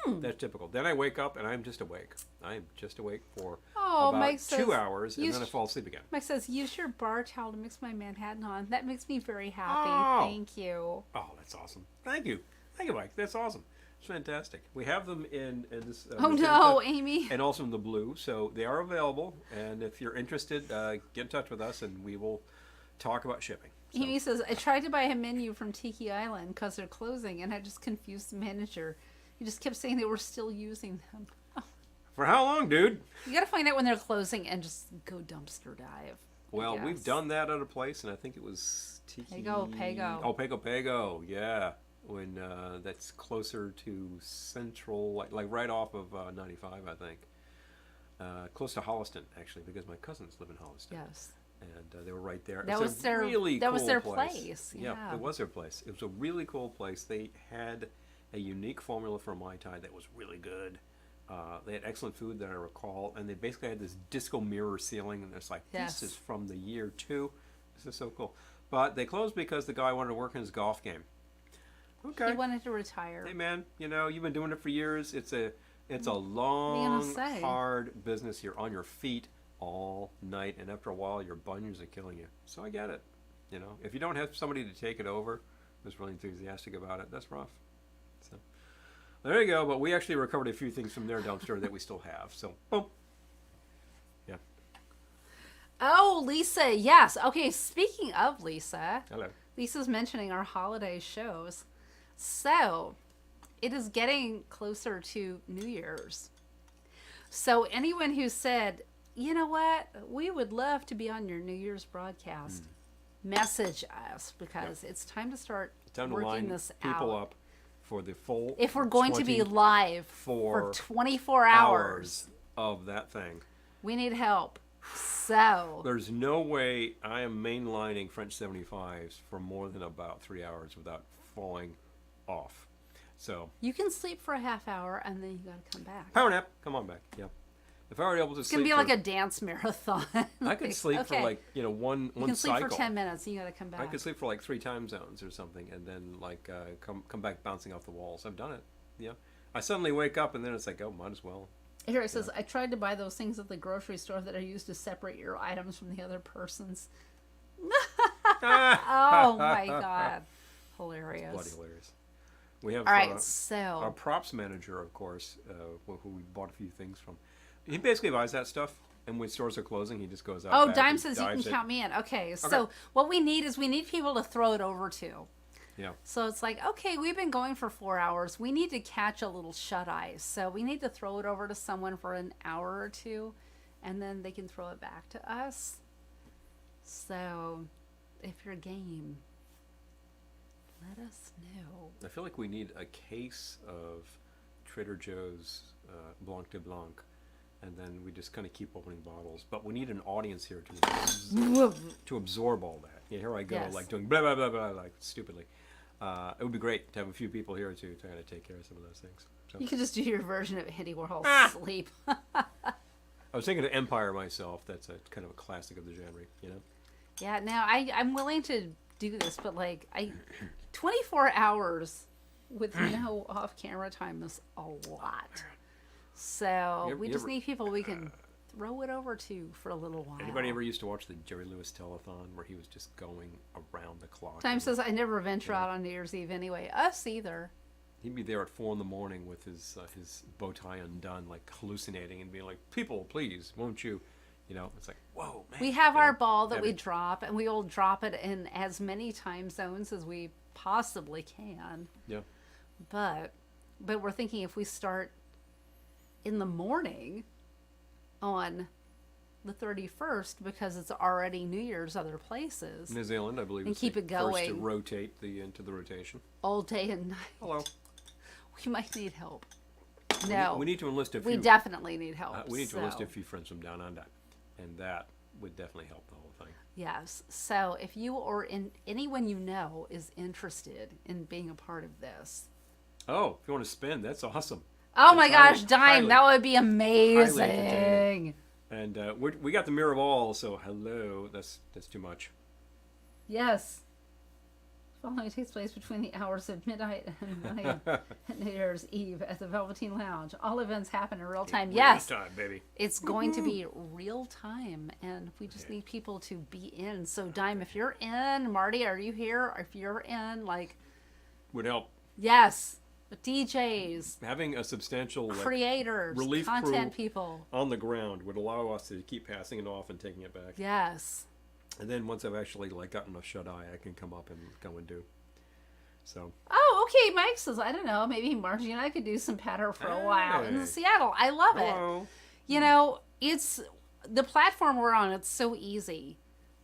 That's typical. Then I wake up and I'm just awake. I'm just awake for Oh, about Mike says, 2 hours and use- then I fall asleep again. Mike says, use your bar towel to mix my Manhattan on. That makes me very happy. Oh. Thank you. Oh, that's awesome. Thank you. Thank you, Mike. That's awesome. It's fantastic. We have them in this. Oh magenta no, Amy. And also in the blue. So they are available. And if you're interested, get in touch with us and we will talk about shipping. So, Amy says, I tried to buy a menu from Tiki Island because they're closing, and I just confused the manager. He just kept saying they were still using them. Oh, for how long, dude? you gotta find out when they're closing and just go dumpster dive. Well, we've Yes. done that at a place, and I think it was Tiki. Pago. Oh, Pago. Yeah, when that's closer to Central, like right off of 95, I think. Close to Holliston, actually, because my cousins live in Holliston. Yes. And they were right there. That It's was a their really that cool was their place. place. Yeah, Yeah. it was their place. It was a really cool place. They had a unique formula for Mai Tai that was really good. They had excellent food that I recall, and they basically had this disco mirror ceiling, and it's like, Yes. this is from the year 2. This is so cool. But they closed because the guy wanted to work in his golf game. Okay. He wanted to retire. Hey man, you've been doing it for years. It's a gonna long, say? hard business. You're on your feet all night, and after a while, your bunions are killing you. So I get it. If you don't have somebody to take it over who's really enthusiastic about it, that's rough. So there you go. But we actually recovered a few things from their dumpster that we still have. So boom. Yeah. Oh, Lisa, yes. Okay, speaking of Lisa, Hello. Lisa's mentioning our holiday shows. So, it is getting closer to New Year's. So, anyone who said, you know what, we would love to be on your New Year's broadcast, message us because it's time to start Time to working line this people out. up for the full. If we're going to be live for 24 24 hours, of that thing. we need help. So, There's no way I am mainlining French 75s for more than about 3 hours without falling off. So, you can sleep for a half hour and then you got to come back. power nap, come on back. Yeah. If I were able to It's sleep, going to be like a dance marathon. I could sleep for Okay. like one You can sleep cycle. for 10 minutes and you got to come back. I could sleep for like 3 time zones or something, and then like come back bouncing off the walls. I've done it. Yeah. I suddenly wake up and then it's like, oh, might as well. Here it says, I tried to buy those things at the grocery store that are used to separate your items from the other person's. Oh my God. Hilarious. Bloody hilarious. We have All right, our so props manager, of course, who we bought a few things from. He basically buys that stuff, and when stores are closing, he just goes out. oh, back Dime and says you can dives it. count me in. Okay, so what we need is we need people to throw it over to. Yeah. So it's like, okay, we've been going for 4 hours. We need to catch a little shut eye. So we need to throw it over to someone for an hour or two, and then they can throw it back to us. So if you're game, let us know. I feel like we need a case of Trader Joe's Blanc de Blanc, and then we just kind of keep opening bottles. But we need an audience here to absorb all that. Yeah, here I go, Yes. like doing blah, blah, blah, blah, like stupidly. It would be great to have a few people here to kind of take care of some of those things. So. You could just do your version of Andy Warhol sleep. I was thinking of Empire myself. That's a kind of a classic of the genre, Yeah, now I'm willing to do this, but like 24 hours with no off-camera time is a lot. So we You just ever- need people we can throw it over to for a little while. Anybody ever used to watch the Jerry Lewis telethon where he was just going around the clock? Time and says I never venture out on New Year's Eve anyway. Us either. He'd be there at 4 a.m. with his bow tie undone, like hallucinating and being like, "People, please, won't you?" It's like, whoa, man. We have our ball that heavy. we drop, and we will drop it in as many time zones as we possibly can. Yeah. But we're thinking if we start in the morning on the 31st, because it's already New Year's other places, New Zealand, I believe, And is keep the it first to going. rotate into the rotation. all day and night, Hello. we might need help. No, We need to enlist a few. we definitely need help. we need to enlist so- a few friends from down under, and that would definitely help the whole thing. Yes. So if you or anyone you know is interested in being a part of this, Oh, if you want to spin, that's awesome. oh my That's gosh, Dime, highly- that would be amazing. entertaining. And we got the Mirror of All, so hello. That's too much. Yes. Following takes place between the hours of midnight and 1 a.m. at New Year's Eve at the Velveteen Lounge. All events happen in real time. Yes, Real time, baby. it's going to be real time, and we just need people to be in. So, Dime, if you're in, Marty, are you here? If you're in, like, Would help. yes, DJs, Having a substantial creators, relief content crew people. on the ground would allow us to keep passing it off and taking it back. Yes. And then once I've actually gotten a shut eye, I can come up and go and do. So Oh, okay. Mike says, I don't know, maybe Margie and I could do some patter for a while in Hey. Seattle. I love it. hello. You know, it's the platform we're on. It's so easy.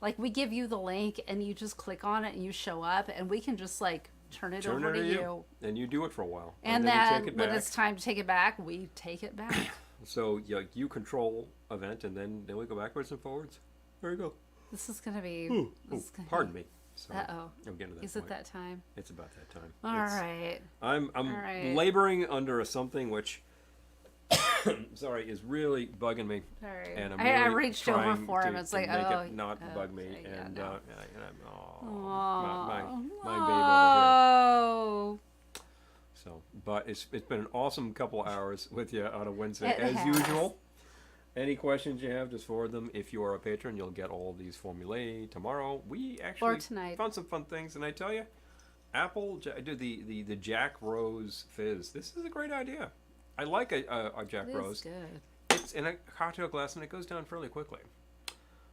Like we give you the link and you just click on it and you show up and we can just like turn it over to you. And you do it for a while. And then you then take it when back. it's time to take it back, we take it back. So you control event, and then we go backwards and forwards. There you go. This is gonna be. Pardon me. Sorry. Uh-oh. I'm getting to that Is point. it that time? It's about that time. All right. I'm right. laboring under something which, sorry, is really bugging me. Sorry. And I really reached over trying for him. to- It's to like, make oh, it not bug me. okay, yeah, And no. my babe over here. Oh. So, but it's been an awesome couple hours with you on a Wednesday It as has. usual. Any questions you have, just forward them. If you are a patron, you'll get all these formulae tomorrow. We actually tonight. found some fun things, and I tell you, I do the Jack Rose Fizz. This is a great idea. I like a Jack It Rose. is good. It's in a cocktail glass, and it goes down fairly quickly.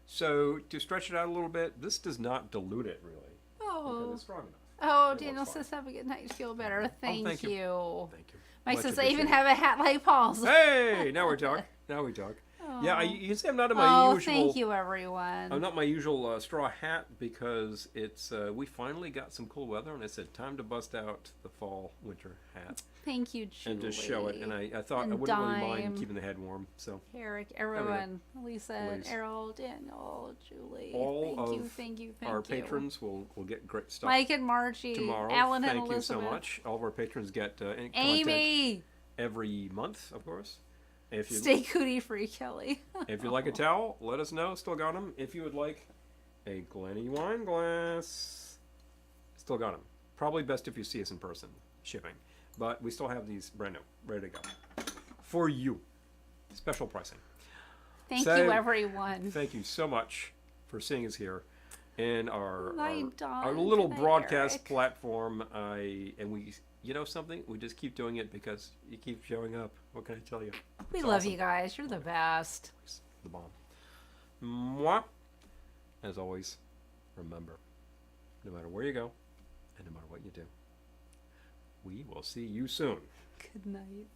So to stretch it out a little bit, this does not dilute it really because Oh. it's strong enough. Oh, It Daniel works fine. says have a good night. Feel better. Thank, thank you. you. Thank you. Mike Much says I even appreciated. have a hat like Paul's. Hey, now we talk. Now we talk. Yeah, you can say I'm not in my Oh, usual. thank you, everyone. I'm not my usual straw hat because it's we finally got some cool weather, and I said time to bust out the fall winter hat Thank you, Julie. and just show it. And I thought I And wouldn't really Dime. mind keeping the head warm. So Eric, everyone, Lisa, Please. Errol, Daniel, Julie. all thank you, of thank you. our patrons will get great stuff Mike and Margie, tomorrow. Alan and Thank you Elizabeth. so much. All of our patrons get content Amy, every month, of course. If you stay cootie free, Kelly. If you'd like a towel, let us know. Still got them. If you would like a Glenny wine glass, still got them. Probably best if you see us in person, shipping. But we still have these brand new, ready to go. For you. Special pricing. Thank So, you, everyone. Thank you so much for seeing us here in our Night, Dawn. our little Good night, broadcast Eric. platform. You know something? We just keep doing it because you keep showing up. What can I tell you? We It's love awesome. you guys. You're the best. It's the bomb. Mwah. As always, remember, no matter where you go and no matter what you do, we will see you soon. Good night.